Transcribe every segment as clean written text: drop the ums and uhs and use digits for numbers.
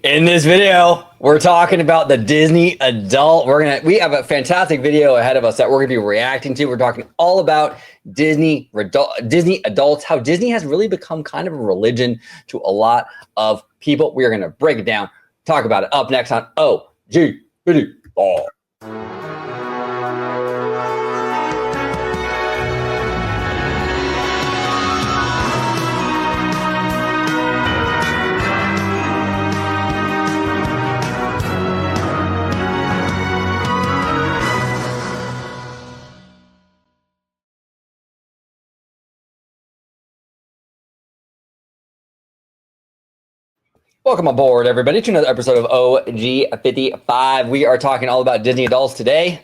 In this video, we're talking about the Disney adult. We have a fantastic video ahead of us that we're gonna be reacting to. We're talking all about Disney adults, how Disney has really become kind of a religion to a lot of people. We are gonna break it down, talk about it up next on OG Video Ball. Welcome aboard, everybody, to another episode of OG 55. We are talking all about Disney adults today.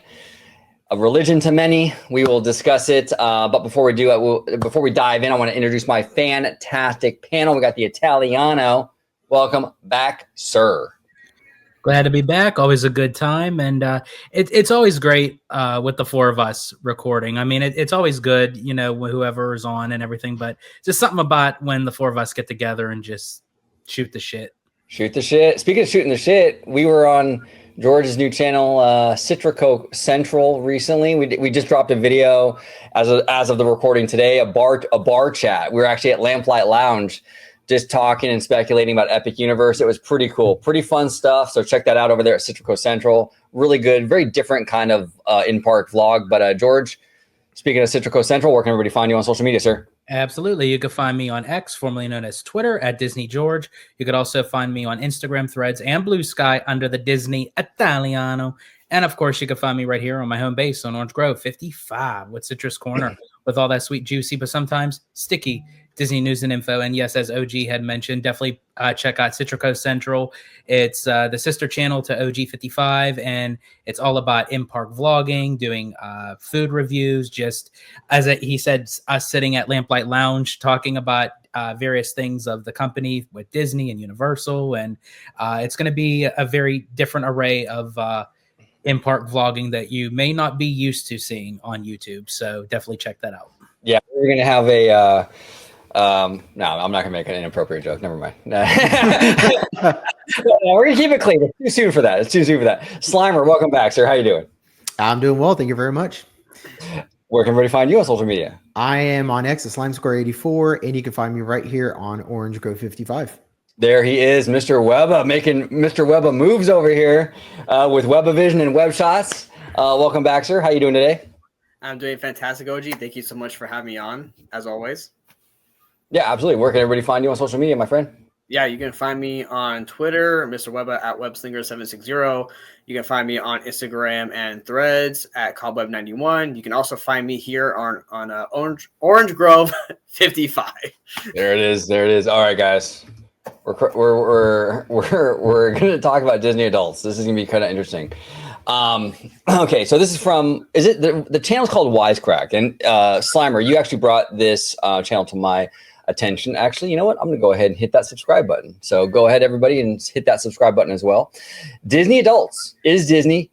A religion to many. We will discuss it. But before we do it, before we dive in, I want to introduce my fantastic panel. We got the Italiano. Welcome back, sir. Glad to be back. Always a good time. And it's always great with the four of us recording. I mean, it's always good, you know, whoever is on and everything. But just something about when the four of us get together and just shoot the shit. Shoot the shit. Speaking of shooting the shit, we were on George's new channel, Citrico Central, recently. We just dropped a video as of the recording today, a bar chat. We were actually at Lamplight Lounge, just talking and speculating about Epic Universe. It was pretty cool, pretty fun stuff. So check that out over there at Citrico Central. Really good, very different kind of in-park vlog. But George, speaking of Citrico Central, where can everybody find you on social media, sir? Absolutely. You can find me on X, formerly known as Twitter, at Disney George. You could also find me on Instagram, Threads, and Blue Sky under the Disney Italiano. And of course, you can find me right here on my home base on Orange Grove 55 with Citrus Corner with all that sweet, juicy, but sometimes sticky Disney news and info. And yes, as OG had mentioned, definitely check out Citrico Central. It's the sister channel to OG 55, and it's all about in-park vlogging, doing food reviews, just as he said, us sitting at Lamplight Lounge talking about various things of the company with Disney and Universal. And it's going to be a very different array of in-park vlogging that you may not be used to seeing on YouTube. So definitely check that out. Yeah, we're going to have a... no, I'm not gonna make an inappropriate joke. Never mind. We're gonna keep it clean. It's too soon for that. Slimer, welcome back, sir. How you doing? I'm doing well. Thank you very much. Where can everybody find you on social media? I am on X at SlimeSquare84, and you can find me right here on Orange Grove 55. There he is, Mr. Webba, making Mr. Webba moves over here with Webavision and Web Shots. Welcome back, sir. How you doing today? I'm doing fantastic, OG. Thank you so much for having me on, as always. Yeah, absolutely. Where can everybody find you on social media, my friend? Yeah, you can find me on Twitter, Mr. Webba at Webslinger760. You can find me on Instagram and Threads at Cobweb91. You can also find me here on Orange Grove 55. There it is. All right, guys. We're gonna talk about Disney adults. This is gonna be kind of interesting. Okay, so this is from, is it the channel's called Wisecrack, and Slimer, you actually brought this channel to my attention. Actually, you know what? I'm gonna go ahead and hit that subscribe button. So go ahead, everybody, and hit that subscribe button as well. Disney adults. Is Disney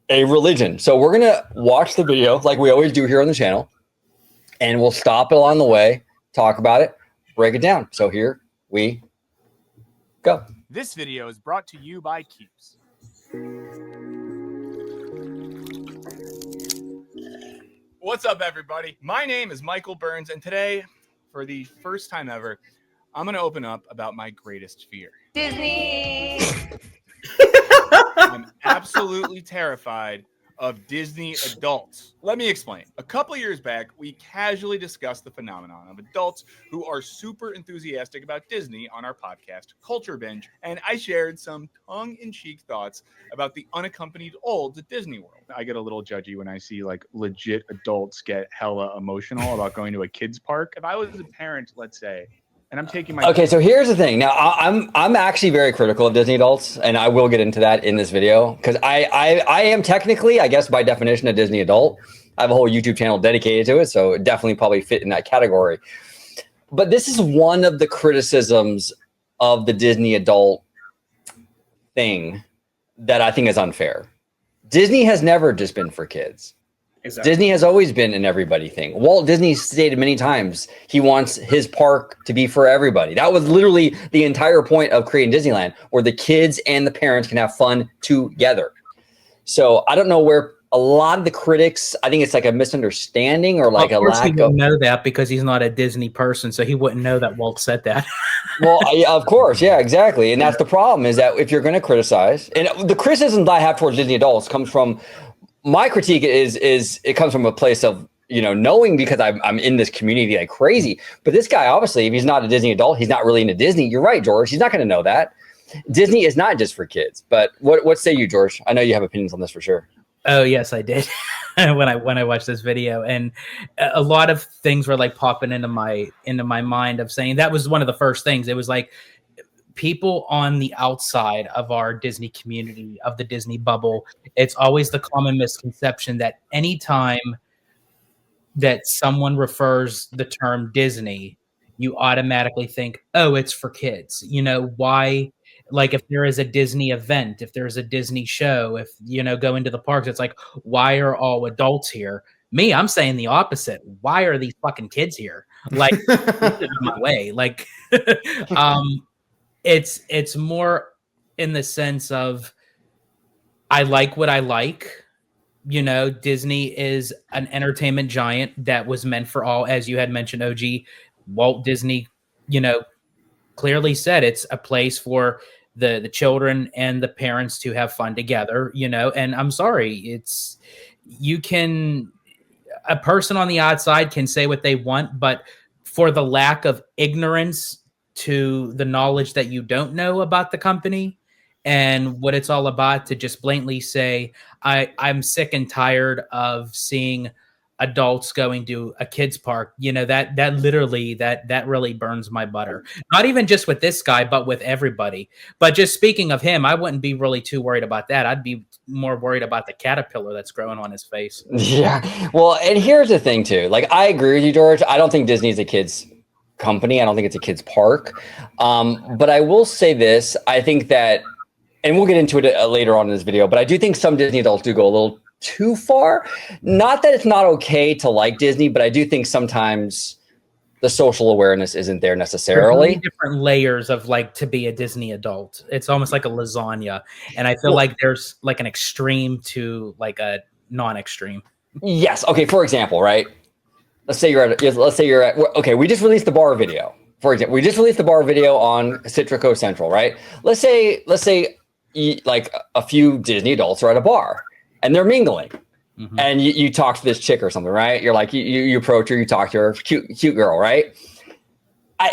a religion? So we're gonna watch the video like we always do here on the channel, and we'll stop it along the way, talk about it, break it down. So here we go. This video is brought to you by Keeps. What's up, everybody? My name is Michael Burns, and today, for the first time ever, I'm going to open up about my greatest fear. Disney! I'm absolutely terrified of Disney adults. Let me explain. A couple years back, we casually discussed the phenomenon of adults who are super enthusiastic about Disney on our podcast, Culture Binge, and I shared some tongue-in-cheek thoughts about the unaccompanied olds at Disney World. I get a little judgy when I see like legit adults get hella emotional about going to a kid's park. If I was a parent, let's say, and I'm taking my... Okay, so here's the thing. Now, I'm actually very critical of Disney adults, and I will get into that in this video, because I am technically, I guess by definition, a Disney adult. I have a whole YouTube channel dedicated to it, so it definitely probably fit in that category. But this is one of the criticisms of the Disney adult thing that I think is unfair. Disney has never just been for kids. Exactly. Disney has always been an everybody thing. Walt Disney stated many times he wants his park to be for everybody. That was literally the entire point of creating Disneyland, where the kids and the parents can have fun together. So I don't know where a lot of the critics, I think it's like a misunderstanding or like a lack He wouldn't know that because he's not a Disney person, so he wouldn't know that Walt said that. Well, of course, yeah, exactly. And that's the problem, is that if you're going to criticize, and the criticism that I have towards Disney adults comes from, my critique is it comes from a place of, knowing, because I'm in this community like crazy. But this guy, obviously, if he's not a Disney adult, he's not really into Disney. You're right, George. He's not going to know that. Disney is not just for kids. But what say you, George? I know you have opinions on this for sure. Oh yes, I did. when I watched this video, and a lot of things were like popping into my mind of saying that was one of the first things. It was like people on the outside of our Disney community, of the Disney bubble, it's always the common misconception that anytime that someone refers the term Disney, you automatically think, oh, it's for kids. Why? Like if there is a Disney event, if there's a Disney show, if, go into the parks, it's like, why are all adults here? Me, I'm saying the opposite. Why are these fucking kids here? Like, get out of my way. Like, it's more in the sense of, I like what I like. Disney is an entertainment giant that was meant for all, as you had mentioned, OG. Walt Disney, clearly said it's a place for the children and the parents to have fun together, and I'm sorry, a person on the outside can say what they want, but for the lack of ignorance to the knowledge that you don't know about the company and what it's all about, to just blatantly say, I'm sick and tired of seeing adults going to a kids park, that literally that really burns my butter. Not even just with this guy, but with everybody. But just speaking of him, I wouldn't be really too worried about that. I'd be more worried about the caterpillar that's growing on his face. Yeah. Well, and here's the thing too. Like, I agree with you, George. I don't think Disney's a kids company. I don't think it's a kids park. But I will say this. I think that, and we'll get into it later on in this video, but I do think some Disney adults do go a little too far. Not that it's not okay to like Disney, but I do think sometimes the social awareness isn't there necessarily. There's different layers of like to be a Disney adult. It's almost like a lasagna, and I feel like there's like an extreme to like a non-extreme. Yes. Okay. For example, right? Let's say you're at. Okay. We just released the bar video. For example, we just released the bar video on Citrico Central, right? Let's say like a few Disney adults are at a bar and they're mingling, and you talk to this chick or something, right? You're like, you approach her, you talk to her, cute girl, right?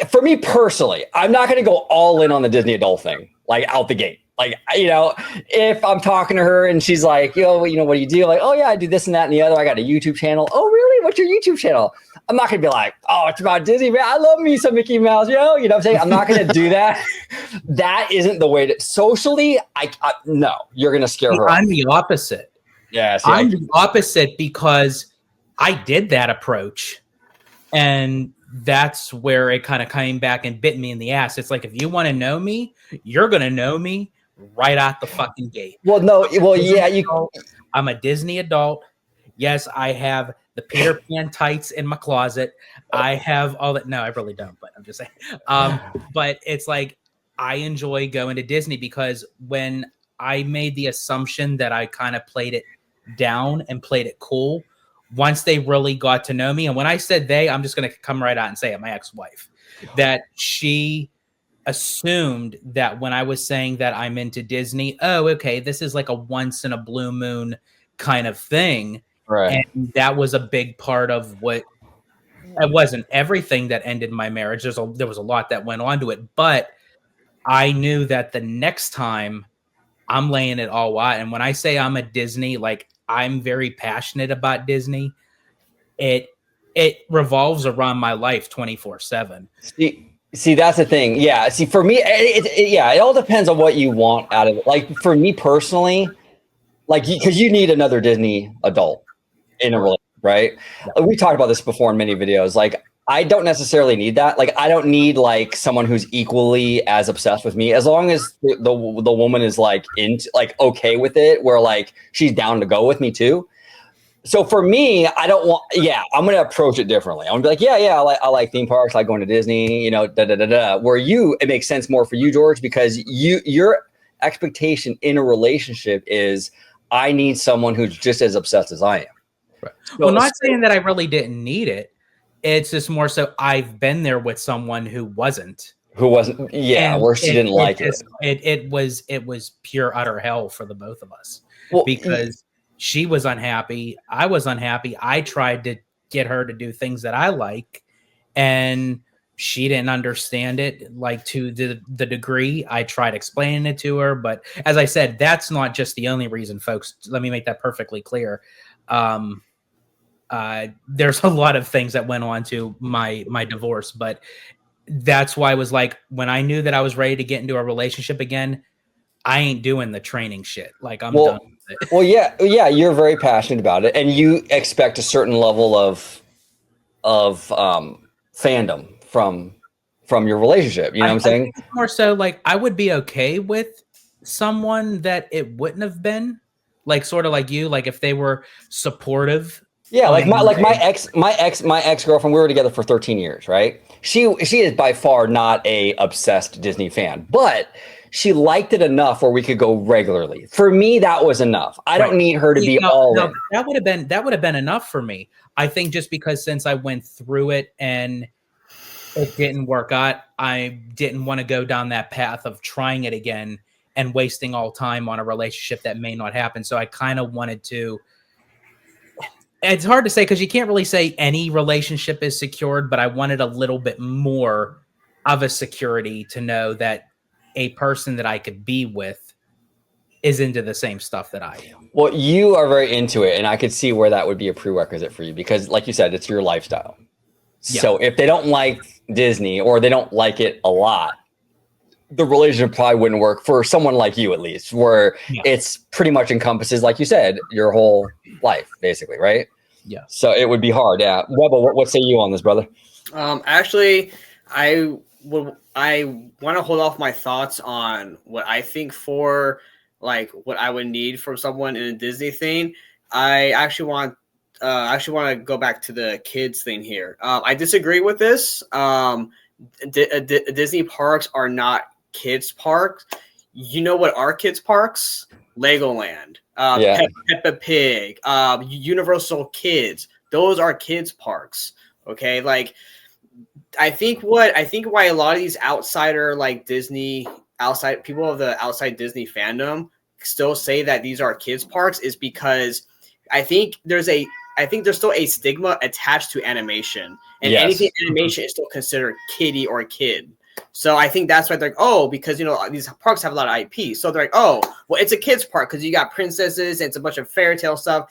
For me personally, I'm not going to go all in on the Disney adult thing, like out the gate. Like, if I'm talking to her and she's like, what do you do? Like, oh yeah, I do this and that and the other. I got a YouTube channel. Oh really? What's your YouTube channel? I'm not going to be like, oh, it's about Disney, man. I love me some Mickey Mouse, you know what I'm saying? I'm not going to do that. That isn't the way to socially. No, you're going to scare her. I'm the opposite. Yeah, I'm the opposite because I did that approach, and that's where it kind of came back and bit me in the ass. It's like, if you want to know me, you're going to know me right out the fucking gate. I'm a Disney adult. Yes, I have the Peter Pan tights in my closet. I have all that. No, I really don't, but I'm just saying. But it's like, I enjoy going to Disney because when I made the assumption that I kind of played it down and played it cool, once they really got to know me, and when I said they, I'm just going to come right out and say it, my ex-wife, that she assumed that when I was saying that I'm into Disney, oh, okay, this is like a once in a blue moon kind of thing. Right. And that was a big part of what, it wasn't everything that ended my marriage. There was a lot that went on to it, but I knew that the next time I'm laying it all out. And when I say I'm a Disney, like, I'm very passionate about Disney. It revolves around my life 24/7. See, that's the thing. Yeah. See, for me, it all depends on what you want out of it. Like, for me personally, like, because you need another Disney adult in a relationship, right? Yeah. We talked about this before in many videos. Like, I don't necessarily need that. Like, I don't need like someone who's equally as obsessed with me, as long as the woman is like into, like, okay with it, where like she's down to go with me too. So for me, I don't want. Yeah, I'm gonna approach it differently. I'm gonna be like, yeah, I like theme parks, I like going to Disney. You know, da da da da. Where it makes sense more for you, George, because your expectation in a relationship is I need someone who's just as obsessed as I am. Right. So, Well, not saying that I really didn't need it. It's just more so I've been there with someone who wasn't. who wasn't? Yeah, And where she didn't like it. It was pure utter hell for the both of us Well, because she was unhappy. I was unhappy. I tried to get her to do things that I like, and she didn't understand it like to the degree I tried explaining it to her. But as I said, that's not just the only reason, folks. Let me make that perfectly clear. There's a lot of things that went on to my divorce, but that's why I was like, when I knew that I was ready to get into a relationship again, I ain't doing the training shit. Like I'm done with it. Well, yeah, you're very passionate about it, and you expect a certain level of fandom from your relationship. You know what I'm saying? I think it's more so like I would be okay with someone that it wouldn't have been, like sort of like you, like if they were supportive. Yeah, like my ex girlfriend. We were together for 13 years, right? She is by far not a obsessed Disney fan, but she liked it enough where we could go regularly. For me, that was enough. I don't need her to be all in. That would have been enough for me. I think just because since I went through it and it didn't work out, I didn't want to go down that path of trying it again and wasting all time on a relationship that may not happen. So I kind of wanted to. It's hard to say because you can't really say any relationship is secured, but I wanted a little bit more of a security to know that a person that I could be with is into the same stuff that I am. Well, you are very into it, and I could see where that would be a prerequisite for you because, like you said, it's your lifestyle. Yeah. So if they don't like Disney or they don't like it a lot, the relationship probably wouldn't work for someone like you, at least, where it's pretty much encompasses, like you said, your whole life, basically, right? Yeah. So it would be hard. Yeah. Rebel, what say you on this, brother? Actually, I want to hold off my thoughts on what I think for like what I would need from someone in a Disney thing. I actually want to go back to the kids thing here. I disagree with this. Disney parks are not kids parks. You know what are kids parks? Legoland, Peppa Pig, Universal Kids. Those are kids parks. Okay, like I think why a lot of these outsider like Disney outside people of the outside Disney fandom still say that these are kids parks is because I think there's still a stigma attached to animation, and anything animation is still considered kiddie or kid. So I think that's why they're like, because these parks have a lot of IP. So they're like, well, it's a kids park because you got princesses and it's a bunch of fairy tale stuff.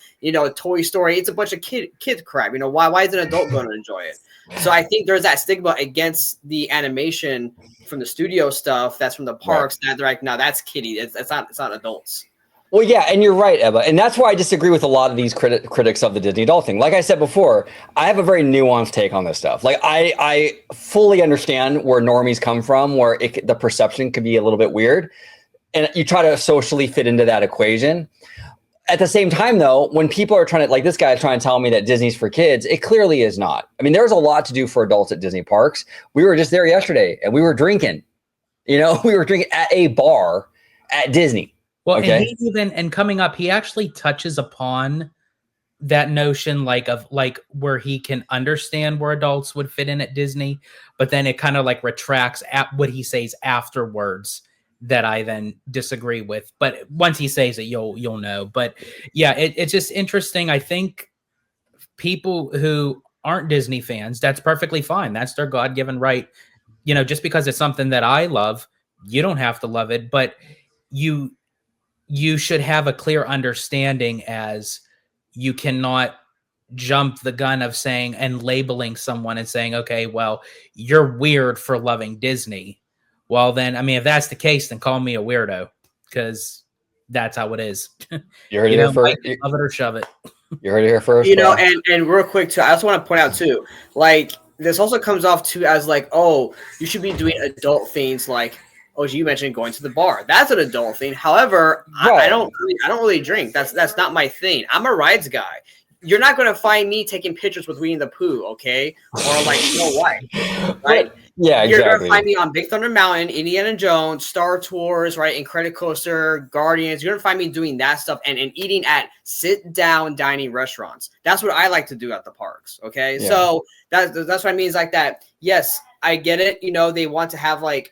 Toy Story, it's a bunch of kids crap. Why is an adult going to enjoy it? So I think there's that stigma against the animation from the studio stuff that's from the parks that they're like, no, that's kiddie. It's not adults. Well, yeah, and you're right, Ebba. And that's why I disagree with a lot of these critics of the Disney adult thing. Like I said before, I have a very nuanced take on this stuff. Like I fully understand where normies come from, where the perception could be a little bit weird. And you try to socially fit into that equation. At the same time, though, when people are trying to, like this guy is trying to tell me that Disney's for kids, it clearly is not. I mean, there's a lot to do for adults at Disney parks. We were just there yesterday and we were drinking. We were drinking at a bar at Disney. Well, okay. And coming up, he actually touches upon that notion like where he can understand where adults would fit in at Disney, but then it kind of like retracts at what he says afterwards that I then disagree with. But once he says it, you'll know. But yeah, it's just interesting. I think people who aren't Disney fans, that's perfectly fine. That's their God-given right. Just because it's something that I love, you don't have to love it, but you should have a clear understanding as you cannot jump the gun of saying and labeling someone and saying, okay, well, you're weird for loving Disney. Well, then, I mean, if that's the case, then call me a weirdo because that's how it is. You heard it here first. Love it or shove it. You heard it here first. And real quick too, I also want to point out too, like this also comes off too as like, you should be doing adult things like, you mentioned going to the bar. That's an adult thing. However, I don't really drink. That's not my thing. I'm a rides guy. you're not going to find me taking pictures with Winnie the Pooh, okay? Or like Snow White, right? Yeah, You're exactly. going to find me on Big Thunder Mountain, Indiana Jones, Star Tours, right? Incredicoaster, Guardians. You're going to find me doing that stuff and eating at sit-down dining restaurants. That's what I like to do at the parks, okay? Yeah. So that's what I mean is like that. Yes, I get it. You know, they want to have like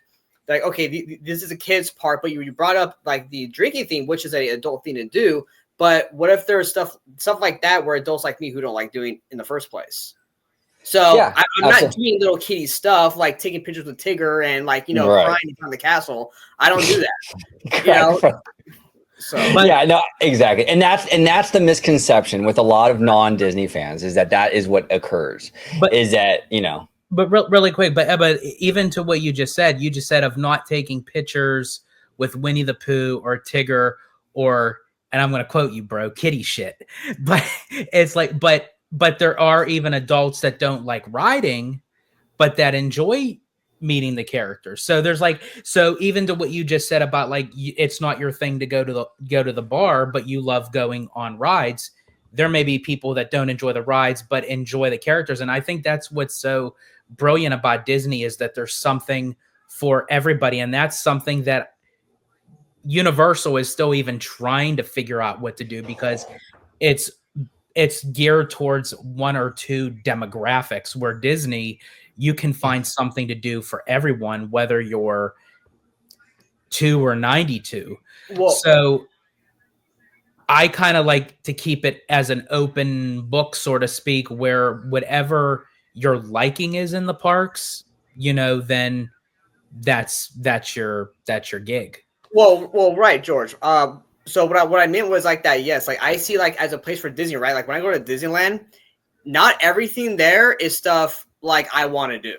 okay, this is a kid's park, but you brought up like the drinking thing, which is an adult thing to do. But what if there's stuff like that where adults like me who don't like doing in the first place? So Yeah, I'm not doing little kitty stuff like taking pictures with Tigger and like, you know, crying in front of the castle. I don't do that. You know? So yeah, no, exactly. And that's the misconception with a lot of non-Disney fans is that is what occurs. But is that, you know. But really quick, but even to what you just said of not taking pictures with Winnie the Pooh or Tigger or, and I'm going to quote you, bro, kitty shit. But it's like, but there are even adults that don't like riding, but that enjoy meeting the characters. So there's like, so even to what you just said about like, it's not your thing to go to the bar, but you love going on rides. There may be people that don't enjoy the rides, but enjoy the characters. And I think that's what's so brilliant about Disney is that there's something for everybody. And that's something that Universal is still even trying to figure out what to do because it's geared towards one or two demographics, where Disney, you can find something to do for everyone, whether you're 2 or 92. Well, so I kind of like to keep it as an open book, so to speak, where whatever your liking is in the parks, you know, then that's your gig. Well, right, George. So what I meant was like that. Yes, like I see like as a place for Disney, right? Like when I go to Disneyland, not everything there is stuff like I want to do.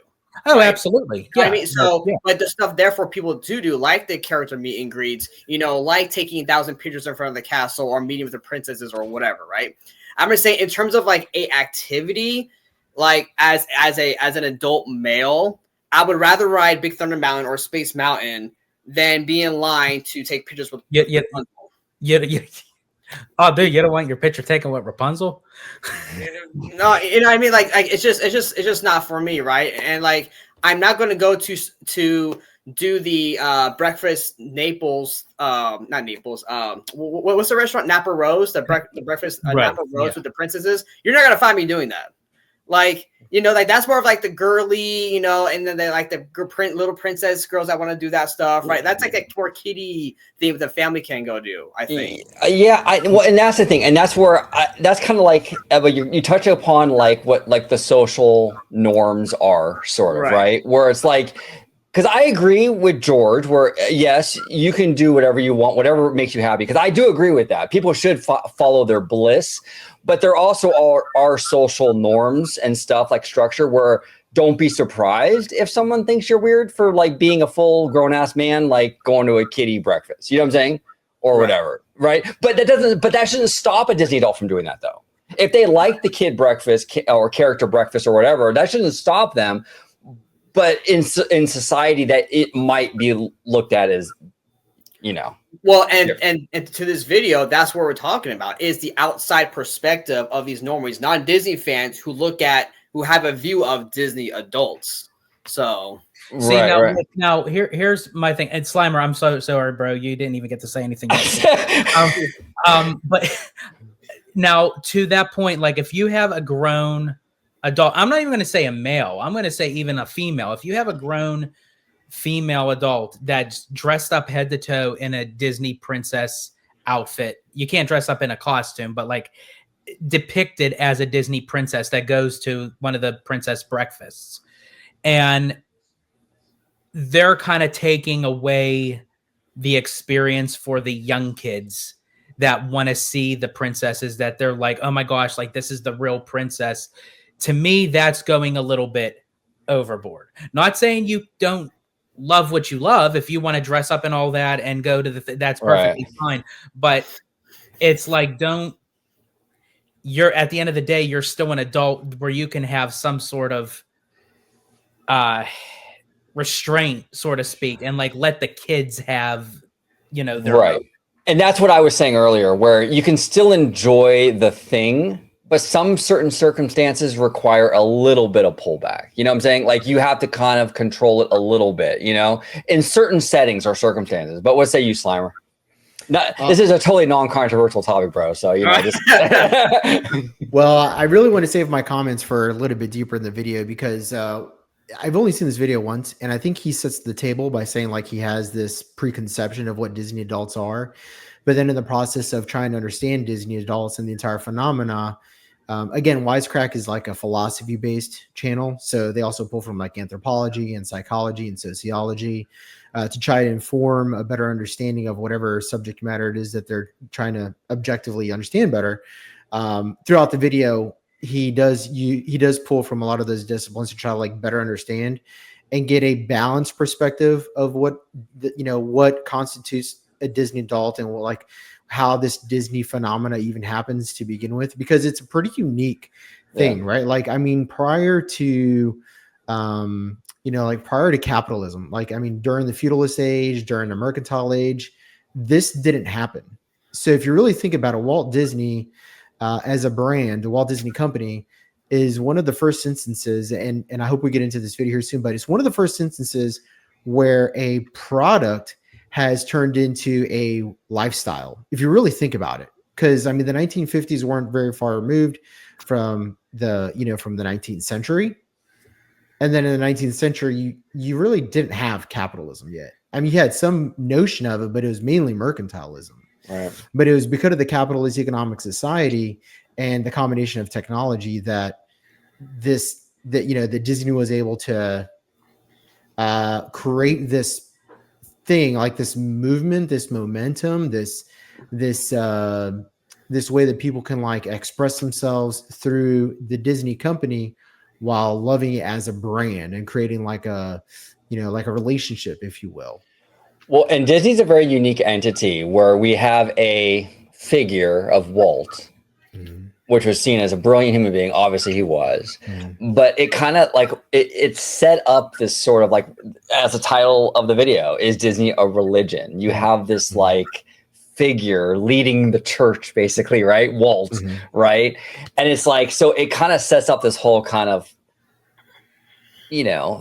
Oh, right? Absolutely. Yeah. I mean, so but the stuff there for people to do, like the character meet and greets, you know, like taking 1,000 pictures in front of the castle or meeting with the princesses or whatever, right? I'm gonna say in terms of like a activity, like as an adult male, I would rather ride Big Thunder Mountain or Space Mountain than be in line to take pictures with Rapunzel. Oh, dude, you don't want your picture taken with Rapunzel? No, you know what I mean? Like it's just not for me, right? And like I'm not going to go to do the breakfast Naples, not Naples. What's the restaurant? Napa Rose, the breakfast Napa Rose with the princesses. You're not going to find me doing that. Like, you know, like that's more of like the girly, you know, and then they like the little princess girls that want to do that stuff, right? That's like a more kiddie thing the family can go do, I think. Yeah, and that's the thing, and that's where that's kind of like Eva, you touch upon like what like the social norms are, sort of, right? Where it's like, because I agree with George, where yes, you can do whatever you want, whatever makes you happy. Because I do agree with that. People should follow their bliss. But there also are social norms and stuff like structure where don't be surprised if someone thinks you're weird for like being a full grown ass man, like going to a kiddie breakfast. You know what I'm saying? Or whatever. Right. But that shouldn't stop a Disney adult from doing that, though. If they like the kid breakfast or character breakfast or whatever, that shouldn't stop them. But in society, that it might be looked at as, you know. Well, and to this video, that's what we're talking about is the outside perspective of these normies, non-Disney fans who have a view of Disney adults. So see now here's my thing. And Slimer, I'm so sorry, bro. You didn't even get to say anything. But now to that point, like if you have a grown adult, I'm not even going to say a male. I'm going to say even a female. If you have a grown female adult that's dressed up head to toe in a Disney princess outfit, you can't dress up in a costume, but like depicted as a Disney princess that goes to one of the princess breakfasts, and they're kind of taking away the experience for the young kids that want to see the princesses, that they're like, oh my gosh, like this is the real princess. To me, that's going a little bit overboard. Not saying you don't love what you love. If you want to dress up and all that and go to that's perfectly fine. But it's like, you're at the end of the day, you're still an adult where you can have some sort of restraint, so to speak, and like let the kids have, you know, their own. And that's what I was saying earlier, where you can still enjoy the thing, but some certain circumstances require a little bit of pullback. You know what I'm saying? Like you have to kind of control it a little bit, you know, in certain settings or circumstances. But what say you, Slimer? This is a totally non-controversial topic, bro. So, you know, just Well, I really want to save my comments for a little bit deeper in the video because I've only seen this video once, and I think he sets the table by saying like he has this preconception of what Disney adults are, but then in the process of trying to understand Disney adults and the entire phenomena, again, Wisecrack is like a philosophy-based channel, so they also pull from like anthropology and psychology and sociology to try to inform a better understanding of whatever subject matter it is that they're trying to objectively understand better. Throughout the video, he does pull from a lot of those disciplines to try to like better understand and get a balanced perspective of what what constitutes a Disney adult and what, like how this Disney phenomena even happens to begin with, because it's a pretty unique thing, right? Like, I mean, prior to prior to capitalism, like, I mean, during the feudalist age, during the mercantile age, this didn't happen. So if you really think about it, Walt Disney as a brand, the Walt Disney Company is one of the first instances, and I hope we get into this video here soon, but it's one of the first instances where a product has turned into a lifestyle, if you really think about it. Because I mean, the 1950s weren't very far removed from the 19th century. And then in the 19th century, you really didn't have capitalism yet. I mean, you had some notion of it, but it was mainly mercantilism. right. But it was because of the capitalist economic society and the combination of technology that Disney was able to create this thing, like this movement, this momentum, this way that people can like express themselves through the Disney company while loving it as a brand and creating like a relationship, if you will. Well, and Disney's a very unique entity where we have a figure of Walt, which was seen as a brilliant human being. Obviously he was, but it kind of like it set up this sort of like, as the title of the video, is Disney a religion? You have this like figure leading the church, basically, right? Walt, right? And it's like, so it kind of sets up this whole kind of,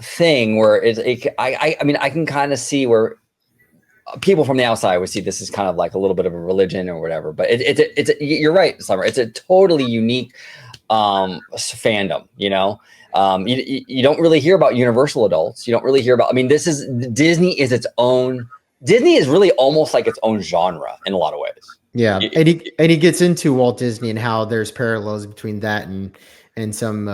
thing where I mean, I can kind of see where people from the outside would see this as kind of like a little bit of a religion or whatever, but you're right, Summer. It's a totally unique fandom. You don't really hear about universal adults. You don't really hear about. I mean, Disney is its own. Disney is really almost like its own genre in a lot of ways. Yeah, and he gets into Walt Disney and how there's parallels between that and some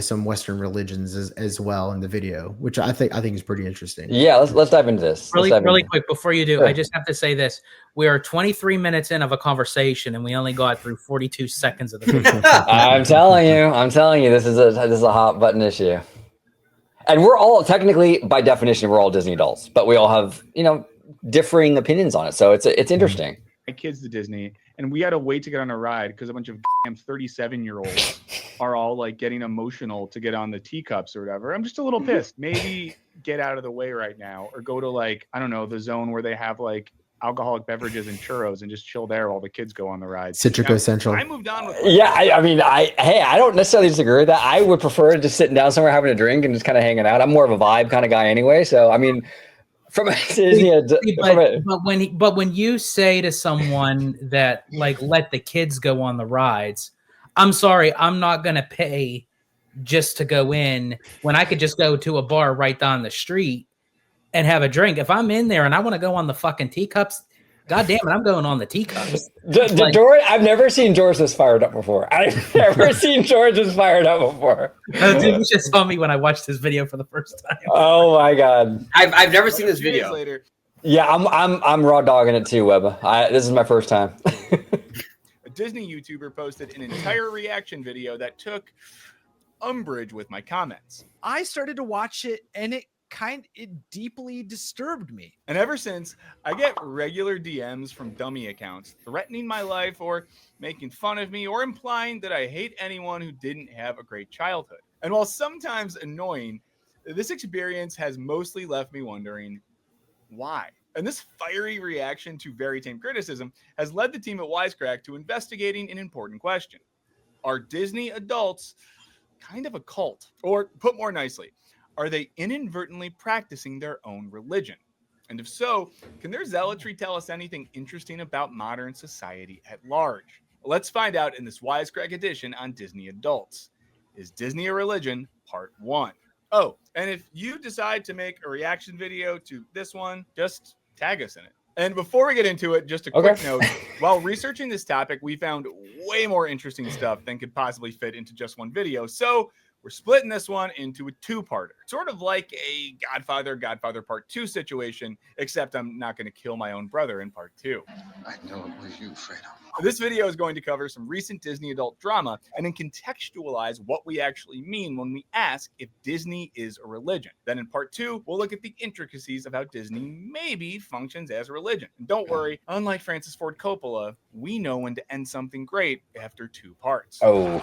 some Western religions as well in the video, which I think is pretty interesting. Yeah, let's dive into this. Really quick before you do, Sure. I just have to say this: we are 23 minutes in of a conversation, and we only got through 42 seconds of the video. I'm telling you, this is a hot button issue, and we're all technically, by definition, we're all Disney adults, but we all have differing opinions on it. So it's interesting. My kids to Disney, and we had to wait to get on a ride because a bunch of 37-year-olds are all like getting emotional to get on the teacups or whatever. I'm just a little pissed. Maybe get out of the way right now, or go to like, I don't know, the zone where they have like alcoholic beverages and churros and just chill there while the kids go on the ride. Citrico Central. I moved on with I don't necessarily disagree with that. I would prefer just sitting down somewhere having a drink and just kind of hanging out. I'm more of a vibe kind of guy anyway. So I mean, but when you say to someone that like, let the kids go on the rides, I'm sorry, I'm not gonna pay just to go in when I could just go to a bar right down the street and have a drink. If I'm in there and I want to go on the fucking teacups, God damn it, I'm going on the teacups. George, I've never seen George this fired up before. I've never seen George this fired up before. Dude, you just saw me when I watched this video for the first time. Oh my god, I've never seen this video. Later. Yeah, I'm raw dogging it too, Webba. This is my first time. A Disney YouTuber posted an entire reaction video that took umbrage with my comments. I started to watch it and it deeply disturbed me. And ever since, I get regular DMs from dummy accounts threatening my life or making fun of me or implying that I hate anyone who didn't have a great childhood. And while sometimes annoying, this experience has mostly left me wondering why. And this fiery reaction to very tame criticism has led the team at Wisecrack to investigating an important question. Are Disney adults kind of a cult? Or put more nicely, are they inadvertently practicing their own religion? And if so, can their zealotry tell us anything interesting about modern society at large? Let's find out in this Wisecrack edition on Disney Adults. Is Disney a Religion? Part 1. Oh, and if you decide to make a reaction video to this one, just tag us in it. And before we get into it, just a quick note. While researching this topic, we found way more interesting stuff than could possibly fit into just one video. So we're splitting this one into a two-parter, sort of like a Godfather Part 2 situation, except I'm not going to kill my own brother in Part 2. I know it was you, Fredo. This video is going to cover some recent Disney adult drama and then contextualize what we actually mean when we ask if Disney is a religion. Then in Part 2, we'll look at the intricacies of how Disney maybe functions as a religion. And don't worry, unlike Francis Ford Coppola, we know when to end something great after 2 parts. Oh.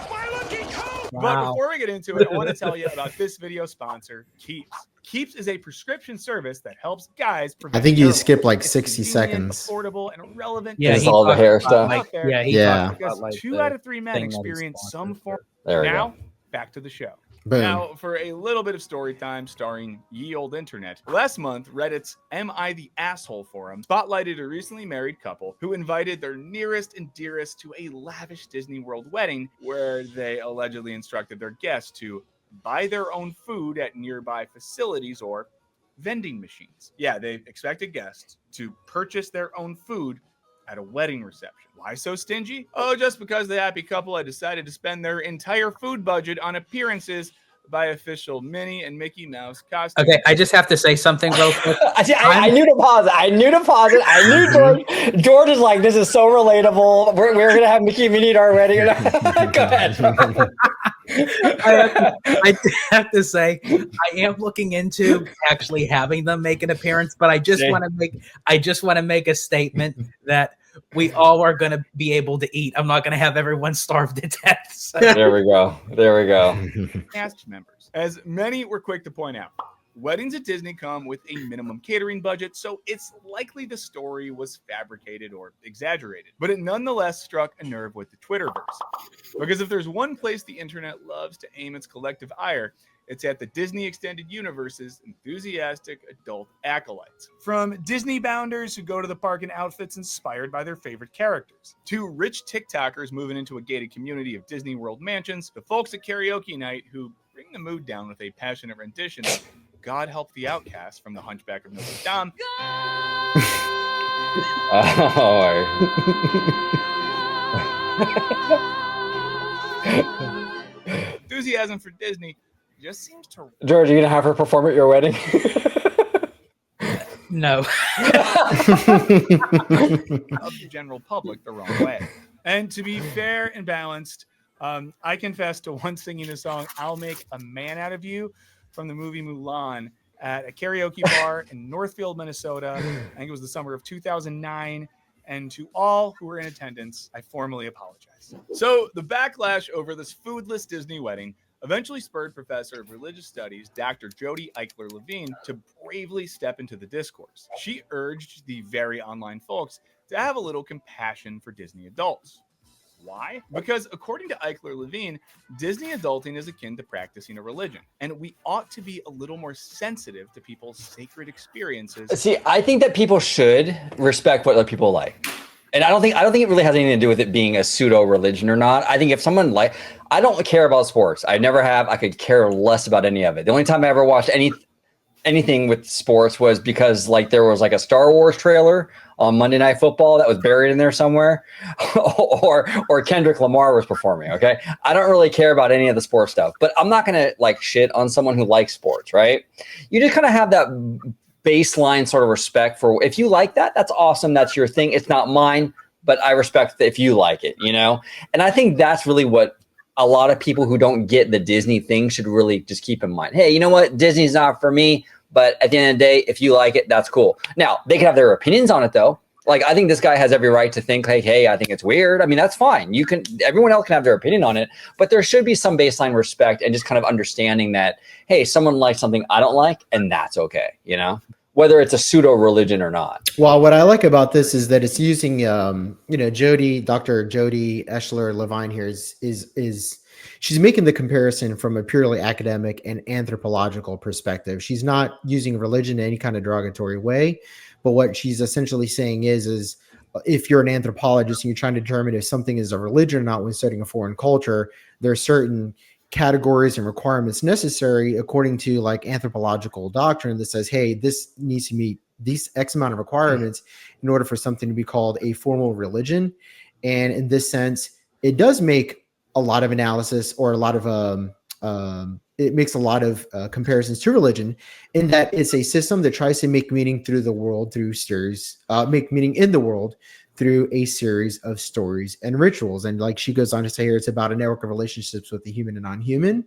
But before we get into it, I want to tell you about this video sponsor, Keeps. Keeps is a prescription service that helps guys prevent I think you heroin. skipped like It's 60 convenient, seconds. affordable, and relevant. Yeah, It's he all the talked hair about, stuff. like, yeah, he Yeah. talked about, Because like, 2 the out of 3 men thing that he experience some sponsored. form. There we Now, go. back to the show. Boom. Now, for a little bit of story time starring ye old internet. Last month, Reddit's Am I the Asshole forum spotlighted a recently married couple who invited their nearest and dearest to a lavish Disney World wedding where they allegedly instructed their guests to buy their own food at nearby facilities or vending machines. Yeah, they expected guests to purchase their own food at a wedding reception. Why so stingy? Oh, just because the happy couple had decided to spend their entire food budget on appearances by official Minnie and Mickey Mouse costumes. Okay, I just have to say something real quick. I knew to pause it. I knew George is like, this is so relatable. We're going to have Mickey and Minnie at our wedding. Go ahead. I have to say, I am looking into actually having them make an appearance, but I just want to make a statement that we all are going to be able to eat. I'm not going to have everyone starve to death. So. There we go. Cast members. As many were quick to point out, weddings at Disney come with a minimum catering budget, so it's likely the story was fabricated or exaggerated. But it nonetheless struck a nerve with the Twitterverse. Because if there's one place the internet loves to aim its collective ire, it's at the Disney Extended Universe's enthusiastic adult acolytes. From Disney bounders who go to the park in outfits inspired by their favorite characters, to rich TikTokers moving into a gated community of Disney World mansions, to folks at karaoke night who bring the mood down with a passionate rendition of God Help the Outcast from The Hunchback of Notre Dame. Enthusiasm for Disney just seems to... George, are you going to have her perform at your wedding? No. of the general public the wrong way. And to be fair and balanced, I confess to once singing the song I'll Make a Man Out of You from the movie Mulan at a karaoke bar in Northfield, Minnesota. I think it was the summer of 2009. And to all who were in attendance, I formally apologize. So the backlash over this foodless Disney wedding eventually spurred Professor of Religious Studies, Dr. Jody Eichler-Levine, to bravely step into the discourse. She urged the very online folks to have a little compassion for Disney adults. Why? Because according to Eichler-Levine, Disney adulting is akin to practicing a religion, and we ought to be a little more sensitive to people's sacred experiences. See, I think that people should respect what other people like. And I don't think it really has anything to do with it being a pseudo religion or not. I think if someone I don't care about sports. I never have. I could care less about any of it. The only time I ever watched anything with sports was because there was a Star Wars trailer on Monday Night Football that was buried in there somewhere, or Kendrick Lamar was performing. Okay, I don't really care about any of the sports stuff, but I'm not gonna shit on someone who likes sports, right? You just kind of have that baseline sort of respect for, if you like that, that's awesome. That's your thing. It's not mine, but I respect if you like it, And I think that's really what a lot of people who don't get the Disney thing should really just keep in mind. Hey, you know what? Disney's not for me, but at the end of the day, if you like it, that's cool. Now, they can have their opinions on it though. I think this guy has every right to think hey, I think it's weird. I mean, that's fine. Everyone else can have their opinion on it, but there should be some baseline respect and just kind of understanding that, hey, someone likes something I don't like, and that's okay, whether it's a pseudo religion or not. Well, what I like about this is that it's using, Dr. Jody Eschler Levine here is she's making the comparison from a purely academic and anthropological perspective. She's not using religion in any kind of derogatory way, but what she's essentially saying is if you're an anthropologist and you're trying to determine if something is a religion or not when studying a foreign culture, there are certain categories and requirements necessary according to like anthropological doctrine that says, hey, this needs to meet these X amount of requirements in order for something to be called a formal religion. And in this sense, it does make a lot of analysis or a lot of it makes a lot of comparisons to religion in that it's a system that tries to make meaning through the world through series, make meaning in the world through a series of stories and rituals. And like she goes on to say here, it's about a network of relationships with the human and non-human.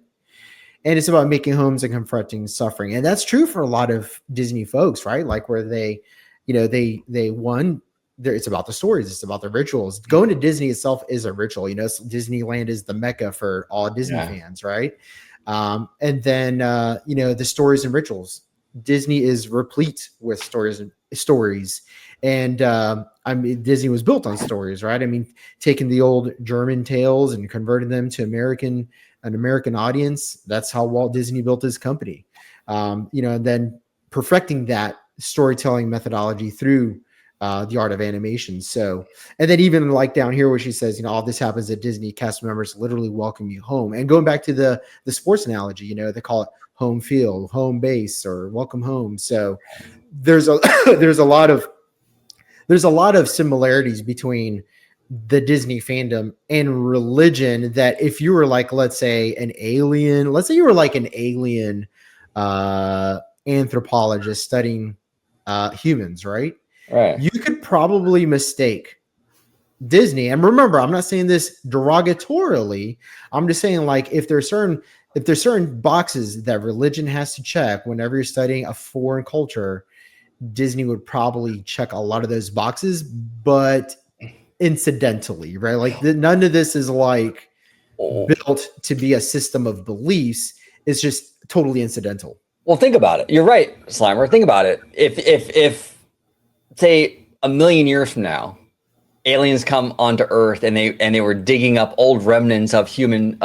And it's about making homes and confronting suffering. And that's true for a lot of Disney folks, right? Like where they it's about the stories, it's about the rituals. Going to Disney itself is a ritual. Disneyland is the mecca for all Disney fans, right? And then the stories and rituals. Disney is replete with stories. And Disney was built on stories, right? I mean, taking the old German tales and converting them to an American audience. That's how Walt Disney built his company. And then perfecting that storytelling methodology through the art of animation. So, and then even like down here where she says, all this happens at Disney, cast members literally welcome you home. And going back to the sports analogy, they call it home field, home base, or welcome home. So there's a lot of similarities between the Disney fandom and religion that if you were like, let's say you were like an alien anthropologist studying humans, right? Right. You could probably mistake Disney. And remember, I'm not saying this derogatorily. I'm just saying like if there's certain boxes that religion has to check whenever you're studying a foreign culture, Disney would probably check a lot of those boxes, but incidentally, right? Like none of this is like built to be a system of beliefs. It's just totally incidental. Well, think about it. You're right, Slimer. Think about it. If say a million years from now, aliens come onto Earth and they were digging up old remnants of human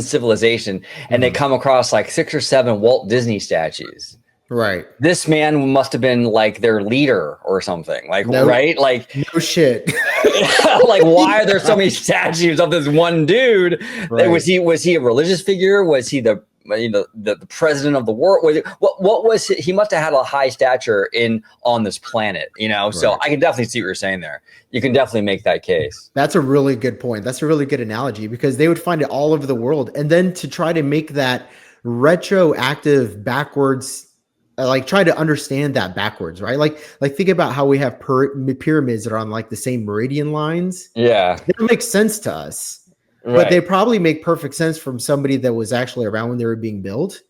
civilization, and they come across like 6 or 7 Walt Disney statues. Right. This man must have been like their leader or something. Like, nope. Right? Like, no shit. Like, why are there so many statues of this one dude? Right. Was he a religious figure? Was he the president of the world? What was it? He must have had a high stature on this planet, Right. So I can definitely see what you're saying there. You can definitely make that case. That's a really good point. That's a really good analogy because they would find it all over the world. And then to try to make that retroactive backwards, like try to understand that backwards, right? Like think about how we have pyramids that are on like the same meridian lines. Yeah. It don't make sense to us. Right. But they probably make perfect sense from somebody that was actually around when they were being built,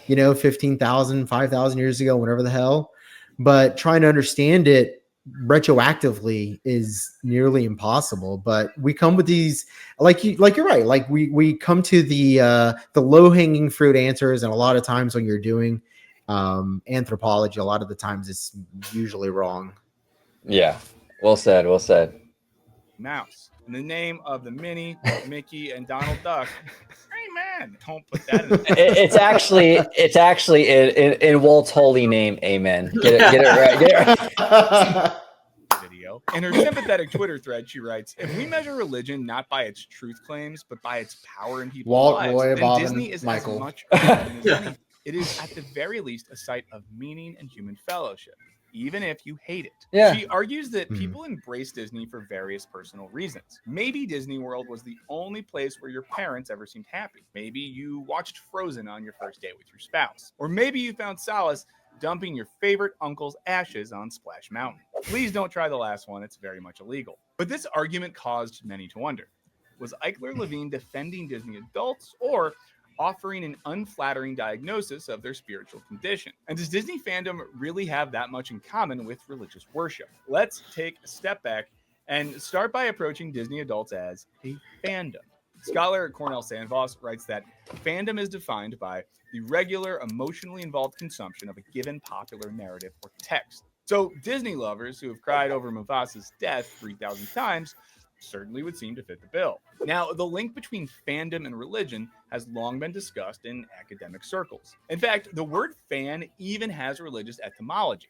15,000, 5,000 years ago, whatever the hell. But trying to understand it retroactively is nearly impossible. But we come with these, you're right. Like we come to the low-hanging fruit answers, and a lot of times when you're doing anthropology, a lot of the times it's usually wrong. Yeah. Well said. Well said. Mouse. In the name of the Minnie, Mickey, and Donald Duck. Hey man, don't put that in the It's actually in Walt's holy name. Amen. Get it right. Video. In her sympathetic Twitter thread, she writes, "If we measure religion not by its truth claims, but by its power in people's Walt, lives, Roy, then Bob, Disney and is Michael. as much a religion as any. It is at the very least a site of meaning and human fellowship, even if you hate it." Yeah. She argues that people embrace Disney for various personal reasons. Maybe Disney World was the only place where your parents ever seemed happy. Maybe you watched Frozen on your first date with your spouse. Or maybe you found solace dumping your favorite uncle's ashes on Splash Mountain. Please don't try the last one. It's very much illegal. But this argument caused many to wonder. Was Eichler Levine defending Disney adults or offering an unflattering diagnosis of their spiritual condition? And does Disney fandom really have that much in common with religious worship? Let's take a step back and start by approaching Disney adults as a fandom. Scholar Cornell Sandvoss writes that fandom is defined by the regular, emotionally involved consumption of a given popular narrative or text. So Disney lovers who have cried over Mufasa's death 3,000 times certainly would seem to fit the bill. Now, the link between fandom and religion has long been discussed in academic circles. In fact, the word fan even has religious etymology,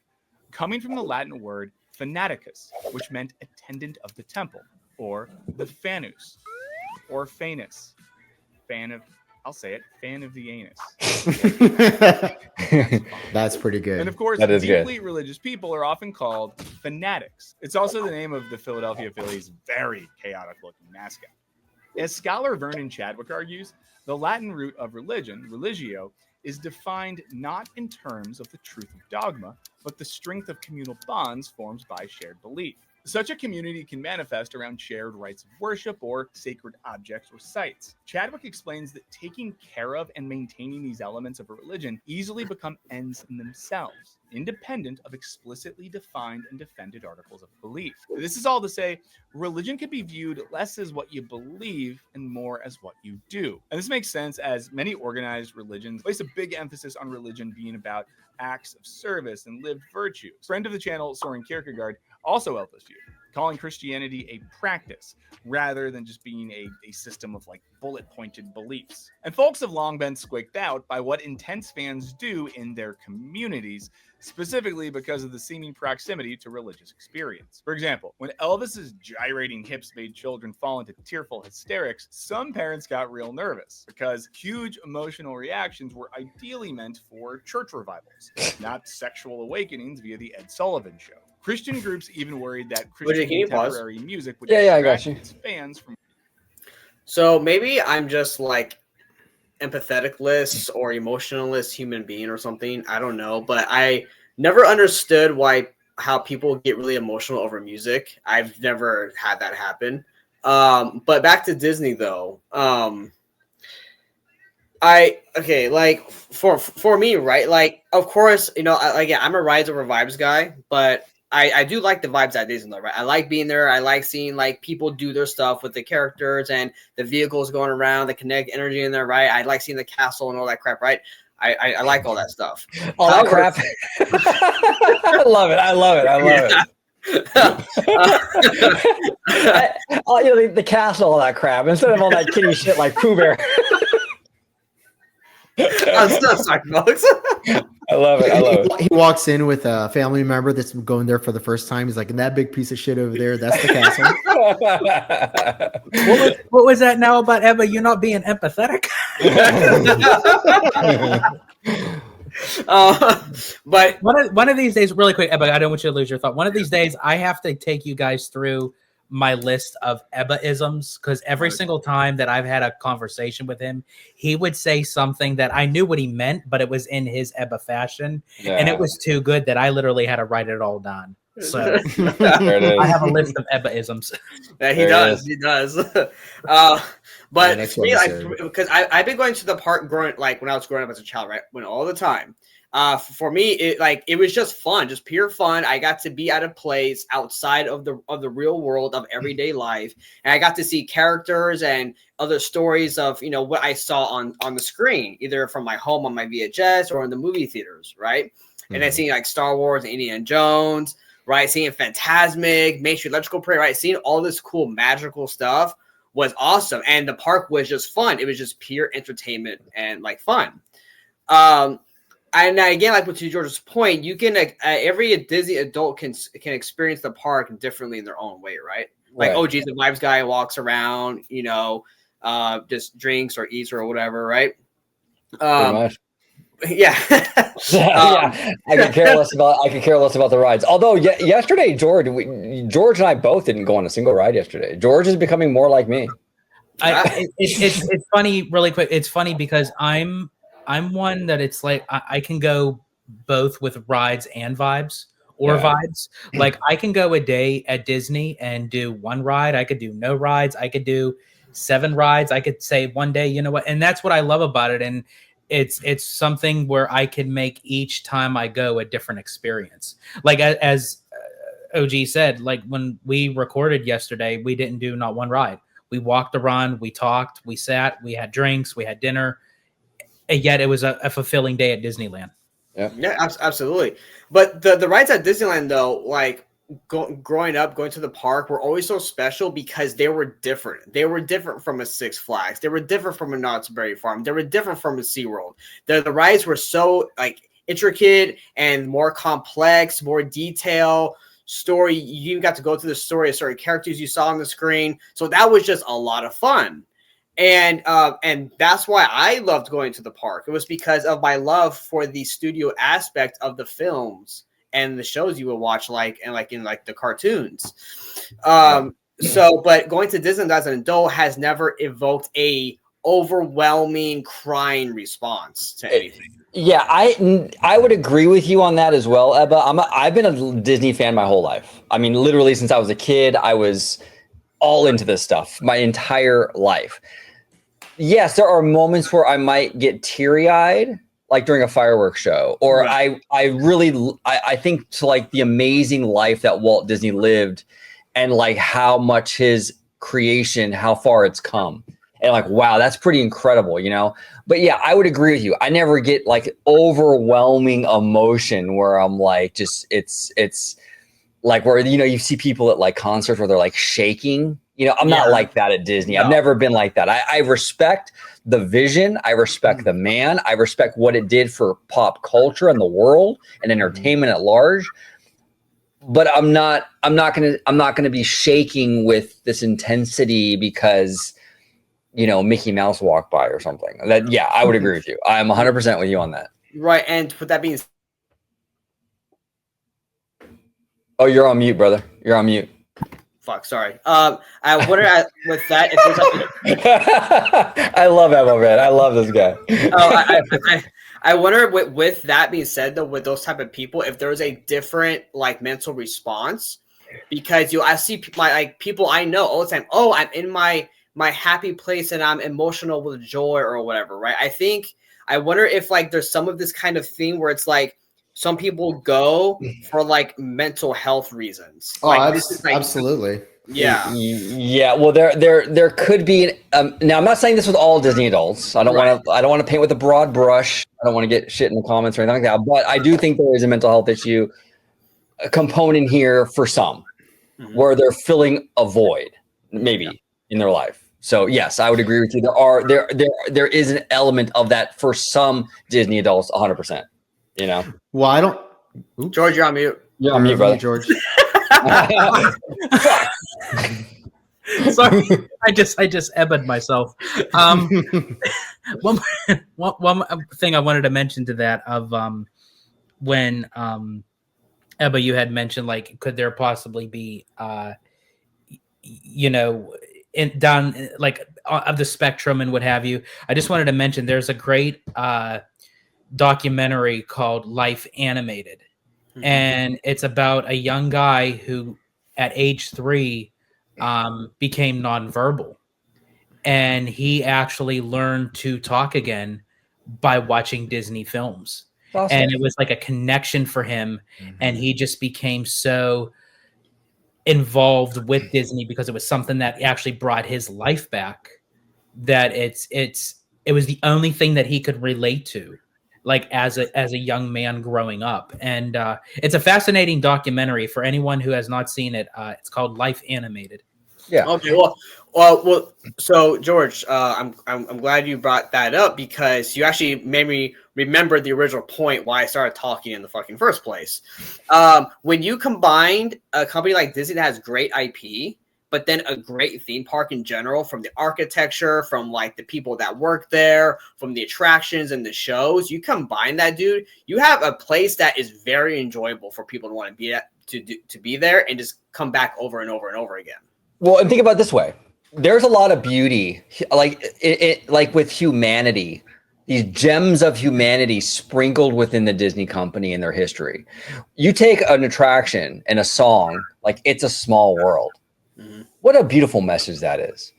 coming from the Latin word fanaticus, which meant attendant of the temple, or the fanus, or fanus, fan of, I'll say it, fan of the anus. That's pretty good. And of course, That is deeply religious people are often called fanatics. It's also the name of the Philadelphia Phillies' very chaotic looking mascot. As scholar Vernon Chadwick argues, the Latin root of religion, religio, is defined not in terms of the truth of dogma, but the strength of communal bonds formed by shared belief. Such a community can manifest around shared rites of worship or sacred objects or sites. Chadwick explains that taking care of and maintaining these elements of a religion easily become ends in themselves, independent of explicitly defined and defended articles of belief. This is all to say, religion can be viewed less as what you believe and more as what you do. And this makes sense as many organized religions place a big emphasis on religion being about acts of service and lived virtues. Friend of the channel, Soren Kierkegaard, also held this view, calling Christianity a practice rather than just being a system of like bullet-pointed beliefs. And folks have long been squeaked out by what intense fans do in their communities, specifically because of the seeming proximity to religious experience. For example, when Elvis's gyrating hips made children fall into tearful hysterics, some parents got real nervous because huge emotional reactions were ideally meant for church revivals, not sexual awakenings via the Ed Sullivan Show. Christian groups even worried that Christian contemporary music would I got distract you. its fans from. So maybe I'm just like empatheticless or emotionalist human being or something. I don't know, but I never understood how people get really emotional over music. I've never had that happen. But back to Disney though. Like for me, right? Like, of course, you know, I'm a rides over vibes guy, but I do like the vibes at Disney, though, right? I like being there. I like seeing like people do their stuff with the characters and the vehicles going around, the kinetic energy in there, right? I like seeing the castle and all that crap, right? I like all that stuff. All that crap. I love it. I love it. I love it. You know, the castle, all that crap, instead of all that kitty shit like Pooh Bear. I'm so sorry, folks. I love it. I love it. He walks in with a family member that's going there for the first time. He's like, "And that big piece of shit over there, that's the castle." What was that now about Ebba? You're not being empathetic. But one of these days, really quick, Ebba, I don't want you to lose your thought. One of these days, I have to take you guys through my list of Ebba-isms, because every single time that I've had a conversation with him, he would say something that I knew what he meant, but it was in his Ebba fashion, and it was too good that I literally had to write it all down. So I have a list of Ebba-isms. Yeah, he does. But that's for me, what he like, said. because I've been going to the park when I was growing up as a child, right? When all the time. For me, it was just fun, just pure fun. I got to be at a place outside of the real world of everyday life, and I got to see characters and other stories of, you know, what I saw on the screen, either from my home on my VHS or in the movie theaters, right? And I seen like Star Wars and Indiana Jones, right? Seeing Fantasmic, Main Street Electrical Parade, right? Seeing all this cool magical stuff was awesome, and the park was just fun. It was just pure entertainment and like fun. And again, like to George's point, you can every Disney adult can experience the park differently in their own way, right? Like, oh, geez, the vibes guy walks around, you know, just drinks or eats or whatever, right? Pretty much. Yeah. Yeah, I could care less about the rides. Although yesterday, George and I both didn't go on a single ride yesterday. George is becoming more like me. It's funny, really quick. It's funny because I'm one that it's like I can go both with rides and vibes or vibes. Like I can go a day at Disney and do one ride. I could do no rides. I could do 7 rides. I could say one day, you know what? And that's what I love about it. And it's something where I can make each time I go a different experience. Like as OG said, like when we recorded yesterday, we didn't do not one ride. We walked around, we talked, we sat, we had drinks, we had dinner, and yet it was a fulfilling day at Disneyland. Yeah, absolutely. But the rides at Disneyland, though, like growing up, going to the park, were always so special because they were different. They were different from a Six Flags. They were different from a Knott's Berry Farm. They were different from a SeaWorld. The rides were so like intricate and more complex, more detail. Story, you even got to go through the story of certain characters you saw on the screen. So that was just a lot of fun. And that's why I loved going to the park. It was because of my love for the studio aspect of the films and the shows you would watch, like in the cartoons. So, but going to Disneyland as an adult has never evoked a overwhelming crying response to anything. Yeah, I would agree with you on that as well, Ebba. I've been a Disney fan my whole life. I mean, literally since I was a kid, I was all into this stuff my entire life. Yes, there are moments where I might get teary-eyed, like during a fireworks show, or right. I think to like the amazing life that Walt Disney lived, and like how much his creation, how far it's come, and like wow, that's pretty incredible, you know. But yeah, I would agree with you. I never get like overwhelming emotion where I'm like, just it's like where you see people at like concerts where they're like shaking. I'm not like that at Disney. No. I've never been like that. I respect the vision. I respect the man. I respect what it did for pop culture and the world and entertainment at large. But I'm not gonna be shaking with this intensity because Mickey Mouse walked by or something. I would agree with you. I'm 100% with you on that. Right, and with that being, oh, you're on mute, brother. You're on mute. Fuck, sorry. I wonder with that if there's like I love Emma, man. I love this guy. I wonder with that being said, though, with those type of people, if there was a different like mental response, because I see people I know all the time. Oh, I'm in my happy place and I'm emotional with joy or whatever, right? I wonder if like there's some of this kind of thing where it's like some people go for like mental health reasons. Oh, like, absolutely. Yeah. Yeah. Well, there could be. Now, I'm not saying this with all Disney adults. I don't want to paint with a broad brush. I don't want to get shit in the comments or anything like that. But I do think there is a mental health issue component here for some, where they're filling a void, maybe in their life. So yes, I would agree with you. There is an element of that for some Disney adults, 100%. Well, I don't. Oops. George, you're on mute. You're on mute, brother. George. Sorry, I just ebbed myself. One thing I wanted to mention to that of when Ebba, you had mentioned like, could there possibly be down like of the spectrum and what have you? I just wanted to mention there's a great documentary called Life Animated, and it's about a young guy who at age 3 became nonverbal, and he actually learned to talk again by watching Disney films. Awesome. And it was like a connection for him, and he just became so involved with Disney because it was something that actually brought his life back, that it was the only thing that he could relate to, like as a young man growing up. And it's a fascinating documentary for anyone who has not seen it. It's called Life Animated. Yeah. Okay. Well. So George, I'm glad you brought that up because you actually made me remember the original point why I started talking in the fucking first place. When you combined a company like Disney that has great IP, but then a great theme park in general, from the architecture, from like the people that work there, from the attractions and the shows, you combine that, dude, you have a place that is very enjoyable for people to want to be at, to be there and just come back over and over and over again. Well, and think about it this way. There's a lot of beauty, like with humanity, these gems of humanity sprinkled within the Disney company and their history. You take an attraction and a song, like It's a Small World. What a beautiful message that is.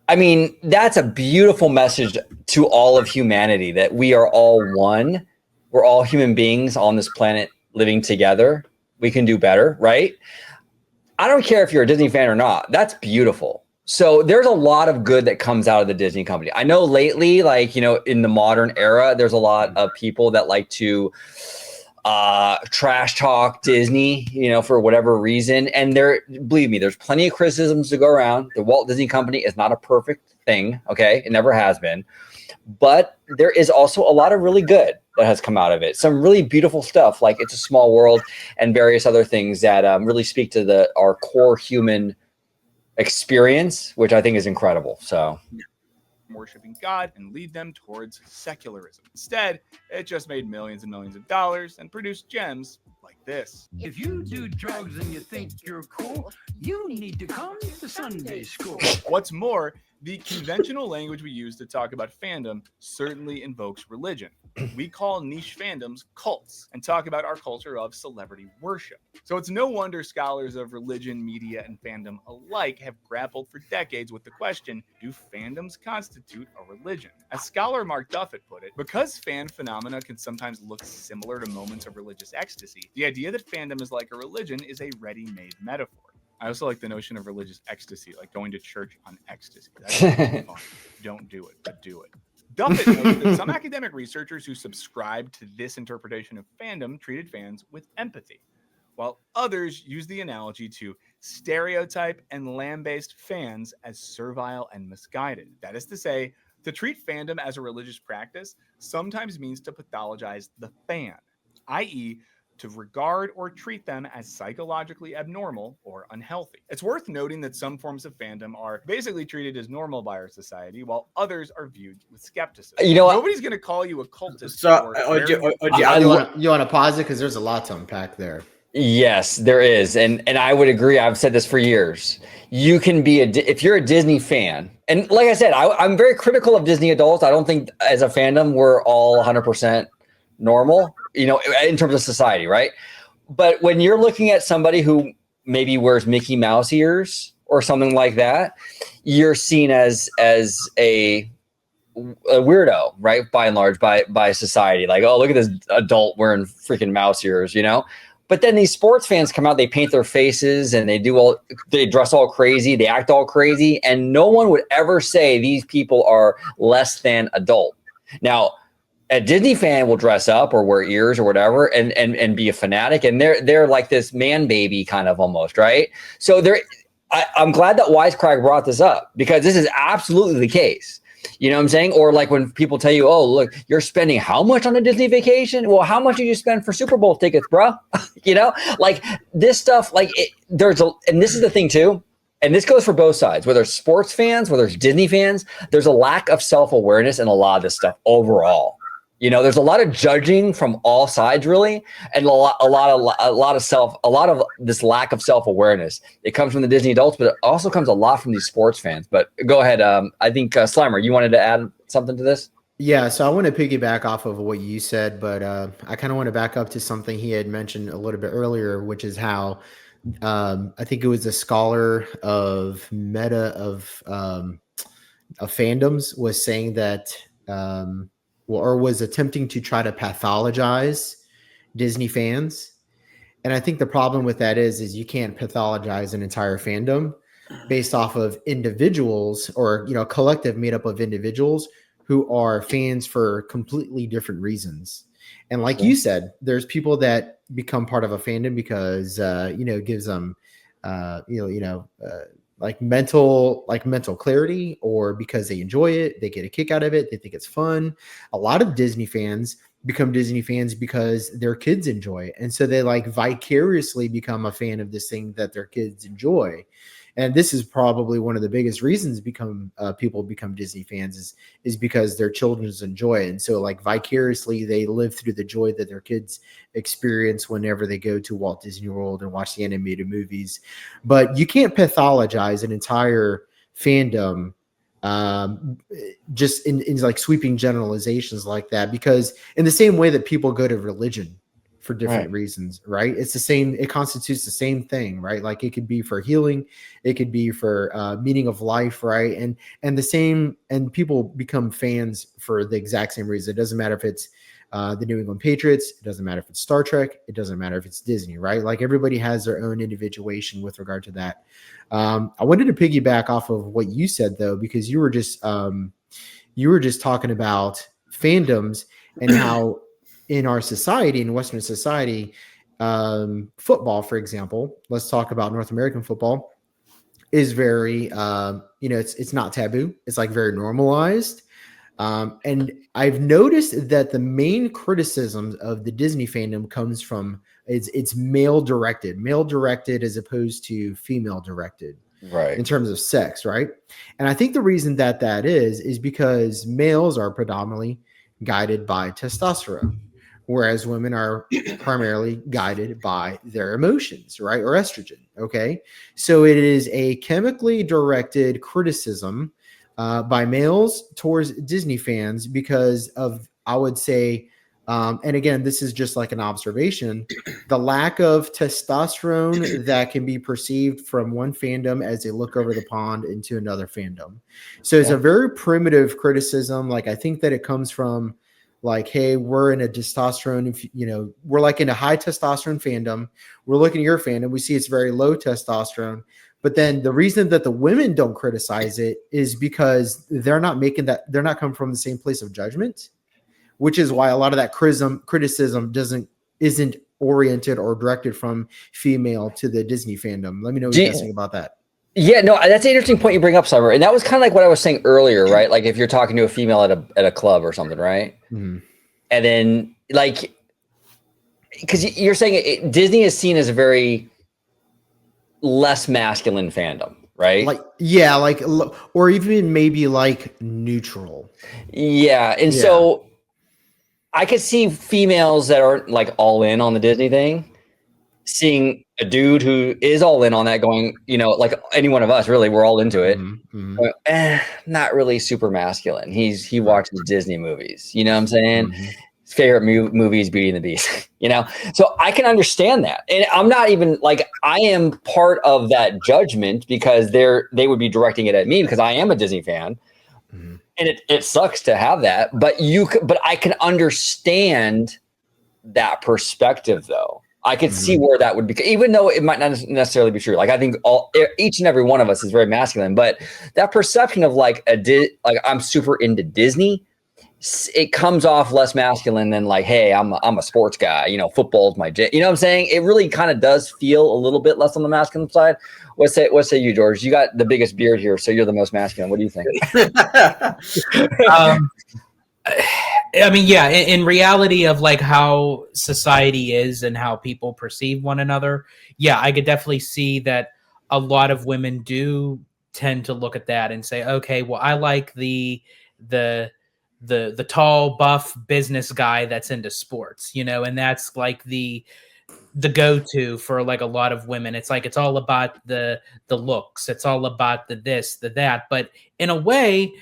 I mean, that's a beautiful message to all of humanity, that we are all one. We're all human beings on this planet living together. We can do better, right? I don't care if you're a Disney fan or not. That's beautiful. So there's a lot of good that comes out of the Disney company. I know lately, like, in the modern era, there's a lot of people that like to trash talk Disney, for whatever reason. And believe me, there's plenty of criticisms to go around. The Walt Disney Company is not a perfect thing. Okay. It never has been, but there is also a lot of really good that has come out of it. Some really beautiful stuff, like It's a Small World and various other things that really speak to our core human experience, which I think is incredible. So Worshipping God and lead them towards secularism. Instead, it just made millions and millions of dollars and produced gems like this. If you do drugs and you think you're cool, you need to come to Sunday school. What's more, the conventional language we use to talk about fandom certainly invokes religion. We call niche fandoms cults and talk about our culture of celebrity worship. So it's no wonder scholars of religion, media, and fandom alike have grappled for decades with the question, do fandoms constitute a religion? As scholar Mark Duffett put it, because fan phenomena can sometimes look similar to moments of religious ecstasy, the idea that fandom is like a religion is a ready-made metaphor. I also like the notion of religious ecstasy, like going to church on ecstasy. That's fun. Don't do it, but do it. Duffett notes that some academic researchers who subscribe to this interpretation of fandom treated fans with empathy, while others use the analogy to stereotype and lambaste fans as servile and misguided. That is to say, to treat fandom as a religious practice sometimes means to pathologize the fan, i.e., to regard or treat them as psychologically abnormal or unhealthy. It's worth noting that some forms of fandom are basically treated as normal by our society, while others are viewed with skepticism. You know what? Nobody's going to call you a cultist. So, You want to pause it because there's a lot to unpack there. Yes, there is. And I would agree. I've said this for years. You can be if you're a Disney fan, and like I said, I'm very critical of Disney adults. I don't think as a fandom, we're all 100% normal, in terms of society, right? But when you're looking at somebody who maybe wears Mickey Mouse ears or something like that, you're seen as a weirdo, right? By and large, by society. Like, oh, look at this adult wearing freaking mouse ears, But then these sports fans come out, they paint their faces and they dress all crazy, they act all crazy, and no one would ever say these people are less than adult. Now, a Disney fan will dress up or wear ears or whatever and be a fanatic, and they're like this man baby kind of almost, right? So I'm glad that Wisecrack brought this up because this is absolutely the case. You know what I'm saying? Or like when people tell you, oh, look, you're spending how much on a Disney vacation? Well, how much did you spend for Super Bowl tickets, bro? Like this stuff, and this is the thing too. And this goes for both sides, whether it's sports fans, whether it's Disney fans, there's a lack of self-awareness in a lot of this stuff overall. There's a lot of judging from all sides, really, and a lot of this lack of self-awareness. It comes from the Disney adults, but it also comes a lot from these sports fans. But go ahead. I think Slimer, you wanted to add something to this? Yeah, so I want to piggyback off of what you said, but I kind of want to back up to something he had mentioned a little bit earlier, which is how I think it was a scholar of fandoms was saying that. Or was attempting to try to pathologize Disney fans. And I think the problem with that is you can't pathologize an entire fandom based off of individuals or, collective made up of individuals who are fans for completely different reasons. And like you said, there's people that become part of a fandom because, it gives them, like mental clarity, or because they enjoy it, they get a kick out of it, they think it's fun. A lot of Disney fans become Disney fans because their kids enjoy it, and so they like vicariously become a fan of this thing that their kids enjoy. And this is probably one of the biggest reasons people become Disney fans is because their children enjoy it. And so like vicariously they live through the joy that their kids experience whenever they go to Walt Disney World and watch the animated movies. But you can't pathologize an entire fandom just in like sweeping generalizations like that, because in the same way that people go to religion for different reasons, right? It's the same, it constitutes the same thing, right? Like it could be for healing, it could be for meaning of life, right? And people become fans for the exact same reason. It doesn't matter if it's the New England Patriots. It doesn't matter if it's Star Trek. It doesn't matter if it's Disney, right? Like everybody has their own individuation with regard to that. I wanted to piggyback off of what you said though, because you were just talking about fandoms and how in our society, in Western society, football, for example, let's talk about North American football, is very, it's not taboo. It's like very normalized. And I've noticed that the main criticism of the Disney fandom comes from it's male directed as opposed to female directed, Right. in terms of sex, right? And I think the reason that is because males are predominantly guided by testosterone, whereas women are primarily guided by their emotions, right? Or estrogen. Okay. So it is a chemically directed criticism by males towards Disney fans because of, I would say, and again, this is just like an observation, the lack of testosterone that can be perceived from one fandom as they look over the pond into another fandom. So it's a very primitive criticism. Like, I think that it comes from like, hey, we're in a testosterone, we're like in a high testosterone fandom. We're looking at your fandom. We see it's very low testosterone. But then the reason that the women don't criticize it is because they're not coming from the same place of judgment, which is why a lot of that criticism isn't oriented or directed from female to the Disney fandom. Let me know what you guys think about that. Yeah, no, that's an interesting point you bring up, Summer. And that was kind of like what I was saying earlier, right? Like if you're talking to a female at a club or something, right? Mm-hmm. And then like, because you're saying Disney is seen as a very less masculine fandom, right? Like, yeah, like, or even maybe like neutral. Yeah. And so I could see females that aren't like all in on the Disney thing, seeing a dude who is all in on that going, like any one of us, really, we're all into it. Mm-hmm. Not really super masculine. He watches Disney movies. You know what I'm saying? Mm-hmm. His favorite movie is Beauty and the Beast. So I can understand that. And I'm not even like, I am part of that judgment because they would be directing it at me because I am a Disney fan. Mm-hmm. And it sucks to have that, but I can understand that perspective though. I could see where that would be, even though it might not necessarily be true. Like I think each and every one of us is very masculine, but that perception of like I'm super into Disney, it comes off less masculine than like, hey, I'm a sports guy. Football's my jam. You know what I'm saying? It really kind of does feel a little bit less on the masculine side. What say you, George? You got the biggest beard here, so you're the most masculine. What do you think? I mean, yeah, in reality of like how society is and how people perceive one another, yeah, I could definitely see that a lot of women do tend to look at that and say, okay, well, I like the tall, buff business guy that's into sports, and that's like the go-to for like a lot of women. It's like it's all about the looks, it's all about the this, the that, but in a way,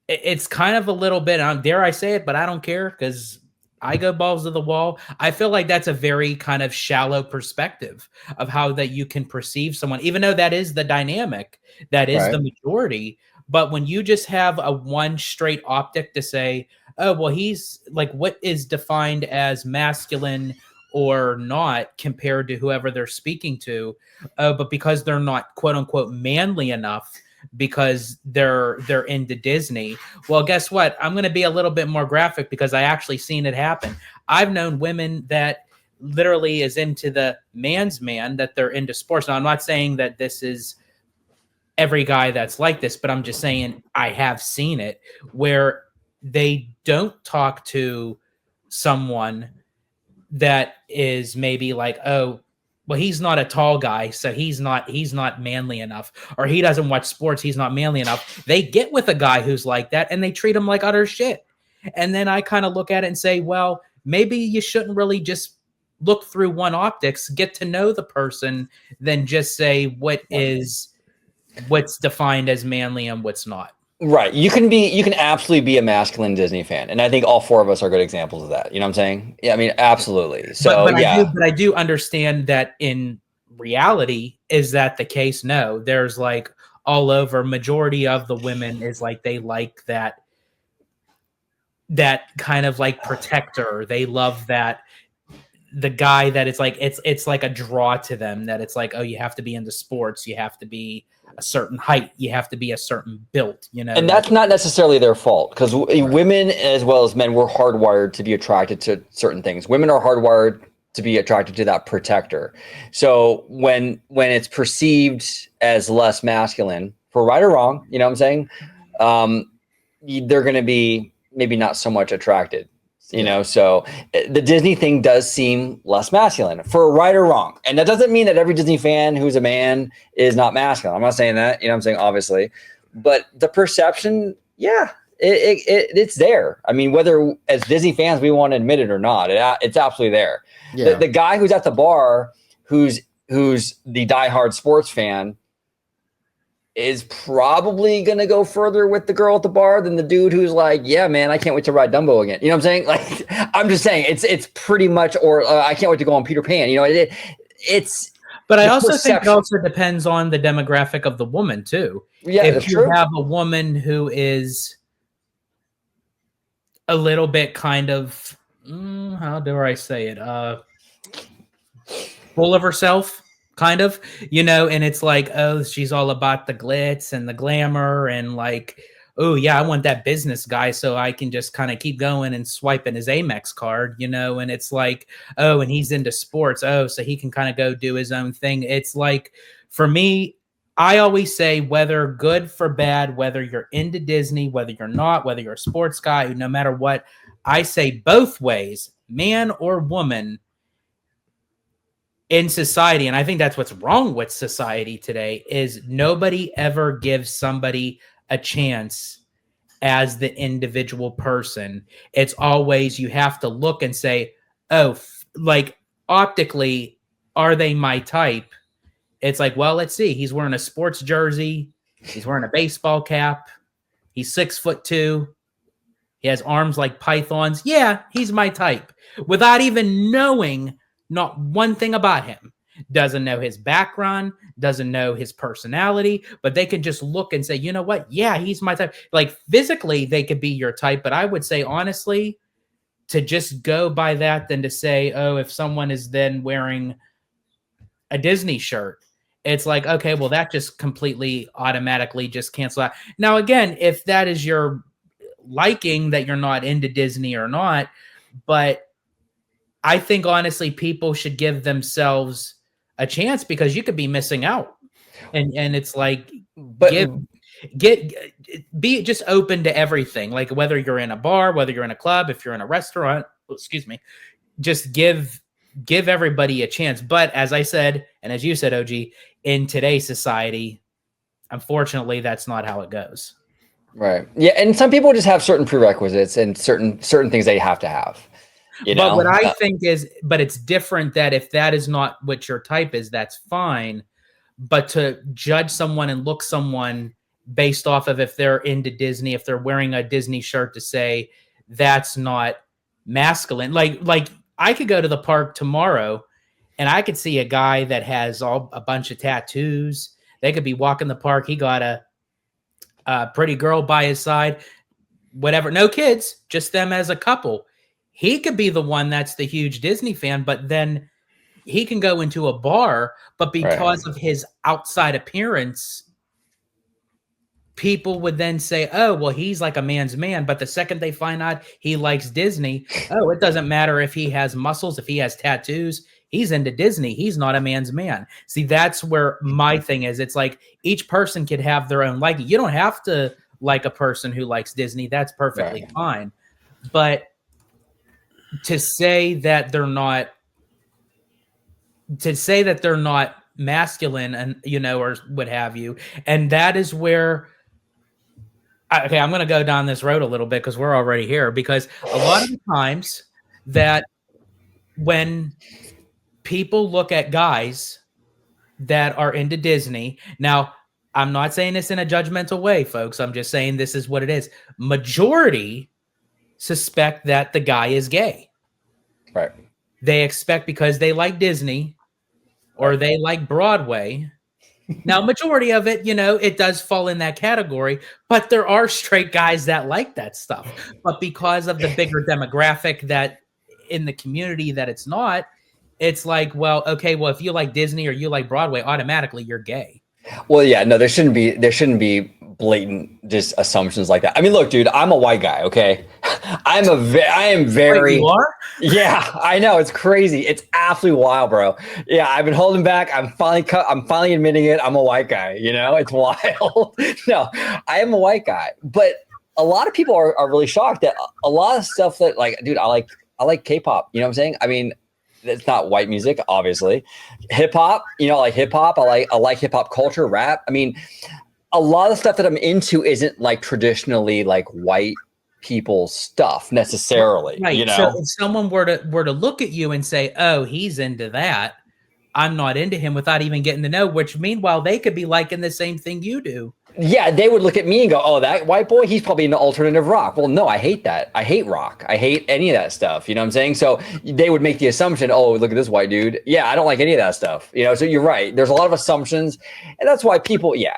it's kind of a little bit, dare I say it, but I don't care because I go balls to the wall. I feel like that's a very kind of shallow perspective of how that you can perceive someone, even though that is the dynamic, that is the majority. But when you just have a one straight optic to say, oh, well, he's like, what is defined as masculine or not compared to whoever they're speaking to, but because they're not quote unquote manly enough, because they're into Disney. Well, guess what? I'm going to be a little bit more graphic because I actually seen it happen. I've known women that literally is into the man's man, that they're into sports. Now, I'm not saying that this is every guy that's like this, but I'm just saying I have seen it where they don't talk to someone that is maybe like, oh, well, he's not a tall guy, so he's not manly enough, or he doesn't watch sports, he's not manly enough. They get with a guy who's like that and they treat him like utter shit. And then I kind of look at it and say, well, maybe you shouldn't really just look through one optics, get to know the person, then just say what's defined as manly and what's not. Right. You can absolutely be a masculine Disney fan. And I think all four of us are good examples of that. You know what I'm saying? Yeah, I mean, absolutely. So but yeah. I do understand that in reality, is that the case? No, there's like all over majority of the women is like, they like that that kind of like protector. They love that the guy that it's like a draw to them, that it's like, oh, you have to be into sports, you have to be a certain height, you have to be a certain build, you know. And that's not necessarily their fault, because women as well as men, we're hardwired to be attracted to certain things. Women are hardwired to be attracted to that protector. So when it's perceived as less masculine, for right or wrong, you know what I'm saying, they're going to be maybe not so much attracted. You know, so the Disney thing does seem less masculine, for right or wrong. And that doesn't mean that every Disney fan who's a man is not masculine. I'm not saying that, you know what I'm saying, obviously. But the perception, yeah, it's there. I mean, whether as Disney fans we want to admit it or not, it's absolutely there. Yeah. The guy who's at the bar, who's the diehard sports fan, is probably going to go further with the girl at the bar than the dude who's like, yeah, man, I can't wait to ride Dumbo again. You know what I'm saying? Like, I'm just saying it's pretty much, or I can't wait to go on Peter Pan. You know, it's. But I also think it also depends on the demographic of the woman too. Yeah, if you have a woman who is a little bit kind of, how do I say it? Full of herself. Kind of, you know, and it's like, oh, she's all about the glitz and the glamour and like, oh, yeah, I want that business guy so I can just kind of keep going and swiping his Amex card, you know, and it's like, oh, and he's into sports. Oh, so he can kind of go do his own thing. It's like, for me, I always say, whether good for bad, whether you're into Disney, whether you're not, whether you're a sports guy, no matter what, I say both ways, man or woman, in society, and I think that's what's wrong with society today, is nobody ever gives somebody a chance as the individual person. It's always, you have to look and say, oh, like optically, are they my type? It's like, well, let's see. He's wearing a sports jersey. He's wearing a baseball cap. He's 6'2". He has arms like pythons. Yeah, he's my type. Without even knowing not one thing about him. Doesn't know his background, doesn't know his personality, but they can just look and say, you know what? Yeah, he's my type. Like physically, they could be your type, but I would say, honestly, to just go by that than to say, oh, if someone is then wearing a Disney shirt, it's like, okay, well, that just completely automatically just cancel out. Now, again, if that is your liking, that you're not into Disney or not, but I think honestly people should give themselves a chance, because you could be missing out. And it's like, be just open to everything. Like whether you're in a bar, whether you're in a club, if you're in a restaurant, excuse me, just give everybody a chance. But as I said, and as you said, OG, in today's society, unfortunately, that's not how it goes. Right. Yeah. And some people just have certain prerequisites and certain things they have to have. You know? But what I think is, but it's different that if that is not what your type is, that's fine. But to judge someone and look someone based off of if they're into Disney, if they're wearing a Disney shirt, to say that's not masculine. Like I could go to the park tomorrow and I could see a guy that has a bunch of tattoos. They could be walking the park. He got a pretty girl by his side, whatever. No kids, just them as a couple. He could be the one that's the huge Disney fan, but then he can go into a bar, but because of his outside appearance, people would then say, oh, well, he's like a man's man. But the second they find out he likes Disney, oh, it doesn't matter if he has muscles, if he has tattoos, he's into Disney. He's not a man's man. See, that's where my thing is. It's like each person could have their own liking. You don't have to like a person who likes Disney. That's perfectly fine. But to say that they're not masculine, and you know, or what have you, and that is where okay, I'm going to go down this road a little bit because we're already here, because a lot of the times that when people look at guys that are into Disney, now I'm not saying this in a judgmental way, folks, I'm just saying this is what it is. Majority suspect that the guy is gay. Right. They expect, because they like Disney or they like Broadway, Now, majority of it, it does fall in that category, but there are straight guys that like that stuff. But because of the bigger demographic that in the community that it's not, it's like, well, okay, well, if you like Disney or you like Broadway, automatically you're gay. Well, yeah, no, there shouldn't be blatant just assumptions like that. I mean, look, dude, I'm a white guy, okay? I am very. Wait, you are? Yeah, I know, it's crazy. It's absolutely wild, bro. Yeah, I've been holding back. I'm finally admitting it. I'm a white guy. It's wild. No, I am a white guy, but a lot of people are really shocked that a lot of stuff that, like, dude, I like K-pop. You know what I'm saying? I mean, it's not white music, obviously. Hip hop, I like hip hop. I like hip hop culture, rap. I mean, a lot of stuff that I'm into isn't like traditionally like white people stuff necessarily. Right. So if someone were to look at you and say, "Oh, he's into that," I'm not into him without even getting to know. Which meanwhile, they could be liking the same thing you do. Yeah, they would look at me and go, "Oh, that white boy, he's probably into alternative rock." Well, no, I hate that. I hate rock. I hate any of that stuff. You know what I'm saying? So they would make the assumption, "Oh, look at this white dude." Yeah, I don't like any of that stuff. So you're right. There's a lot of assumptions, and that's why people. Yeah,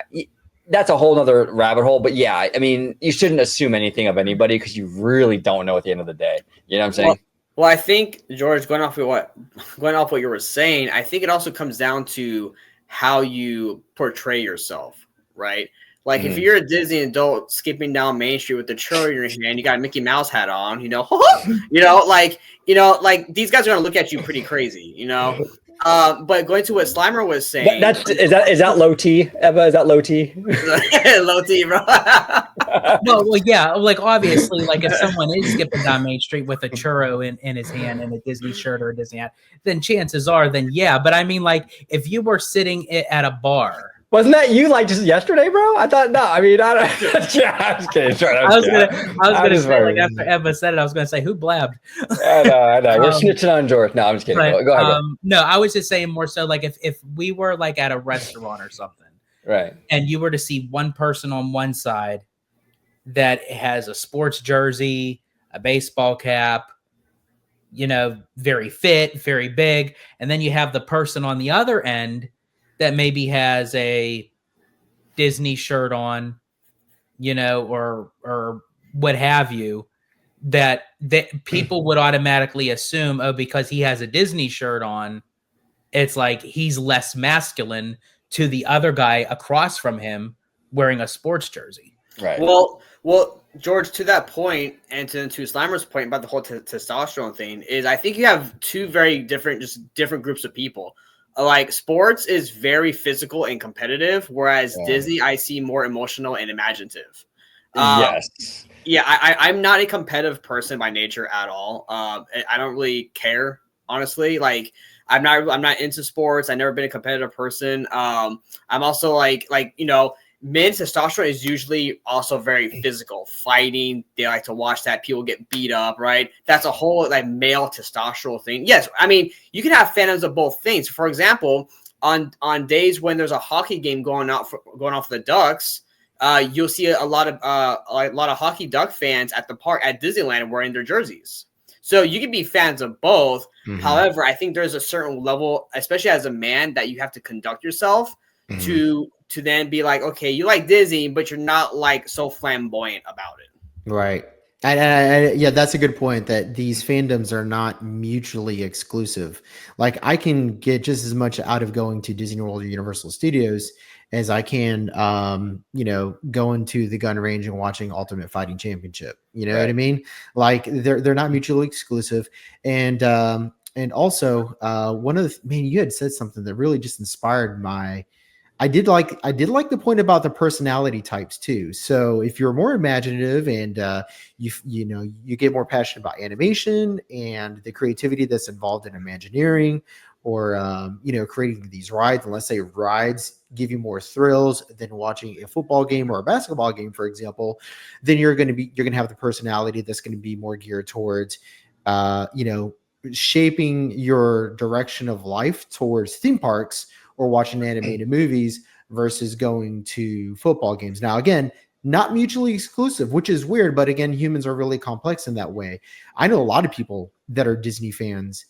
that's a whole nother rabbit hole. But yeah, I mean, you shouldn't assume anything of anybody because you really don't know at the end of the day. You know what I'm saying? Well, I think, George, going off what you were saying, I think it also comes down to how you portray yourself, right? Like if you're a Disney adult skipping down Main Street with the churro in your hand, you got a Mickey Mouse hat on, like these guys are gonna look at you pretty crazy, But going to what Slimer was saying, is that low T, Eva? Is that low T? Low T, bro. No, well, yeah, like obviously, like if someone is skipping down Main Street with a churro in his hand and a Disney shirt or a Disney hat, then chances are, yeah. But I mean, like if you were sitting at a bar. Wasn't that you like just yesterday, bro? I thought, no, I mean, I don't. Yeah, I'm just kidding. I was gonna say, like, after Emma said it, I was gonna say, who blabbed? I know. We're snitching on George. No, I'm just kidding. Right, go ahead. No, I was just saying more so like if we were like at a restaurant or something, right, and you were to see one person on one side that has a sports jersey, a baseball cap, very fit, very big, and then you have the person on the other end that maybe has a Disney shirt on, or what have you, that people would automatically assume, oh, because he has a Disney shirt on, it's like he's less masculine to the other guy across from him wearing a sports jersey. Right. Well, George, to that point, and to Slimer's point about the whole testosterone thing, is I think you have two very different groups of people. Like sports is very physical and competitive, whereas Disney I see more emotional and imaginative. Yes. Yeah, I'm not a competitive person by nature at all. I don't really care, honestly. Like I'm not into sports. I've never been a competitive person. I'm also like men's testosterone is usually also very physical, fighting. They like to watch that. People get beat up, right? That's a whole like male testosterone thing. Yes, I mean you can have fandoms of both things. For example, on days when there's a hockey game going off for the Ducks, you'll see a lot of hockey Duck fans at the park at Disneyland wearing their jerseys. So you can be fans of both. Mm-hmm. However, I think there's a certain level, especially as a man, that you have to conduct yourself to then be like, okay, you like Disney, but you're not like so flamboyant about it. Right. And yeah, that's a good point, that these fandoms are not mutually exclusive. Like I can get just as much out of going to Disney World or Universal Studios as I can, going to the gun range and watching Ultimate Fighting Championship. You know what I mean? Like they're not mutually exclusive. And also you had said something that really just inspired I did like the point about the personality types too. So if you're more imaginative and you get more passionate about animation and the creativity that's involved in Imagineering, or creating these rides, and let's say rides give you more thrills than watching a football game or a basketball game, for example, then you're going to have the personality that's going to be more geared towards shaping your direction of life towards theme parks or watching animated movies versus going to football games. Now, again, not mutually exclusive, which is weird, but again, humans are really complex in that way. I know a lot of people that are Disney fans,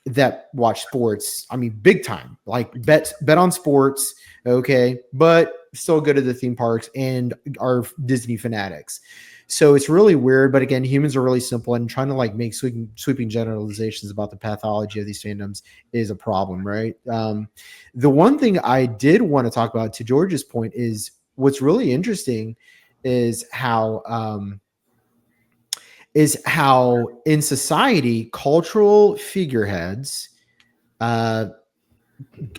that watch sports. I mean, big time, like bet on sports. Okay. But still go to the theme parks and are Disney fanatics. So it's really weird. But again, humans are really simple, and trying to like make sweeping generalizations about the pathology of these fandoms is a problem, right? The one thing I did want to talk about, to George's point, is what's really interesting is how in society, cultural figureheads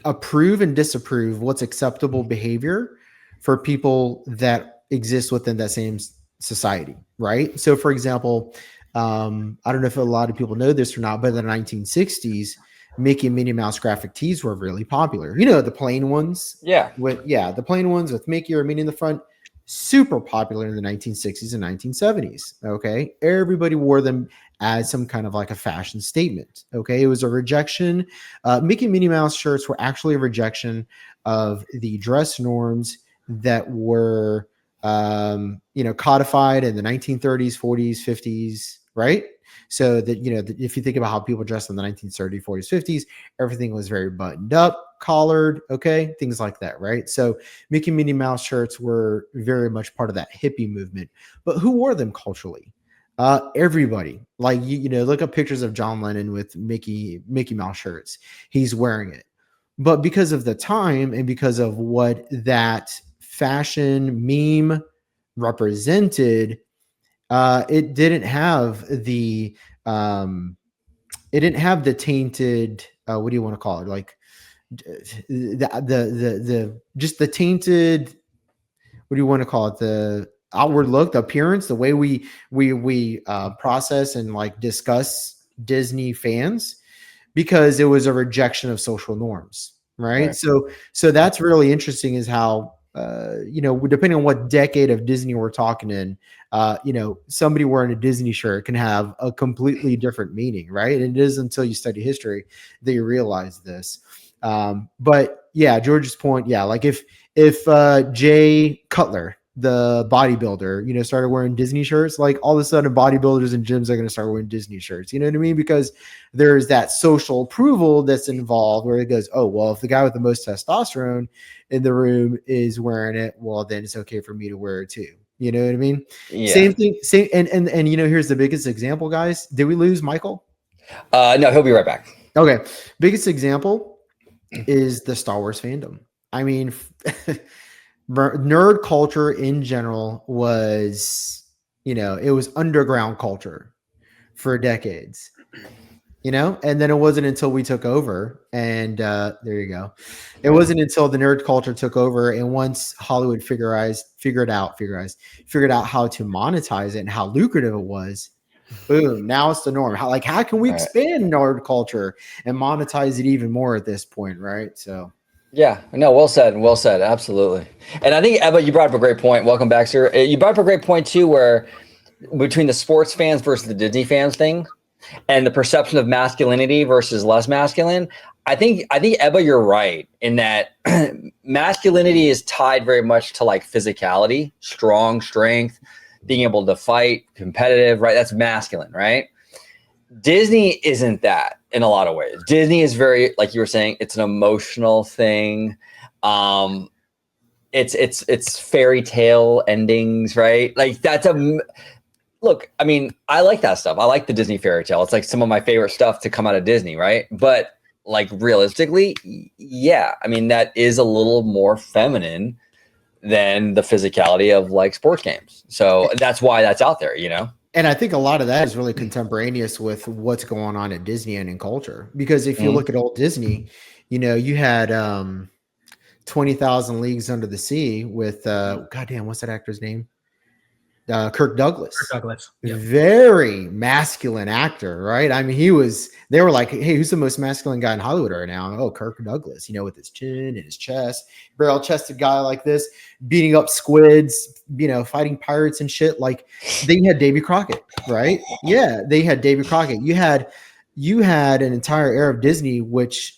approve and disapprove what's acceptable behavior for people that exist within that same society, right? So, for example, I don't know if a lot of people know this or not, but in the 1960s, Mickey and Minnie Mouse graphic tees were really popular. You know, the plain ones. Yeah. The plain ones with Mickey or Minnie in the front. Super popular in the 1960s and 1970s. Okay. Everybody wore them as some kind of like a fashion statement. Okay. It was a rejection. Mickey and Minnie Mouse shirts were actually a rejection of the dress norms that were, codified in the 1930s, 40s, 50s, right? So that, if you think about how people dressed in the 1930s, 40s, 50s, everything was very buttoned up, collared, okay, things like that, right? So Mickey and Minnie Mouse shirts were very much part of that hippie movement. But who wore them culturally? Everybody. Like, look up pictures of John Lennon with Mickey Mouse shirts. He's wearing it. But because of the time and because of what that fashion meme represented, it didn't have the tainted, what do you want to call it, like the just the tainted, what do you want to call it, the outward look, the appearance, the way we process and like discuss Disney fans, because it was a rejection of social norms, right? So that's really interesting, is how depending on what decade of Disney we're talking in, somebody wearing a Disney shirt can have a completely different meaning, right? And it is until you study history that you realize this. But yeah, George's point, yeah, like if Jay Cutler, the bodybuilder, started wearing Disney shirts, like all of a sudden bodybuilders and gyms are going to start wearing Disney shirts. You know what I mean? Because there's that social approval that's involved, where it goes, oh, well, if the guy with the most testosterone in the room is wearing it, well, then it's okay for me to wear it too. You know what I mean? Yeah. Same thing. And here's the biggest example, guys. Did we lose Michael? No, he'll be right back. Okay. Biggest example is the Star Wars fandom. I mean, nerd culture in general was, it was underground culture for decades, and then it wasn't until we took over, and there you go. It wasn't until the nerd culture took over, and once Hollywood figured out how to monetize it and how lucrative it was, boom, now it's the norm. How can we expand nerd culture and monetize it even more at this point, right? So yeah, no, well said. Absolutely. And I think, Ebba, you brought up a great point. Welcome back, sir. You brought up a great point too, where between the sports fans versus the Disney fans thing and the perception of masculinity versus less masculine. I think Ebba, you're right in that masculinity is tied very much to like physicality, strength, being able to fight, competitive, right? That's masculine, right? Disney isn't that in a lot of ways. Disney is very, like you were saying, it's an emotional thing. It's fairy tale endings, right? Like look, I mean, I like that stuff. I like the Disney fairy tale. It's like some of my favorite stuff to come out of Disney, right? But like realistically, yeah, I mean, that is a little more feminine than the physicality of like sports games. So that's why that's out there, And I think a lot of that is really contemporaneous with what's going on at Disney and in culture. Because if you look at old Disney, you had 20,000 Leagues Under the Sea with, goddamn, what's that actor's name? Kirk Douglas. Yep. Very masculine actor, right? I mean, they were like, hey, who's the most masculine guy in Hollywood right now? Oh, Kirk Douglas, with his chin and his chest, barrel chested guy like this, beating up squids, fighting pirates and shit. Like, they had Davy Crockett, right? Yeah, they had Davy Crockett. You had an entire era of Disney, which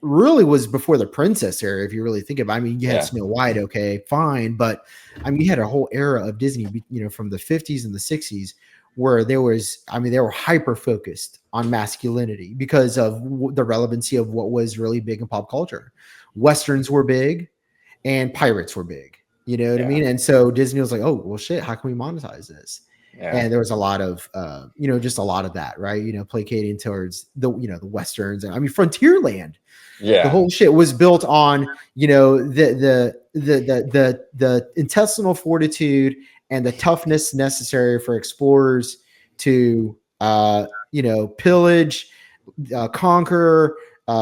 really was before the princess era, if you really think about it. I mean, you had Snow White, okay, fine, but I mean, you had a whole era of Disney, from the 50s and the 60s, where there was, I mean, they were hyper focused on masculinity because of the relevancy of what was really big in pop culture. Westerns were big and pirates were big. You know what I Yeah. mean? And so Disney was like, oh, well, shit, how can we monetize this? Yeah. And there was a lot of, just a lot of that, right? Placating towards the Westerns. And I mean, Frontierland, Yeah. the whole shit was built on, the intestinal fortitude and the toughness necessary for explorers to, pillage, conquer,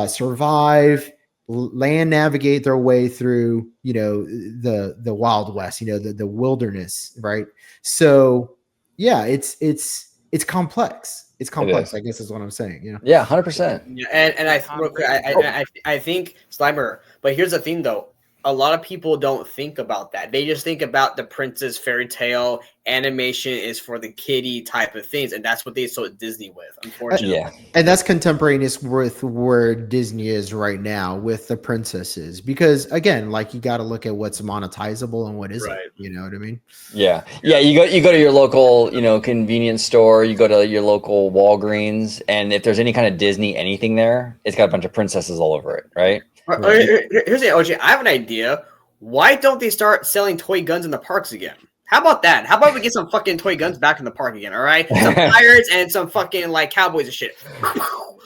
survive, land navigate their way through, the Wild West, the wilderness, right? So yeah, it's complex. It's complex, I guess is what I'm saying. Yeah, 100%. Yeah, and I real quick, I think Slimer. But here's the thing, though. A lot of people don't think about that. They just think about the princess fairy tale animation is for the kiddie type of things, and that's what they associate Disney with, unfortunately. Yeah. And that's contemporaneous with where Disney is right now with the princesses, because again, like you got to look at what's monetizable and what isn't. Right. You know what I mean? Yeah. You go to your local, convenience store. You go to your local Walgreens, and if there's any kind of Disney anything there, it's got a bunch of princesses all over it, right? Here's the OJ. I have an idea. Why don't they start selling toy guns in the parks again? How about that? How about we get some fucking toy guns back in the park again? All right, some pirates and some fucking like cowboys and shit.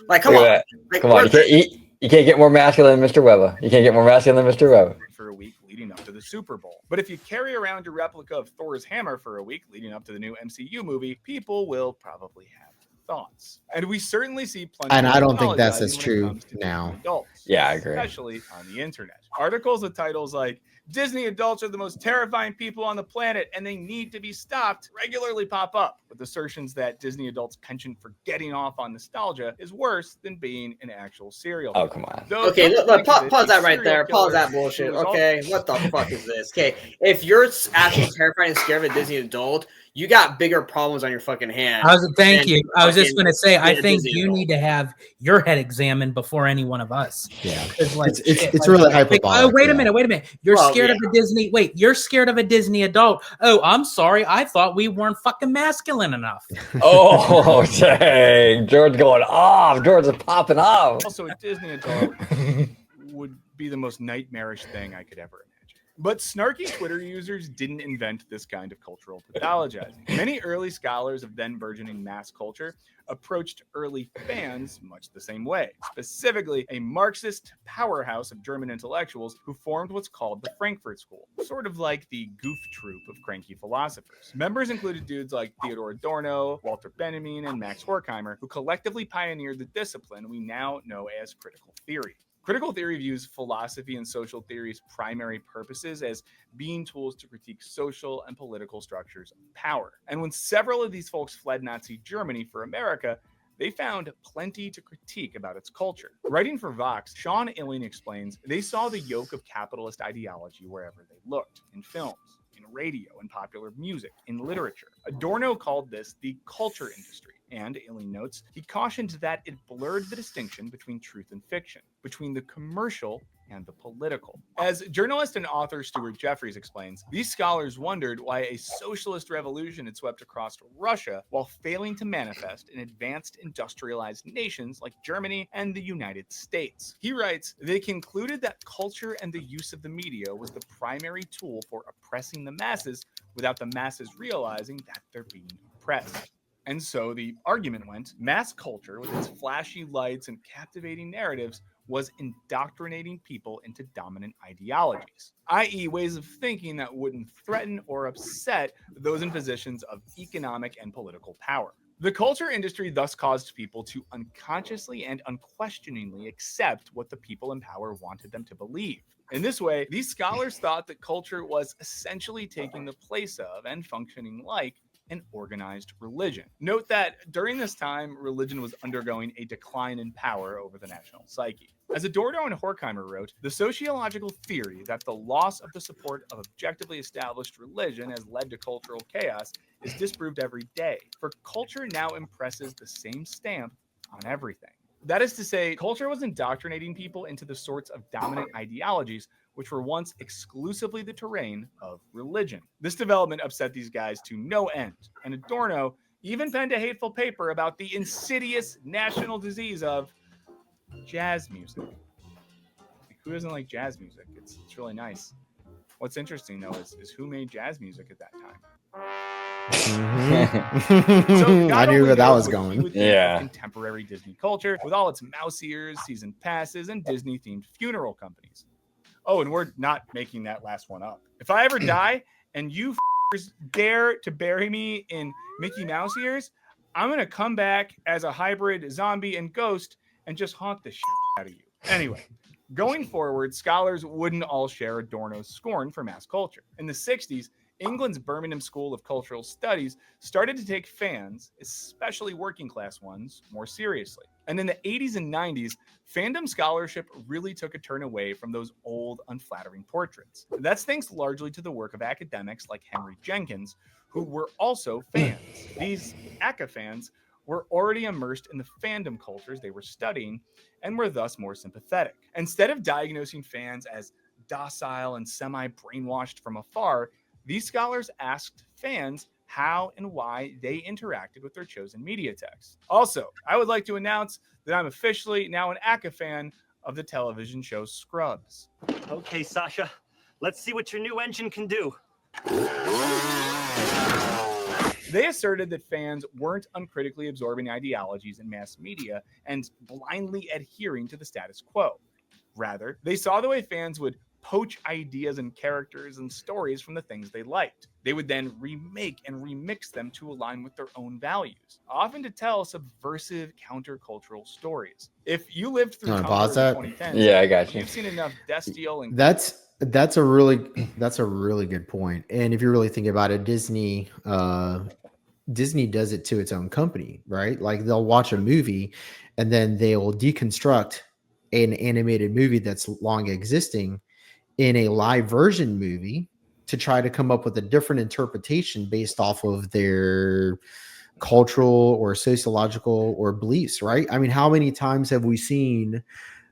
Like, come on, like, come on! You can't get more masculine than Mr. Webber. You can't get more masculine than Mr. Webber. For a week leading up to the Super Bowl. But if you carry around your replica of Thor's hammer for a week leading up to the new MCU movie, people will probably have thoughts. And we certainly see plenty. And of I don't think that's apologizing as when it true comes to now. Adults, Yeah, I agree. Especially on the internet. Articles with titles like Disney adults are the most terrifying people on the planet and they need to be stopped regularly pop up with assertions that Disney adults' penchant for getting off on nostalgia is worse than being an actual serial killer. Oh, come on. Okay, look, pause that right there. Pause that bullshit. Okay, what the fuck is this? Okay, if you're actually terrified and scared of a Disney adult, you got bigger problems on your fucking hands. Thank you. I was just going to say, I think Disney you adult. need to have your head examined before any one of us. Yeah, Like, it's really hyperbolic. oh, wait a minute. You're Well, scared of a Disney. Wait, you're scared of a Disney adult. Oh, I'm sorry. I thought we weren't fucking masculine enough. Oh, dang. George going off. George is popping off. Also, a Disney adult would be the most nightmarish thing I could ever imagine. But snarky Twitter users didn't invent this kind of cultural pathologizing. Many early scholars of then burgeoning mass culture approached early fans much the same way. Specifically, a Marxist powerhouse of German intellectuals who formed what's called the Frankfurt School, sort of like the goof troop of cranky philosophers. Members included dudes like Theodor Adorno, Walter Benjamin, and Max Horkheimer, who collectively pioneered the discipline we now know as critical theory. Critical theory views philosophy and social theory's primary purposes as being tools to critique social and political structures of power. And when several of these folks fled Nazi Germany for America, they found plenty to critique about its culture. Writing for Vox, Sean Illing explains they saw the yoke of capitalist ideology wherever they looked, in films, in radio, in popular music, in literature. Adorno called this the culture industry. And, Illing notes, he cautioned that it blurred the distinction between truth and fiction, between the commercial and the political. As journalist and author Stuart Jeffries explains, these scholars wondered why a socialist revolution had swept across Russia while failing to manifest in advanced industrialized nations like Germany and the United States. He writes, they concluded that culture and the use of the media was the primary tool for oppressing the masses without the masses realizing that they're being oppressed. And so the argument went, mass culture, with its flashy lights and captivating narratives, was indoctrinating people into dominant ideologies, i.e. ways of thinking that wouldn't threaten or upset those in positions of economic and political power. The culture industry thus caused people to unconsciously and unquestioningly accept what the people in power wanted them to believe. In this way, these scholars thought that culture was essentially taking the place of and functioning like an organized religion. Note that during this time, religion was undergoing a decline in power over the national psyche. As Adorno and Horkheimer wrote, the sociological theory that the loss of the support of objectively established religion has led to cultural chaos is disproved every day, for culture now impresses the same stamp on everything. That is to say, culture was indoctrinating people into the sorts of dominant ideologies which were once exclusively the terrain of religion. This development upset these guys to no end, and Adorno even penned a hateful paper about the insidious national disease of jazz music. Like, who doesn't like jazz music? It's really nice. What's interesting though is who made jazz music at that time. So I God knew only where that knows was what going. he would think Yeah. of contemporary Disney culture with all its mouse ears, season passes, and Disney-themed funeral companies. Oh, and we're not making that last one up. If I ever die and you dare to bury me in Mickey Mouse ears, I'm gonna come back as a hybrid zombie and ghost and just haunt the shit out of you. Anyway, going forward, scholars wouldn't all share Adorno's scorn for mass culture. In the 60s, England's Birmingham School of Cultural Studies started to take fans, especially working class ones, more seriously. And in the 80s and 90s, fandom scholarship really took a turn away from those old, unflattering portraits. That's thanks largely to the work of academics like Henry Jenkins, who were also fans. These ACA fans were already immersed in the fandom cultures they were studying and were thus more sympathetic. Instead of diagnosing fans as docile and semi-brainwashed from afar, these scholars asked fans how and why they interacted with their chosen media text. Also, I would like to announce that I'm officially now an ACA fan of the television show Scrubs. Okay, Sasha, let's see what your new engine can do. They asserted that fans weren't uncritically absorbing ideologies in mass media and blindly adhering to the status quo. Rather, they saw the way fans would poach ideas and characters and stories from the things they liked. They would then remake and remix them to align with their own values, often to tell subversive countercultural stories. If you lived through Wanna Tumblr pause in the that? 2010s, Yeah, I got you. you've seen enough Death Deal and That's a really good point. And if you really think about it, Disney does it to its own company, right? Like they'll watch a movie and then they will deconstruct an animated movie that's long existing in a live version movie to try to come up with a different interpretation based off of their cultural or sociological or beliefs, right? I mean, how many times have we seen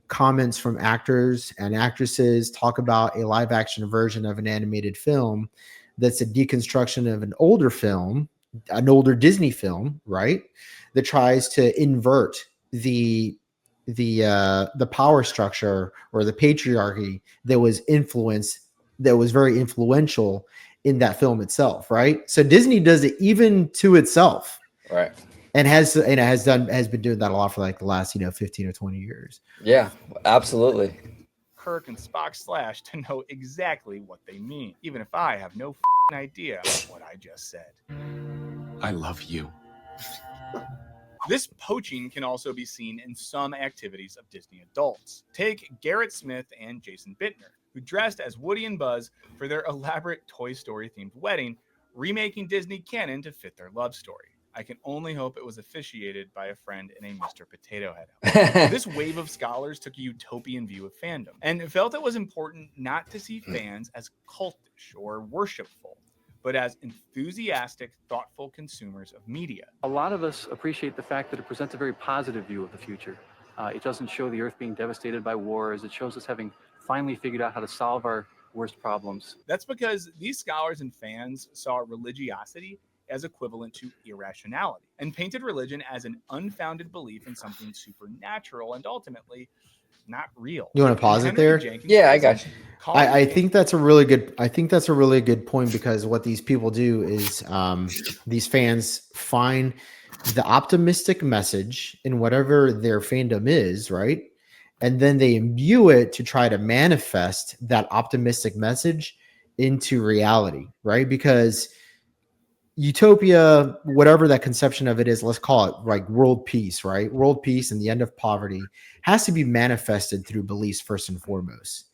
comments from actors and actresses talk about a live action version of an animated film that's a deconstruction of an older film, an older Disney film, right? That tries to invert the power structure or the patriarchy that was very influential in that film itself, right? So Disney does it even to itself, Right. and has been doing that a lot for like the last 15 or 20 years. Yeah, absolutely. Kirk and Spock Slash to know exactly what they mean, even if I have no idea what I just said. I love you. This poaching can also be seen in some activities of Disney adults. Take Garrett Smith and Jason Bittner, who dressed as Woody and Buzz for their elaborate Toy Story themed wedding, remaking Disney canon to fit their love story. I can only hope it was officiated by a friend in a Mr. Potato Head outfit. This wave of scholars took a utopian view of fandom and felt it was important not to see fans as cultish or worshipful, but as enthusiastic, thoughtful consumers of media. A lot of us appreciate the fact that it presents a very positive view of the future. It doesn't show the earth being devastated by wars. It shows us having finally figured out how to solve our worst problems. That's because these scholars and fans saw religiosity as equivalent to irrationality and painted religion as an unfounded belief in something supernatural and ultimately not real. You want to pause it Henry there? Jenkins Yeah, I got you. I think that's a really good point, because what these people do is these fans find the optimistic message in whatever their fandom is, right? And then they imbue it to try to manifest that optimistic message into reality, right? Because utopia, whatever that conception of it is, let's call it like world peace, right? World peace and the end of poverty has to be manifested through beliefs first and foremost,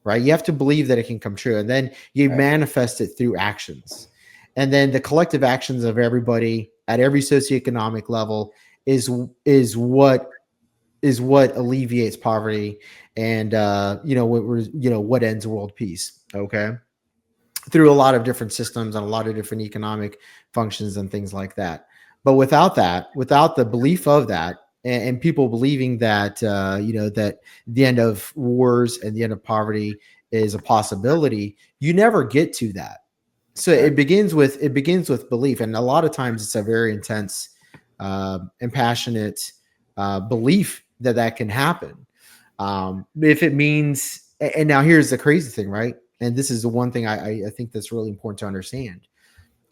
right? You have to believe that it can come true, and then you manifest it through actions. And then the collective actions of everybody at every socioeconomic level is what alleviates poverty and what ends world peace. Okay. Through a lot of different systems and a lot of different economic functions and things like that. But without the belief of that, and people believing that that the end of wars and the end of poverty is a possibility, you never get to that. So it begins with belief, and a lot of times it's a very intense and passionate belief that can happen. If it means, and now here's the crazy thing, right? And this is the one thing I think that's really important to understand.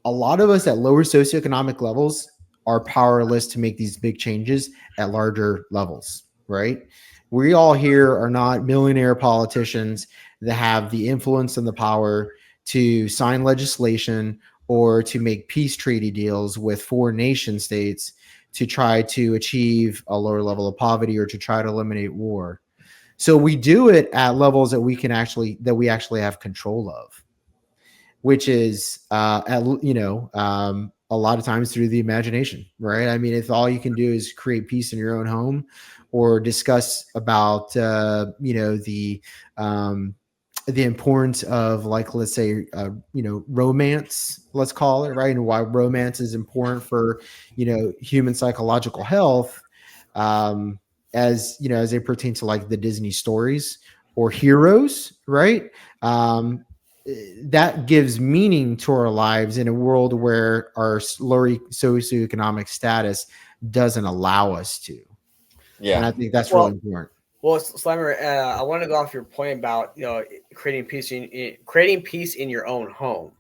A lot of us at lower socioeconomic levels are powerless to make these big changes at larger levels, right? We all here are not millionaire politicians that have the influence and the power to sign legislation or to make peace treaty deals with foreign nation states to try to achieve a lower level of poverty or to try to eliminate war. So we do it at levels that we actually have control of, which is a lot of times through the imagination, right? I mean, if all you can do is create peace in your own home or discuss about the importance of, like, let's say romance, let's call it, right, and why romance is important for human psychological health, as they pertain to like the Disney stories or heroes, right? That gives meaning to our lives in a world where our lower socioeconomic status doesn't allow us to. Yeah, and I think that's really important. Well, Slimer, I want to go off your point about creating peace in your own home.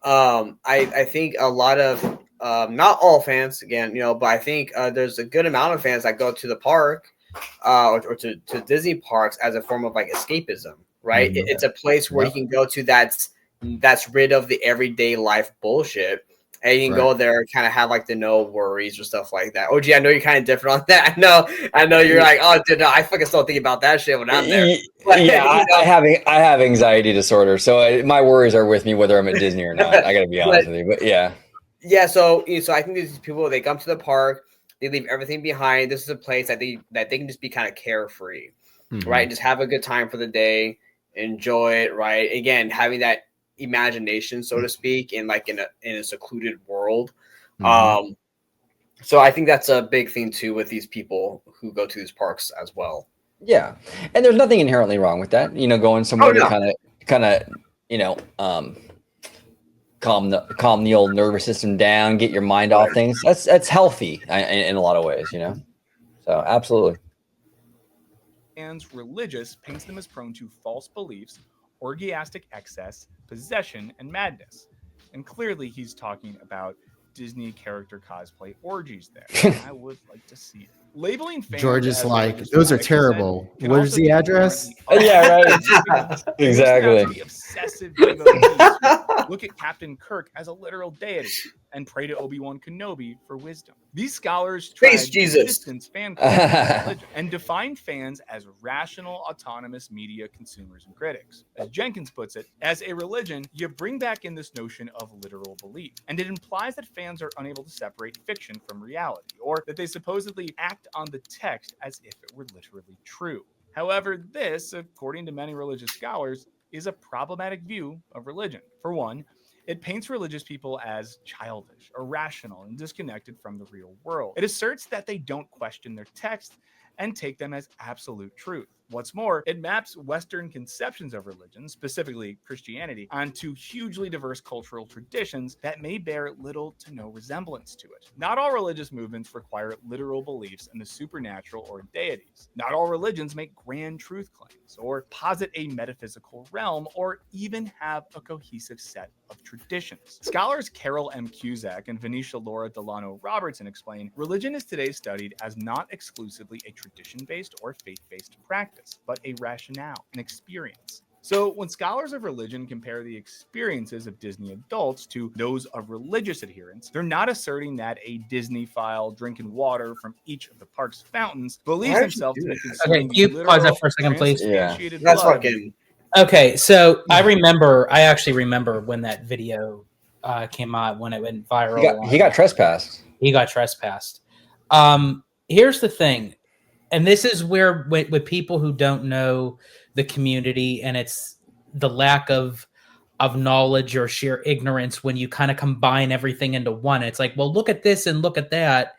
I think a lot of not all fans again, but I think there's a good amount of fans that go to the park or to Disney parks as a form of like escapism, right? Mhm. It's a place where you can go to that's rid of the everyday life bullshit. And you can go there and kind of have like the no worries or stuff like that. OG, I know you're kind of different on that. I know you're like, oh, dude, no, I fucking still think about that shit when I'm there. But, yeah, I have anxiety disorder, so my worries are with me whether I'm at Disney or not. I gotta be honest with you, but yeah. So I think these people, they come to the park, they leave everything behind. This is a place that they can just be kind of carefree, right? Just have a good time for the day, enjoy it, right? Again, having that imagination, so to speak, in a secluded world. So I think that's a big thing too with these people who go to these parks as well. Yeah, and there's nothing inherently wrong with that. Going somewhere to kind of calm the old nervous system down, get your mind off things. That's healthy in a lot of ways, So absolutely. And religious paints them as prone to false beliefs, orgiastic excess, possession, and madness. And clearly he's talking about Disney character cosplay orgies there. I would like to see it. Labeling fans George is as like, religious those are fanatics terrible. can Where's also the be address? Yeah, right. Exactly. The obsessive devotees who look at Captain Kirk as a literal deity and pray to Obi-Wan Kenobi for wisdom. These scholars tried to distance fan culture from religion and define fans as rational, autonomous media consumers and critics. As Jenkins puts it, as a religion, you bring back in this notion of literal belief, and it implies that fans are unable to separate fiction from reality, or that they supposedly act on the text as if it were literally true. However, this, according to many religious scholars, is a problematic view of religion. For one, it paints religious people as childish, irrational, and disconnected from the real world. It asserts that they don't question their text and take them as absolute truth. What's more, it maps Western conceptions of religion, specifically Christianity, onto hugely diverse cultural traditions that may bear little to no resemblance to it. Not all religious movements require literal beliefs in the supernatural or deities. Not all religions make grand truth claims, or posit a metaphysical realm, or even have a cohesive set of traditions. Scholars Carol M. Cusack and Venetia Laura Delano Robertson explain, religion is today studied as not exclusively a tradition-based or faith-based practice, but a rationale, an experience. So when scholars of religion compare the experiences of Disney adults to those of religious adherents, they're not asserting that a Disney-phile drinking water from each of the park's fountains believes himself to be consuming Okay, you pause that for a second, please. That's fucking. Okay, so I actually remember when that video came out, when it went viral. He got trespassed. He got trespassed. Here's the thing, and this is where with people who don't know the community, and it's the lack of knowledge or sheer ignorance when you kind of combine everything into one. It's like, well, look at this and look at that.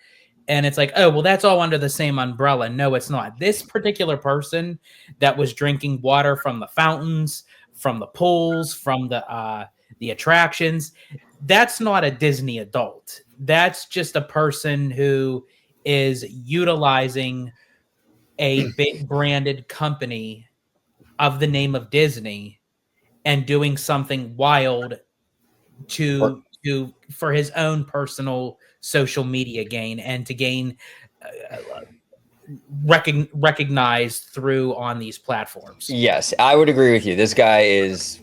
And it's like, oh, well, that's all under the same umbrella. No, it's not. This particular person that was drinking water from the fountains from the pools, from the attractions. That's not a Disney adult. That's just a person who is utilizing a big branded company of the name of Disney and doing something wild for his own personal social media gain and to gain recognized through on these platforms. Yes, I would agree with you. This guy is,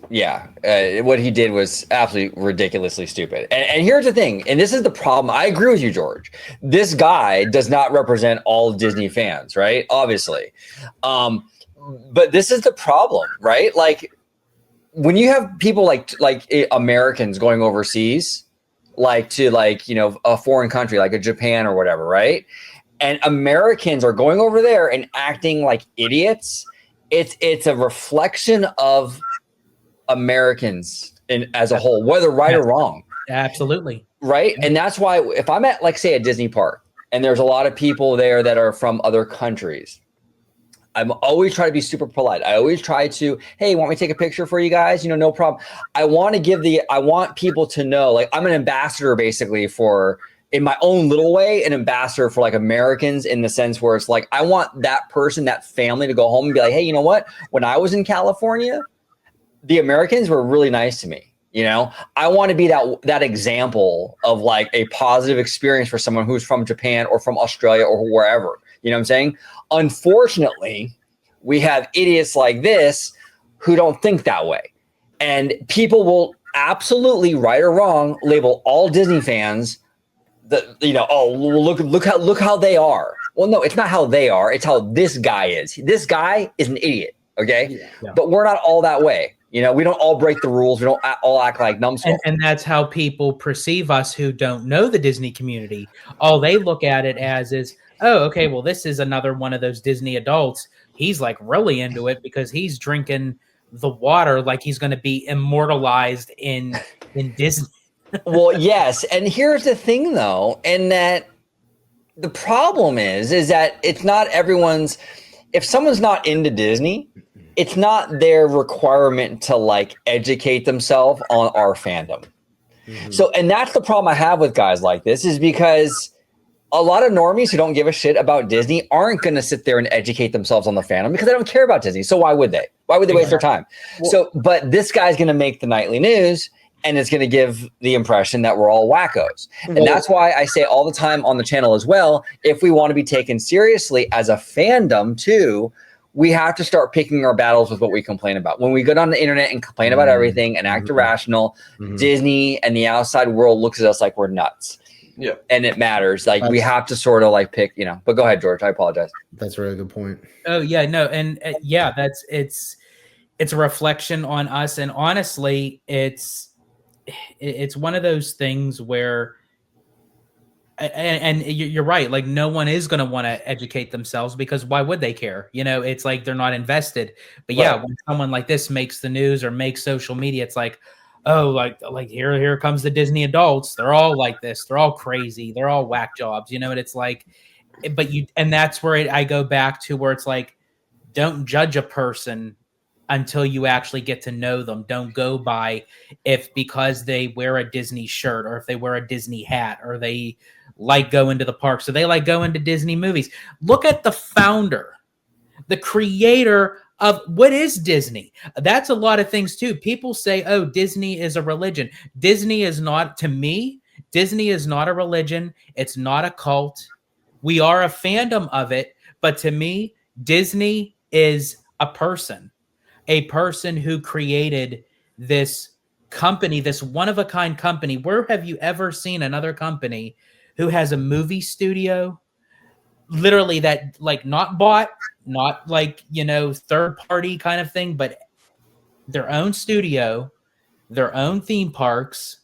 what he did was absolutely ridiculously stupid. And here's the thing, and this is the problem. I agree with you, George. This guy does not represent all Disney fans, right? Obviously. But this is the problem, right? Like, when you have people like Americans going overseas, like to a foreign country, like a Japan or whatever, right? And Americans are going over there and acting like idiots. It's a reflection of Americans as a whole, whether right or wrong. Absolutely. Right. And that's why if I'm at, like, say, a Disney park and there's a lot of people there that are from other countries, I'm always try to be super polite. I always try to, hey, want me to take a picture for you guys? No problem. I want people to know, like, I'm an ambassador basically for, in my own little way, an ambassador for like Americans, in the sense where it's like, I want that person, that family to go home and be like, hey, you know what? When I was in California, the Americans were really nice to me. I want to be that example of like a positive experience for someone who's from Japan or from Australia or wherever. You know what I'm saying? Unfortunately, we have idiots like this who don't think that way. And people will absolutely, right or wrong, label all Disney fans look how they are. Well, no, it's not how they are. It's how this guy is. This guy is an idiot. Okay. Yeah. But we're not all that way. We don't all break the rules. We don't all act like numbskulls. And that's how people perceive us who don't know the Disney community. All they look at it as is, oh, okay, well, this is another one of those Disney adults. He's like really into it because he's drinking the water like he's going to be immortalized in Disney. Well, yes. And here's the thing, though, and that the problem is that it's not everyone's. If someone's not into Disney, it's not their requirement to like educate themselves on our fandom. Mm-hmm. So, and that's the problem I have with guys like this, is because a lot of normies who don't give a shit about Disney aren't going to sit there and educate themselves on the fandom because they don't care about Disney. So why would they? Why would they waste their time? Well, but this guy's going to make the nightly news. And it's going to give the impression that we're all wackos. And that's why I say all the time on the channel as well, if we want to be taken seriously as a fandom too, we have to start picking our battles with what we complain about. When we go on the internet and complain about everything and act irrational, Disney and the outside world looks at us like we're nuts. Yeah. And it matters. Like, we have to sort of like pick, but go ahead, George. I apologize. That's a really good point. Oh yeah, no. And it's a reflection on us. And honestly, it's one of those things where, and you're right, like no one is going to want to educate themselves because why would they care? It's like they're not invested. But yeah, when someone like this makes the news or makes social media, it's like, oh, like here comes the Disney adults. They're all like this. They're all crazy. They're all whack jobs. And it's like, and that's where I go back to where it's like, don't judge a person until you actually get to know them. Don't go by because they wear a Disney shirt or if they wear a Disney hat or they like going to the park. So they like going to Disney movies. Look at the founder, the creator of what is Disney. That's a lot of things too. People say, oh, Disney is a religion. Disney is not, to me, Disney is not a religion. It's not a cult. We are a fandom of it. But to me, Disney is a person who created this company, this one-of-a-kind company. Where have you ever seen another company who has a movie studio, literally that, like, not bought, not like, third-party kind of thing, but their own studio, their own theme parks,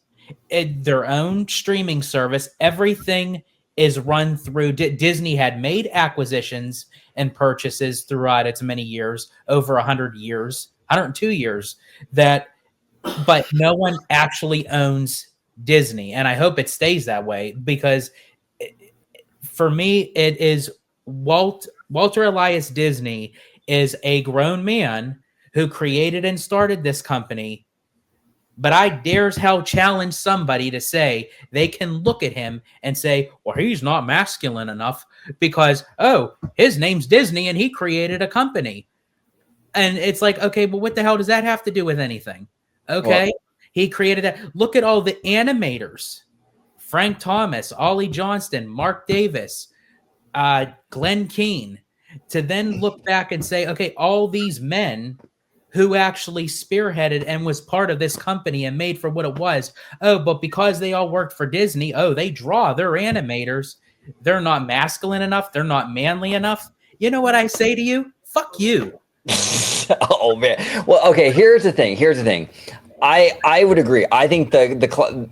their own streaming service, everything is run through. Disney had made acquisitions and purchases throughout its many years, over 100 years, 102 years, but no one actually owns Disney. And I hope it stays that way because for me, it is Walter Elias Disney is a grown man who created and started this company. But I dares hell challenge somebody to say they can look at him and say, well, he's not masculine enough because, oh, his name's Disney and he created a company. And it's like, okay, but what the hell does that have to do with anything? Okay. Well, he created that. Look at all the animators. Frank Thomas, Ollie Johnston, Mark Davis, Glenn Keane. To then look back and say, okay, all these men who actually spearheaded and was part of this company and made for what it was. Oh, but because they all worked for Disney, oh, they're animators. They're not masculine enough. They're not manly enough. You know what I say to you? Fuck you. Oh man. Well, okay. Here's the thing. I would agree. I think the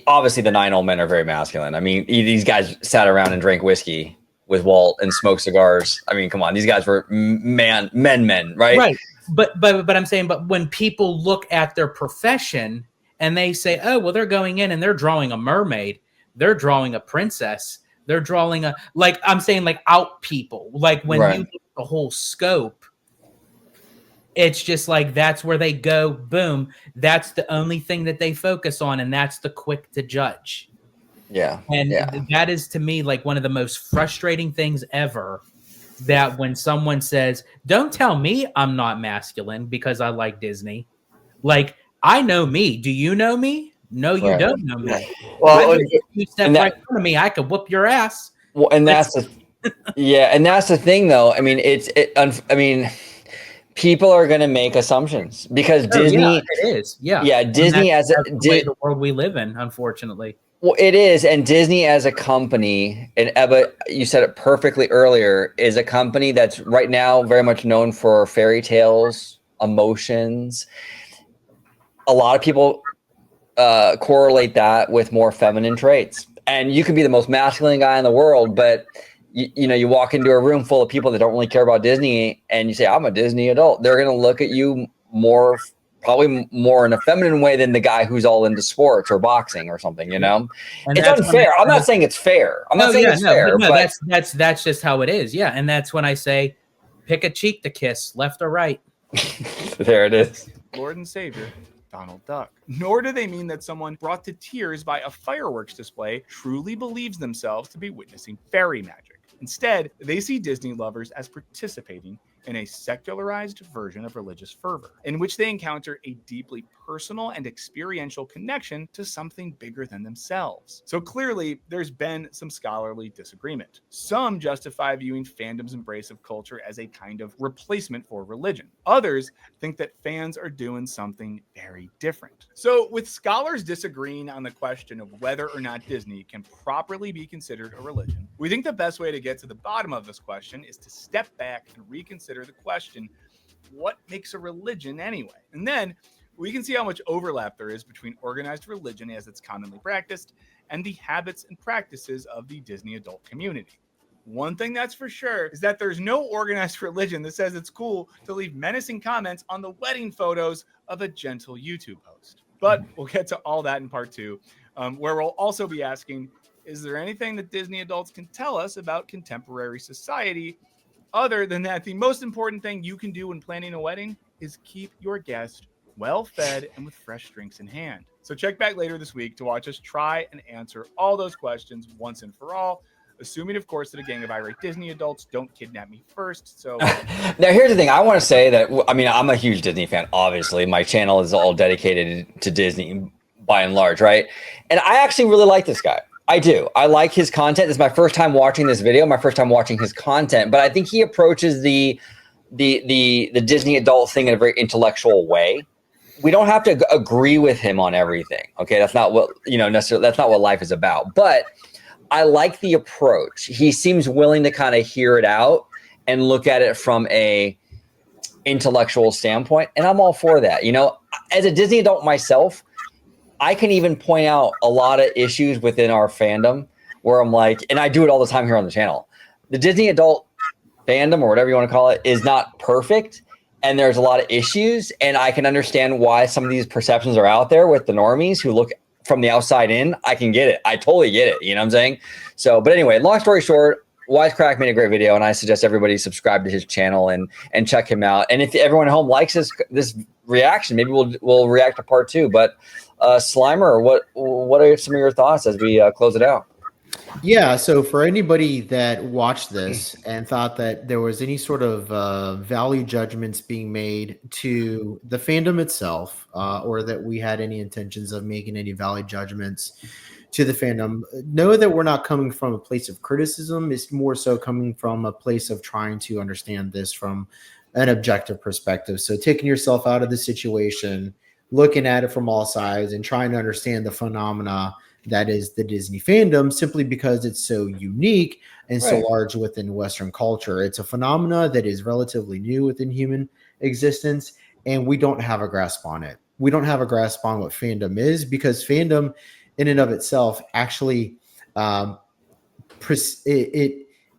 obviously the 9 old men are very masculine. I mean, these guys sat around and drank whiskey with Walt and smoked cigars. I mean, come on, these guys were men, right? Right. But I'm saying, but when people look at their profession and they say, oh, well, they're going in and they're drawing a mermaid, they're drawing a princess, they're drawing I'm saying like out people. Like when you look at the whole scope, it's just like that's where they go, boom. That's the only thing that they focus on, and that's the quick to judge. Yeah. And that is to me like one of the most frustrating things ever. That when someone says, don't tell me I'm not masculine because I like Disney. Like, I know me. Do you know me? No, you don't know me. Well, if you step right in front of me, I could whoop your ass. Well, and that's the thing, though. I mean, people are going to make assumptions because Disney. Yeah, it is. Yeah. Yeah. Disney that's the world we live in, unfortunately. Well, it is, and Disney as a company, and Ebba, you said it perfectly earlier, is a company that's right now very much known for fairy tales, emotions. A lot of people correlate that with more feminine traits, and you can be the most masculine guy in the world, but you walk into a room full of people that don't really care about Disney, and you say, "I'm a Disney adult." They're going to look at you probably more in a feminine way than the guy who's all into sports or boxing or something, And it's unfair. I'm not saying it's fair. I'm not saying it's fair. But that's just how it is. Yeah. And that's when I say, pick a cheek to kiss, left or right. There it is. Lord and Savior, Donald Duck. Nor do they mean that someone brought to tears by a fireworks display truly believes themselves to be witnessing fairy magic. Instead, they see Disney lovers as participating in a secularized version of religious fervor, in which they encounter a deeply personal and experiential connection to something bigger than themselves. So clearly, there's been some scholarly disagreement. Some justify viewing fandom's embrace of culture as a kind of replacement for religion. Others think that fans are doing something very different. So with scholars disagreeing on the question of whether or not Disney can properly be considered a religion, we think the best way to get to the bottom of this question is to step back and reconsider the question, what makes a religion anyway? And then we can see how much overlap there is between organized religion as it's commonly practiced and the habits and practices of the Disney adult community. One thing that's for sure is that there's no organized religion that says it's cool to leave menacing comments on the wedding photos of a gentle YouTube host. But we'll get to all that in part 2, where we'll also be asking, is there anything that Disney adults can tell us about contemporary society? Other than that, the most important thing you can do when planning a wedding is keep your guest well fed and with fresh drinks in hand. So check back later this week to watch us try and answer all those questions once and for all, assuming, of course, that a gang of irate Disney adults don't kidnap me first. So now here's the thing. I want to say that, I'm a huge Disney fan. Obviously, my channel is all dedicated to Disney by and large, right? And I actually really like this guy. I do. I like his content. This is my first time watching this video, my first time watching his content, but I think he approaches the Disney adult thing in a very intellectual way. We don't have to agree with him on everything. Okay. That's not what, necessarily, that's not what life is about, but I like the approach. He seems willing to kind of hear it out and look at it from a intellectual standpoint. And I'm all for that. As a Disney adult myself, I can even point out a lot of issues within our fandom where I'm like, and I do it all the time here on the channel. The Disney adult fandom, or whatever you want to call it, is not perfect. And there's a lot of issues. And I can understand why some of these perceptions are out there with the normies who look from the outside in. I can get it. I totally get it. You know what I'm saying? So, but anyway, long story short, Wisecrack made a great video, and I suggest everybody subscribe to his channel and check him out. And if everyone at home likes this reaction, maybe we'll react to part 2. But Slimer, what are some of your thoughts as we close it out? Yeah, so for anybody that watched this and thought that there was any sort of value judgments being made to the fandom itself, or that we had any intentions of making any value judgments to the fandom, know that we're not coming from a place of criticism. It's more so coming from a place of trying to understand this from an objective perspective. So taking yourself out of the situation, looking at it from all sides, and trying to understand the phenomena that is the Disney fandom, simply because it's so unique and so large within Western culture. It's a phenomena that is relatively new within human existence, and we don't have a grasp on it. We don't have a grasp on what fandom is, because fandom in and of itself actually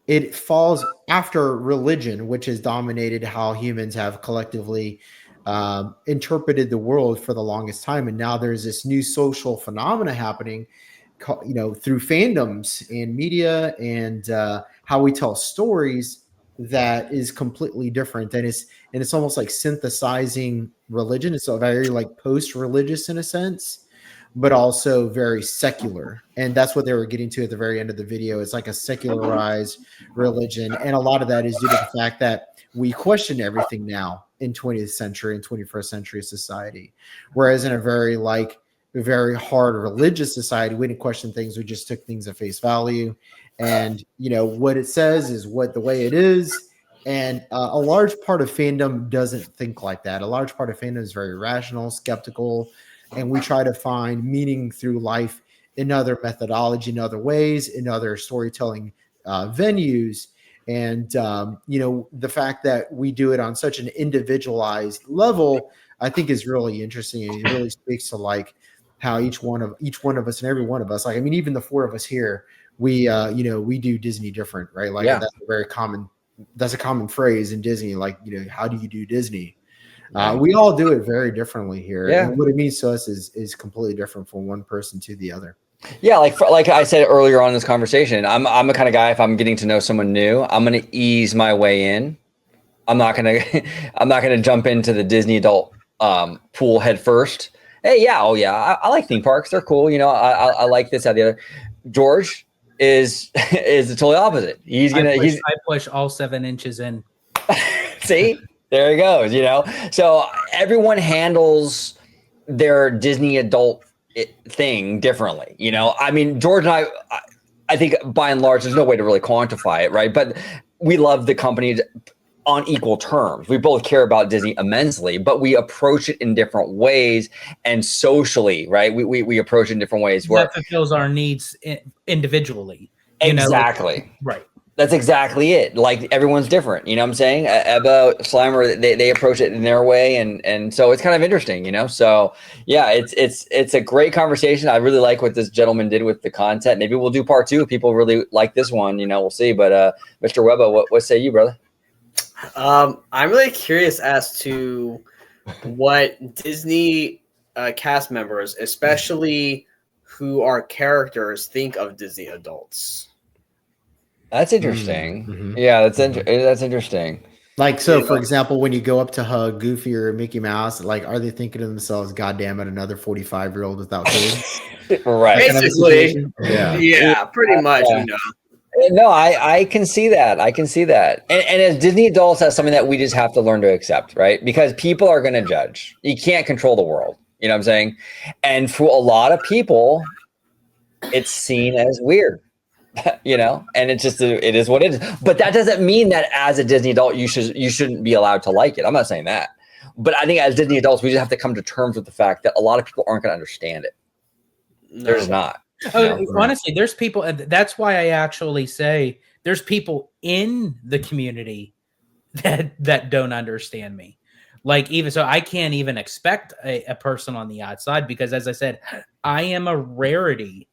it falls after religion, which has dominated how humans have collectively interpreted the world for the longest time. And now there's this new social phenomena happening, through fandoms and media and how we tell stories, that is completely different. And it's almost like synthesizing religion. It's a very like post-religious in a sense, but also very secular. And that's what they were getting to at the very end of the video. It's like a secularized religion. And a lot of that is due to the fact that we question everything now in 20th century and 21st century society. Whereas in a very hard religious society, we didn't question things. We just took things at face value. And, what it says is what the way it is. And a large part of fandom doesn't think like that. A large part of fandom is very rational, skeptical, and we try to find meaning through life in other methodology, in other ways, in other storytelling venues. And, the fact that we do it on such an individualized level, I think is really interesting. And it really speaks to how each one of us and every one of us, even the 4 of us here, we do Disney different, right? That's a common phrase in Disney. How do you do Disney? We all do it very differently here. Yeah. And what it means to us is completely different from one person to the other. Yeah, like I said earlier on in this conversation, I'm the kind of guy, if I'm getting to know someone new, I'm going to ease my way in. I'm not going to jump into the Disney adult pool head first. Hey, yeah, I like theme parks. They're cool. I like this, that, the other. George is the totally opposite. I push all 7 inches in. See, there he goes. So everyone handles their Disney adult thing differently. George and I think by and large, there's no way to really quantify it, right? But we love the company on equal terms. We both care about Disney immensely, but we approach it in different ways, and socially, right? We approach it in different ways. That fulfills our needs individually. Exactly. Right. That's exactly it. Everyone's different. You know what I'm saying? About Slimer, they approach it in their way, and so it's kind of interesting. So yeah, it's a great conversation. I really like what this gentleman did with the content. Maybe we'll do part 2 if people really like this one. We'll see. But Mr. Webba, what say you, brother? I'm really curious as to what Disney cast members, especially who are characters, think of Disney adults. That's interesting. Mm-hmm. Yeah, that's interesting. For example, when you go up to hug Goofy or Mickey Mouse, are they thinking to themselves, "God damn it, another 45-year-old without kids"? Right. Basically. Yeah, pretty much. No, I can see that. And as Disney adults, that's something that we just have to learn to accept, right? Because people are going to judge. You can't control the world. You know what I'm saying? And for a lot of people, it's seen as weird. And it's just it is what it is. But that doesn't mean that as a Disney adult you shouldn't be allowed to like it. I'm not saying that. But I think as Disney adults, we just have to come to terms with the fact that a lot of people aren't going to understand it. No. There's not. Honestly, there's people. That's why I actually say there's people in the community that don't understand me. Even so, I can't even expect a person on the outside, because, as I said, I am a rarity.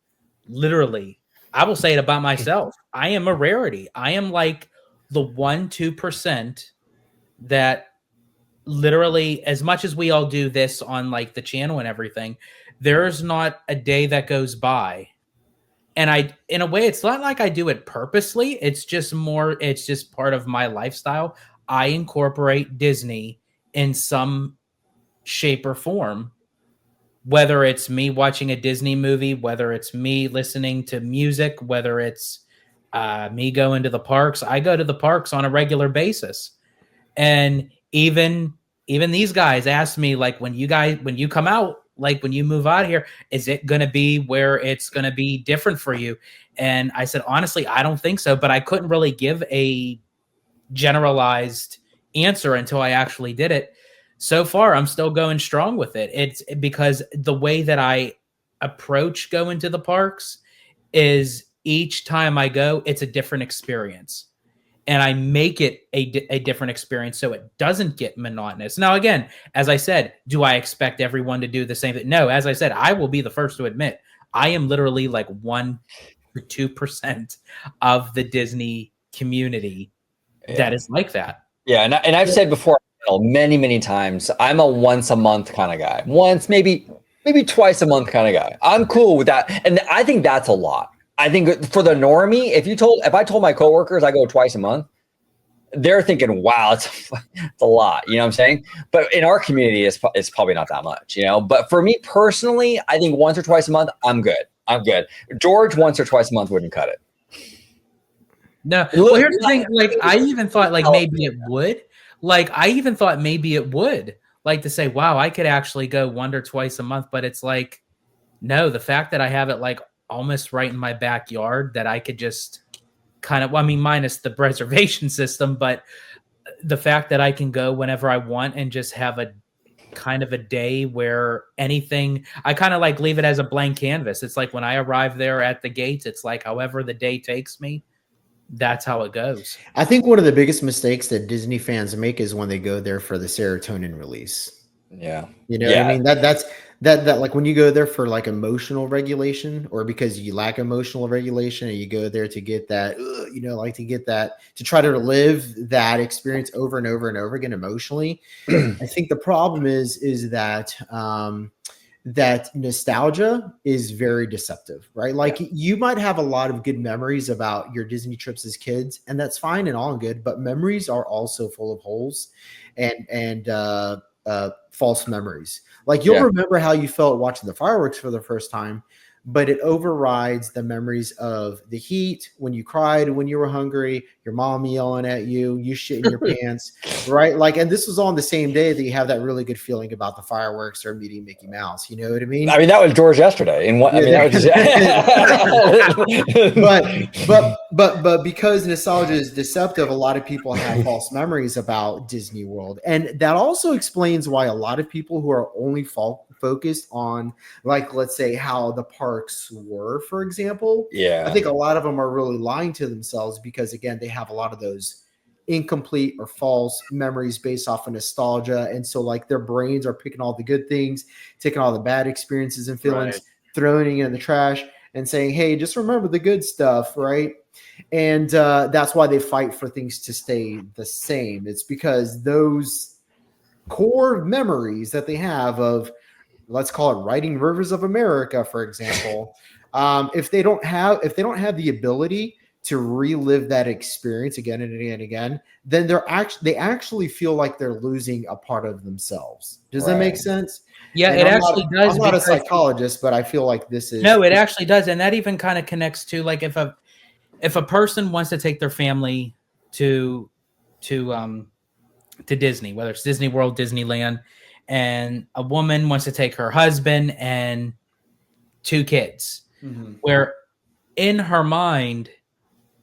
Literally, I will say it about myself. I am a rarity. I am like the 1-2% that literally, as much as we all do this on the channel and everything, there's not a day that goes by And in a way, it's not like I do it purposely. It's just part of my lifestyle. I incorporate Disney in some shape or form, whether it's me watching a Disney movie, whether it's me listening to music, whether it's me going to the parks. I go to the parks on a regular basis. And even these guys ask me, like, when you come out, like when you move out here, is it going to be where it's going to be different for you? And I said, honestly, I don't think so, but I couldn't really give a generalized answer until I actually did it. So far, I'm still going strong with it. It's because the way that I approach going to the parks is each time I go, it's a different experience. And I make it a different experience so it doesn't get monotonous. Now, again, as I said, do I expect everyone to do the same thing? No, as I said, I will be the first to admit, I am literally like 1 to 2% of the Disney community that is like that. Yeah, and I've said before many, many times, I'm a once a month kind of guy. Once, maybe twice a month kind of guy. I'm cool with that. And I think that's a lot. I think for the normie, if I told my coworkers I go twice a month, they're thinking, wow, it's a lot. You know what I'm saying? But in our community, it's probably not that much, you know? But for me personally, I think once or twice a month, I'm good. George, once or twice a month wouldn't cut it. No. Well, here's the thing. Like, I even thought like maybe it would. Like, I even thought maybe it would. Like, to say, wow, I could actually go once or twice a month. But it's like, no, the fact that I have it like almost right in my backyard, that I could just kind of, well, I mean, minus the reservation system, but the fact that I can go whenever I want and just have a kind of a day where anything, I kind of like leave it as a blank canvas. It's like when I arrive there at the gates, it's like however the day takes me, that's how it goes. I think one of the biggest mistakes that Disney fans make is when they go there for the serotonin release. Yeah. You know what I mean? That's like when you go there for like emotional regulation, or because you lack emotional regulation and you go there to get that, you know, like to get that, to try to live that experience over and over and over again emotionally. I think the problem is that that nostalgia is very deceptive, right? Like you might have a lot of good memories about your Disney trips as kids, and that's fine and all good, but memories are also full of holes and false memories. Like you'll remember how you felt watching the fireworks for the first time, but it overrides the memories of the heat, when you cried, when you were hungry, your mom yelling at you, you shit in your pants, right? Like, and this was all on the same day that you have that really good feeling about the fireworks or meeting Mickey Mouse. You know what I mean? I mean, that was George yesterday. And what, I mean, that was just, but because nostalgia is deceptive, a lot of people have false memories about Disney World. And that also explains why a lot of people who are only focused on, like, let's say how the parks were, for example. Yeah. I think a lot of them are really lying to themselves because, again, they have a lot of those incomplete or false memories based off of nostalgia. And so, like, their brains are picking all the good things, taking all the bad experiences and feelings, throwing it in the trash and saying, hey, just remember the good stuff, right? And that's why they fight for things to stay the same. It's because those core memories that they have of, let's call it writing Rivers of America, for example. If they don't have the ability to relive that experience again and again and again, then they actually feel like they're losing a part of themselves. Does that make sense? Yeah, and it actually does. I'm not a psychologist, but I feel like this is. No, it actually does. And that even kind of connects to, like, if a person wants to take their family to Disney, whether it's Disney World, Disneyland, and a woman wants to take her husband and 2 kids, where in her mind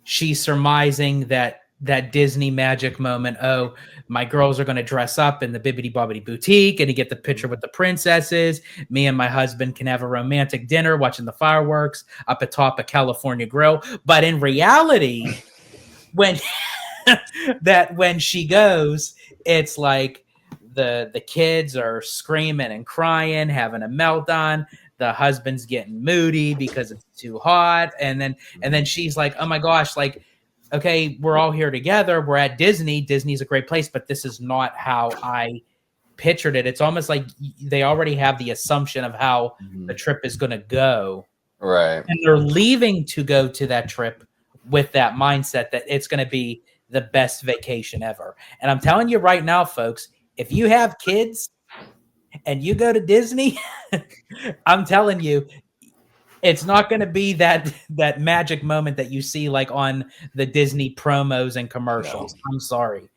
she's surmising that Disney magic moment, oh, my girls are going to dress up in the Bibbidi Bobbidi Boutique and to get the picture with the princesses. Me and my husband can have a romantic dinner watching the fireworks up atop a California grill. But in reality, when she goes, it's like the kids are screaming and crying, having a meltdown. The husband's getting moody because it's too hot. And then she's like, oh my gosh, like, okay, we're all here together. We're at Disney. Disney's a great place, but this is not how I pictured it. It's almost like they already have the assumption of how the trip is going to go. Right. And they're leaving to go to that trip with that mindset that it's going to be the best vacation ever. And I'm telling you right now, folks, if you have kids and you go to Disney, I'm telling you, it's not going to be that magic moment that you see like on the Disney promos and commercials. No. I'm sorry.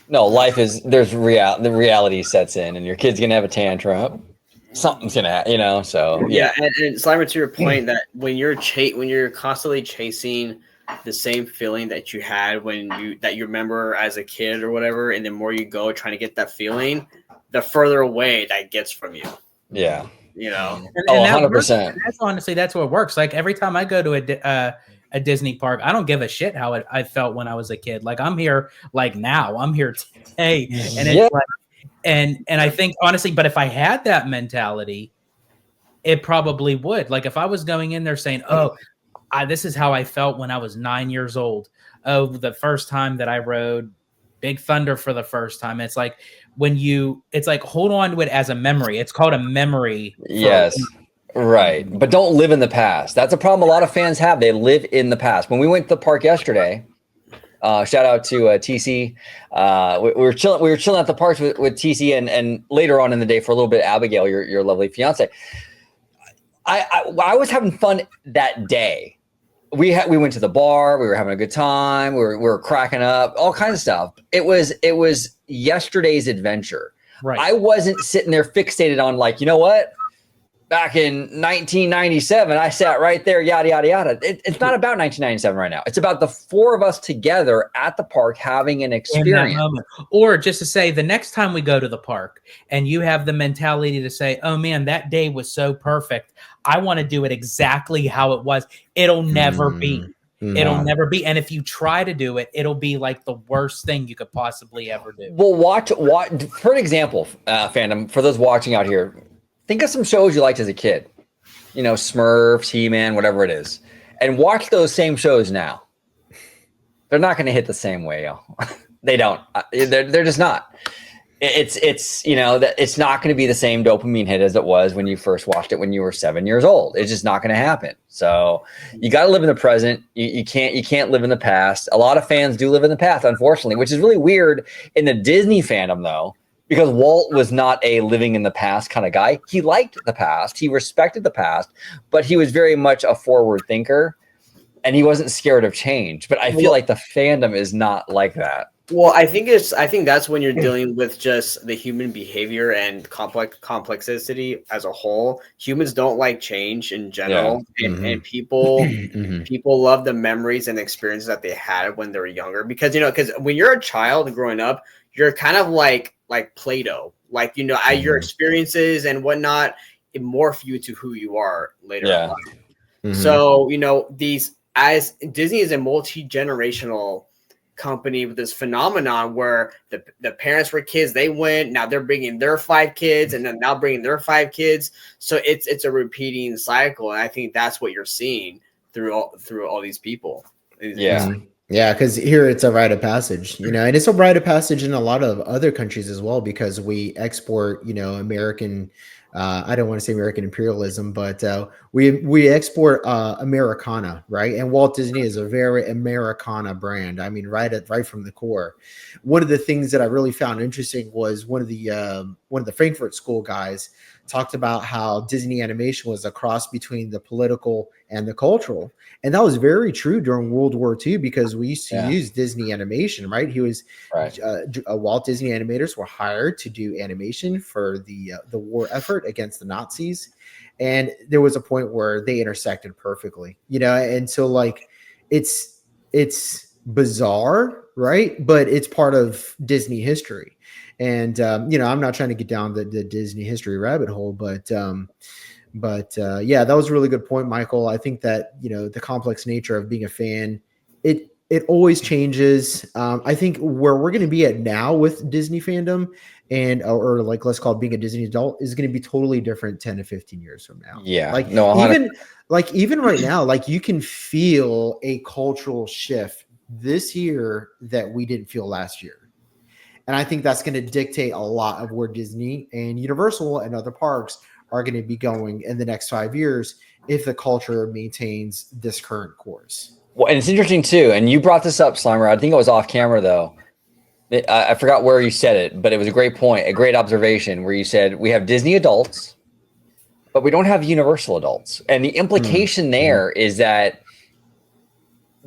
No, life is the reality sets in, and your kid's gonna have a tantrum. Something's gonna happen, you know. So yeah, and Slimer, to your point, that when you're constantly chasing the same feeling that you had when you remember as a kid or whatever, and the more you go trying to get that feeling, the further away that gets from you. Yeah. You know. And 100%. That's honestly, that's what works. Like every time I go to a Disney park, I don't give a shit how I felt when I was a kid. Like I'm here, like now I'm here today, and it's like, and I think honestly, but if I had that mentality, it probably would. Like if I was going in there saying, "Oh, this is how I felt when I was 9 years old. Oh, the first time that I rode Big Thunder for the first time." It's like it's like hold on to it as a memory. It's called a memory. Yes. Right. But don't live in the past. That's a problem a lot of fans have. They live in the past. When we went to the park yesterday, shout out to TC. We were chilling at the parks with TC and later on in the day for a little bit, Abigail, your lovely fiance. I was having fun that day. We went to the bar. We were having a good time. We were cracking up, all kinds of stuff. It was yesterday's adventure. Right. I wasn't sitting there fixated on like, you know what? Back in 1997, I sat right there, yada, yada, yada. It's not about 1997 right now. It's about the four of us together at the park having an experience. In that moment. Or just to say, the next time we go to the park and you have the mentality to say, oh man, that day was so perfect. I want to do it exactly how it was. It'll never be. It'll never be. And if you try to do it, it'll be like the worst thing you could possibly ever do. Well, watch for an example, fandom, for those watching out here, think of some shows you liked as a kid, you know, Smurfs, He-Man, whatever it is, and watch those same shows now. They're not going to hit the same way, yo. They don't. They're just not. It's you know that it's not going to be the same dopamine hit as it was when you first watched it when you were 7 years old. It's just not going to happen. So you got to live in the present. You can't live in the past. A lot of fans do live in the past, unfortunately, which is really weird in the Disney fandom, though. Because Walt was not a living in the past kind of guy. He liked the past. He respected the past, but he was very much a forward thinker and he wasn't scared of change. But I feel like the fandom is not like that. Well, I think that's when you're dealing with just the human behavior and complexity as a whole. Humans don't like change in general, and people love the memories and experiences that they had when they were younger. Because when you're a child growing up, you're kind of like Play-Doh, like your experiences and whatnot, it morph you to who you are later in life. So as Disney is a multi-generational company with this phenomenon where the parents were kids, they went, now they're bringing their 5 kids and then now bringing their 5 kids. So it's a repeating cycle, and I think that's what you're seeing through all these people. Yeah, because here it's a rite of passage, and it's a rite of passage in a lot of other countries as well, because we export, American, I don't want to say American imperialism, but we export Americana, right? And Walt Disney is a very Americana brand. I mean, right from the core. One of the things that I really found interesting was one of the Frankfurt School guys talked about how Disney animation was a cross between the political and the cultural. And that was very true during World War II, because we used to use Disney animation, right? Walt Disney animators were hired to do animation for the war effort against the Nazis. And there was a point where they intersected perfectly, and so like it's bizarre, right? But it's part of Disney history. And I'm not trying to get down the Disney history rabbit hole, but yeah, that was a really good point, Michael. I think that the complex nature of being a fan, it always changes. I think where we're going to be at now with Disney fandom or like let's call it being a Disney adult is going to be totally different 10 to 15 years from now. Yeah, even right now, like you can feel a cultural shift this year that we didn't feel last year. And I think that's going to dictate a lot of where Disney and Universal and other parks are going to be going in the next 5 years. if the culture maintains this current course. Well, and it's interesting too. And you brought this up, Slimer. I think it was off camera though. I forgot where you said it, but it was a great point, a great observation where you said we have Disney adults, but we don't have Universal adults. And the implication there is that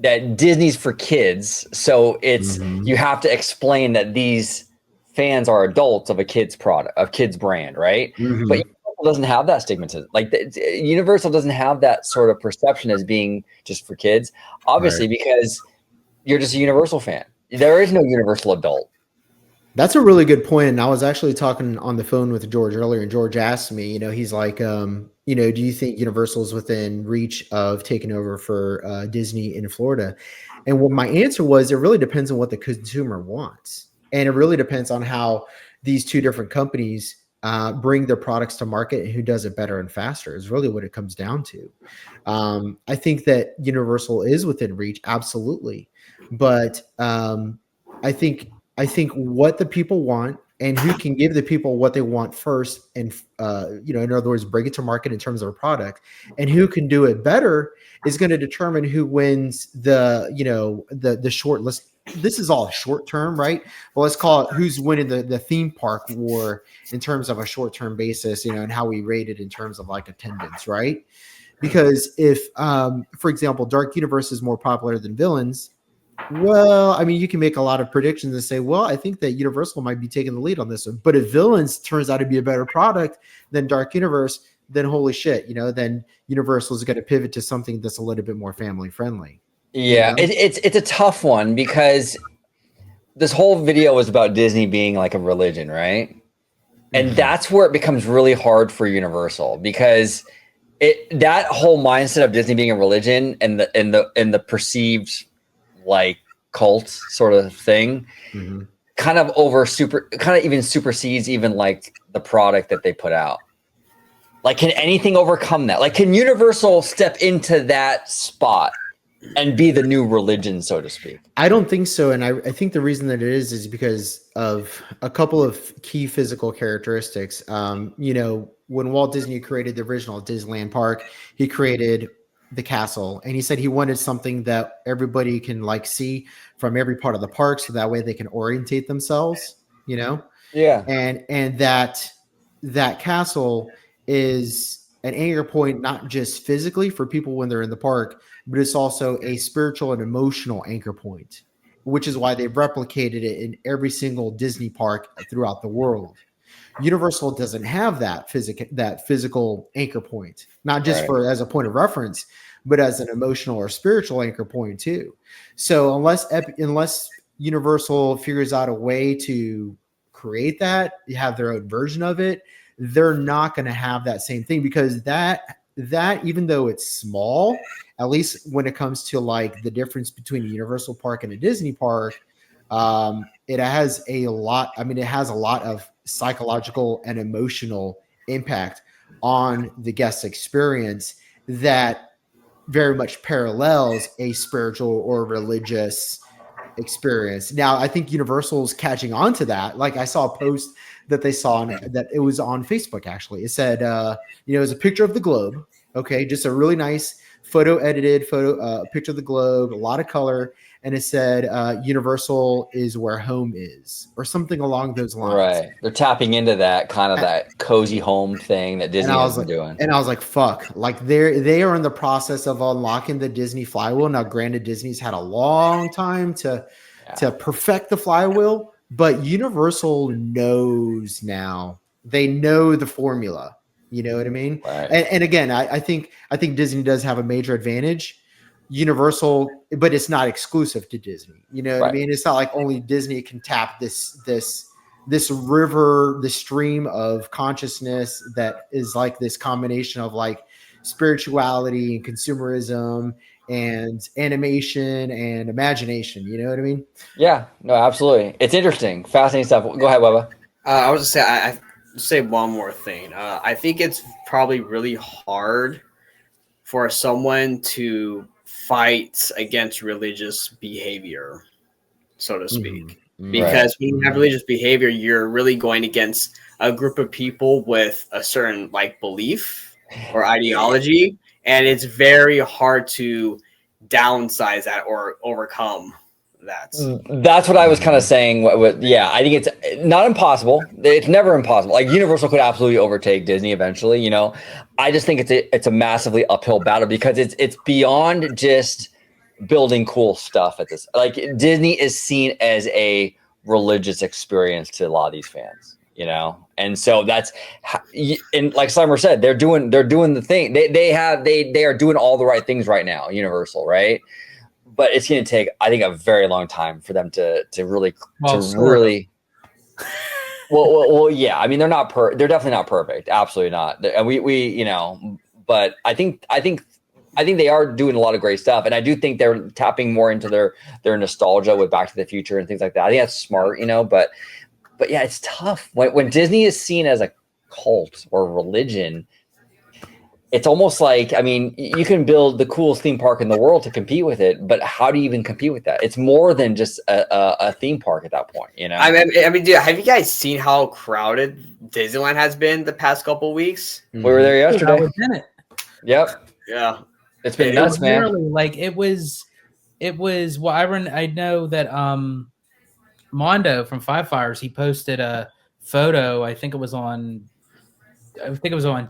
Disney's for kids. So it's you have to explain that these fans are adults of a kid's product, of kids brand, right? But Universal doesn't have that stigmatism. Like Universal doesn't have that sort of perception as being just for kids, obviously, because you're just a Universal fan. There is no Universal adult. That's a really good point. And I was actually talking on the phone with George earlier, and George asked me, he's like, do you think Universal is within reach of taking over for Disney in Florida? And what my answer was, it really depends on what the consumer wants. And it really depends on how these two different companies bring their products to market and who does it better and faster is really what it comes down to. I think that Universal is within reach. Absolutely. But I think what the people want and who can give the people what they want first, and in other words, bring it to market in terms of a product, and who can do it better is going to determine who wins the short list. This is all short term, right? Well, let's call it who's winning the theme park war in terms of a short term basis, and how we rate it in terms of like attendance, right? Because if, for example, Dark Universe is more popular than Villains. Well, I mean, you can make a lot of predictions and say, well, I think that Universal might be taking the lead on this one. But if Villains turns out to be a better product than Dark Universe, then holy shit, then Universal is going to pivot to something that's a little bit more family friendly. Yeah, it's a tough one because this whole video was about Disney being like a religion, right? And that's where it becomes really hard for Universal because that whole mindset of Disney being a religion and the perceived like cult sort of thing kind of even supersedes even like the product that they put out. Like, can anything overcome that? Like, can Universal step into that spot and be the new religion, so to speak? I don't think so. And I think the reason that it is because of a couple of key physical characteristics. When Walt Disney created the original Disneyland park, he created the castle, and he said he wanted something that everybody can like see from every part of the park, so that way they can orientate themselves, Yeah. And that castle is an anchor point, not just physically for people when they're in the park, but it's also a spiritual and emotional anchor point, which is why they've replicated it in every single Disney park throughout the world. Universal doesn't have that physical anchor point, not just as a point of reference, but as an emotional or spiritual anchor point too. So unless Universal figures out a way to create that, you have their own version of it, they're not going to have that same thing, because that even though it's small, at least when it comes to like the difference between a Universal park and a Disney park, it has a lot. I mean, it has a lot of psychological and emotional impact on the guest experience that very much parallels a spiritual or religious experience. Now, I think Universal's catching on to that. Like, I saw a post that they saw that it was on Facebook, actually. It said, it was a picture of the globe. Okay, just a really nice edited picture of the globe, a lot of color. And it said, Universal is where home is, or something along those lines. Right. They're tapping into that kind of that cozy home thing that Disney has been doing. And I was like, fuck, like they are in the process of unlocking the Disney flywheel. Now, granted, Disney's had a long time to perfect the flywheel, but Universal knows now. They know the formula. You know what I mean? Right. And again, I think Disney does have a major advantage. Universal, but it's not exclusive to Disney. You know what I mean? It's not like only Disney can tap this river, the stream of consciousness that is like this combination of like spirituality and consumerism and animation and imagination. You know what I mean? Yeah, no, absolutely. It's interesting, fascinating stuff. Go ahead, Webba. I was just I say one more thing. I think it's probably really hard for someone to fight against religious behavior, so to speak. Because when you have religious behavior, you're really going against a group of people with a certain like belief or ideology, and it's very hard to downsize that or overcome that. That's what I was kind of saying. Yeah, I think it's not impossible. It's never impossible. Like Universal could absolutely overtake Disney eventually. I just think it's a massively uphill battle because it's beyond just building cool stuff at this. Like Disney is seen as a religious experience to a lot of these fans. And so that's, and like Slimer said, they're doing the thing. They are doing all the right things right now. Universal, right? But it's going to take, I think, a very long time for them to really. Well, yeah. I mean, they're definitely not perfect. Absolutely not. And we, but I think they are doing a lot of great stuff, and I do think they're tapping more into their nostalgia with Back to the Future and things like that. I think that's smart, But yeah, it's tough when Disney is seen as a cult or religion. It's almost like, I mean, you can build the coolest theme park in the world to compete with it, but how do you even compete with that? It's more than just a theme park at that point, I mean, dude, have you guys seen how crowded Disneyland has been the past couple of weeks? We were there yesterday. I was in it. Yep. Yeah. It's been nuts, man. Like it was. Well, I know that Mondo from Five Fires, he posted a photo. I think it was on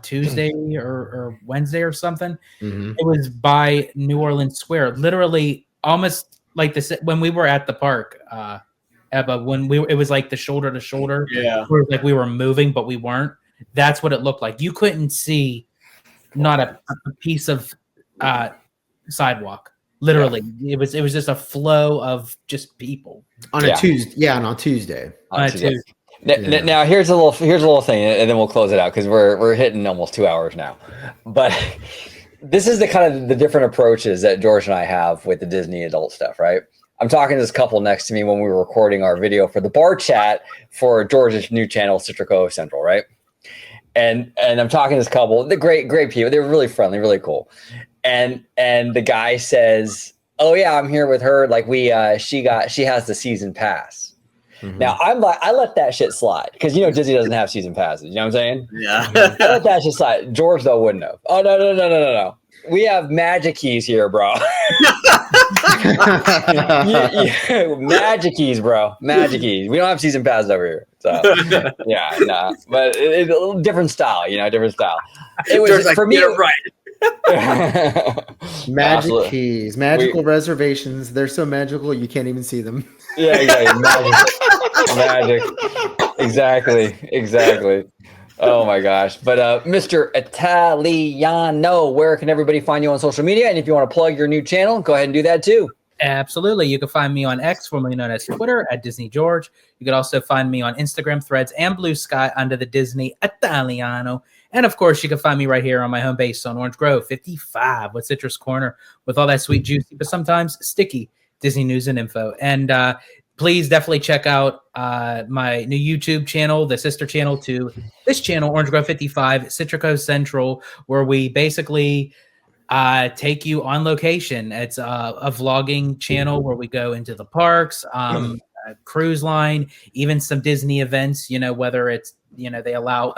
Tuesday or Wednesday or something. Mm-hmm. It was by New Orleans Square, literally almost like this when we were at the park, Ebba. It was like the shoulder to shoulder. Yeah, where like we were moving, but we weren't. That's what it looked like. You couldn't see not a piece of sidewalk. Literally, it was just a flow of just people on a Tuesday. Yeah, on Tuesday. Now here's a little thing, and then we'll close it out because we're hitting almost 2 hours now. But this is the kind of the different approaches that George and I have with the Disney adult stuff, right? I'm talking to this couple next to me when we were recording our video for the bar chat for George's new channel, Citrico Central, right? And I'm talking to this couple, the great people. They were really friendly, really cool. And the guy says, "Oh yeah, I'm here with her. Like she has the season pass." Mm-hmm. Now I let that shit slide because Disney doesn't have season passes. You know what I'm saying? Yeah. I let that shit slide. George though wouldn't have. Oh no. We have magic keys here, bro. Magic keys, bro. Magic keys. We don't have season passes over here. So yeah, nah. But it's a little different style, different style. It was George's for me. Right. Magic keys, magical reservations. They're so magical you can't even see them. Yeah, exactly. Magic. Exactly. Oh my gosh. But Mr. Italiano, where can everybody find you on social media? And if you want to plug your new channel, go ahead and do that too. Absolutely. You can find me on X, formerly known as Twitter, at Disney George. You can also find me on Instagram, Threads, and Blue Sky under the Disney Italiano. And of course, you can find me right here on my home base on Orange Grove 55 with Citrus Corner with all that sweet, juicy, but sometimes sticky Disney news and info. And please definitely check out my new YouTube channel, the sister channel to this channel, Orange Grove 55, Citrico Central, where we basically take you on location. It's a vlogging channel where we go into the parks, cruise line, even some Disney events, whether it's, they allow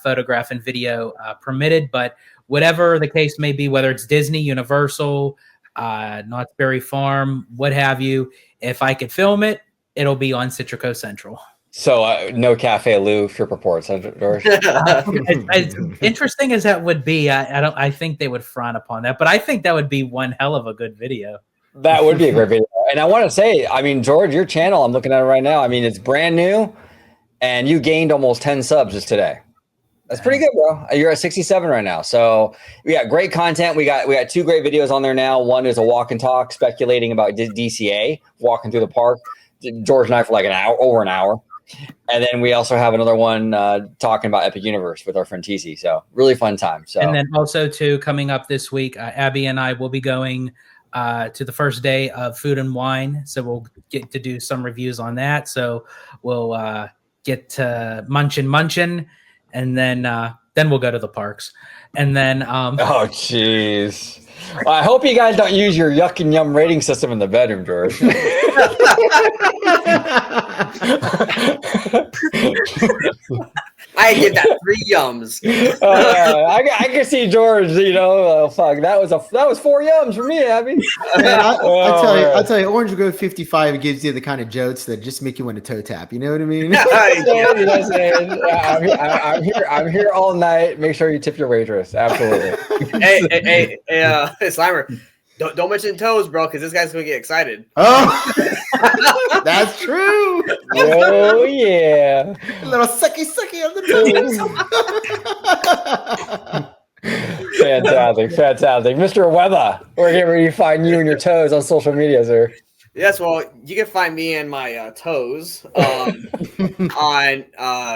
photograph and video permitted, but whatever the case may be, whether it's Disney, Universal, Knott's Berry Farm, what have you, if I could film it, it'll be on Citrico Central. So no Cafe Lou for reports, George. As interesting as that would be, I think they would frown upon that, but I think that would be one hell of a good video. That would be a great video. And I want to say, I mean, George, your channel, I'm looking at it right now. I mean, it's brand new and you gained almost 10 subs just today. That's pretty good, bro. You're at 67 right now. So we got great content. We got 2 great videos on there now. One is a walk and talk speculating about DCA, walking through the park. George and I for like over an hour. And then we also have another one talking about Epic Universe with our friend TC. So really fun time. So and then also too, coming up this week, Abby and I will be going to the first day of Food and Wine. So we'll get to do some reviews on that. So we'll get to munchin', and then we'll go to the parks. And then oh jeez. Well, I hope you guys don't use your yuck and yum rating system in the bedroom, George. I give that 3 yums. I can see George. Fuck, that was 4 yums for me, Abby. Man, Oh, I'll tell you, Orange Grove 55 gives you the kind of jokes that just make you want to toe tap. You know what I mean? You know what I'm saying? I'm here all night. Make sure you tip your waitress. Absolutely. hey, Slimer, don't mention toes, bro, because this guy's gonna get excited. Oh, that's true. Oh yeah. A little sucky on the toes. Fantastic. Mr. Weather, where can we find you and your toes on social media, sir? Yes, well, you can find me and my toes on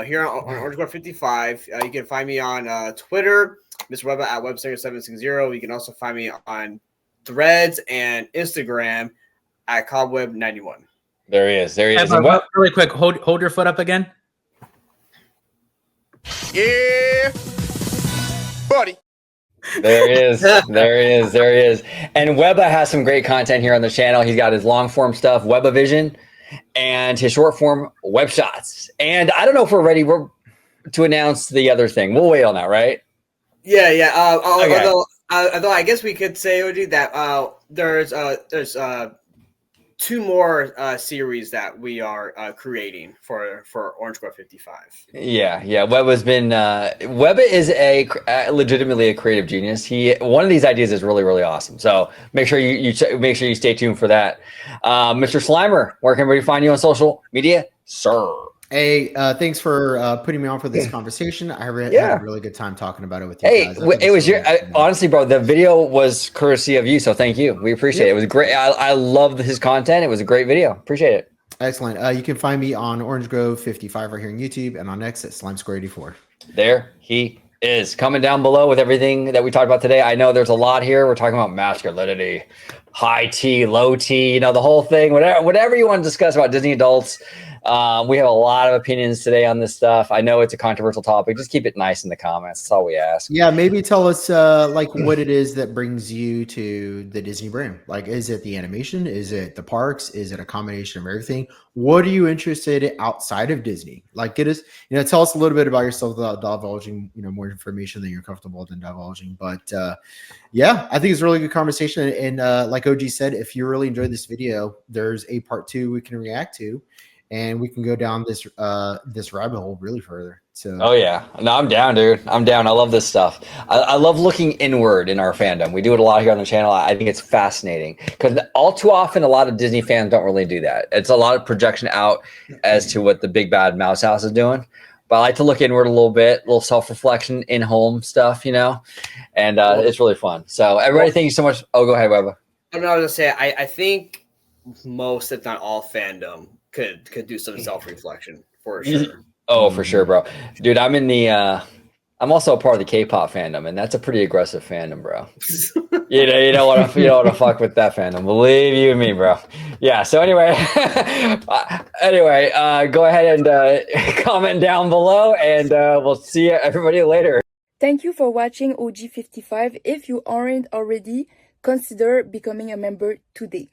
here on Orange Grove 55. You can find me on Twitter, Mr. Webber at Websinger760. You can also find me on Threads and Instagram at Cobweb91. There he is. Hey, bro, really quick, hold your foot up again. Yeah, buddy. There he is. And Webba has some great content here on the channel. He's got his long form stuff, Webba Vision, and his short form web shots. And I don't know if we're ready to announce the other thing. We'll wait on that, right? Yeah. Okay. Although I guess we could say, OG, that there's 2 more series that we are creating for Orange Grove 55. Yeah. Webba is legitimately a creative genius. One of these ideas is really, really awesome. So make sure you stay tuned for that. Mr. Slimer, where can we find you on social media, sir? Hey, thanks for putting me on for this conversation. I had a really good time talking about it with you guys. It was honestly, bro, the video was courtesy of you, so thank you. We appreciate it. It was great. I loved his content. It was a great video. Appreciate it. Excellent. You can find me on Orange Grove 55 right here on YouTube and on X at SlimeSquare84. There he is, coming down below with everything that we talked about today. I know there's a lot here. We're talking about masculinity, high T, low T, the whole thing, whatever you want to discuss about Disney adults. We have a lot of opinions today on this stuff. I know it's a controversial topic. Just keep it nice in the comments. That's all we ask. Yeah, maybe tell us what it is that brings you to the Disney brand. Like, is it the animation? Is it the parks? Is it a combination of everything? What are you interested in outside of Disney? Like, get us, tell us a little bit about yourself without divulging, more information than you're comfortable with divulging. But yeah, I think it's a really good conversation. And like OG said, if you really enjoyed this video, there's a part 2 we can react to. And we can go down this rabbit hole really further. So, oh yeah, no, I'm down, dude. I'm down. I love this stuff. I love looking inward in our fandom. We do it a lot here on the channel. I think it's fascinating because all too often, a lot of Disney fans don't really do that. It's a lot of projection out as to what the big bad mouse house is doing. But I like to look inward a little bit, a little self-reflection, in-home stuff, and it's really fun. So everybody, thank you so much. Oh, go ahead, Webba. I was gonna say, I think most, if not all, fandom could do some self-reflection for sure. Oh, for sure, bro. Dude, I'm I'm also a part of the K-pop fandom, and that's a pretty aggressive fandom, bro. you don't want to fuck with that fandom. Believe you me, bro. Yeah. So anyway, go ahead and comment down below, and we'll see everybody later. Thank you for watching OG55. If you aren't already, consider becoming a member today.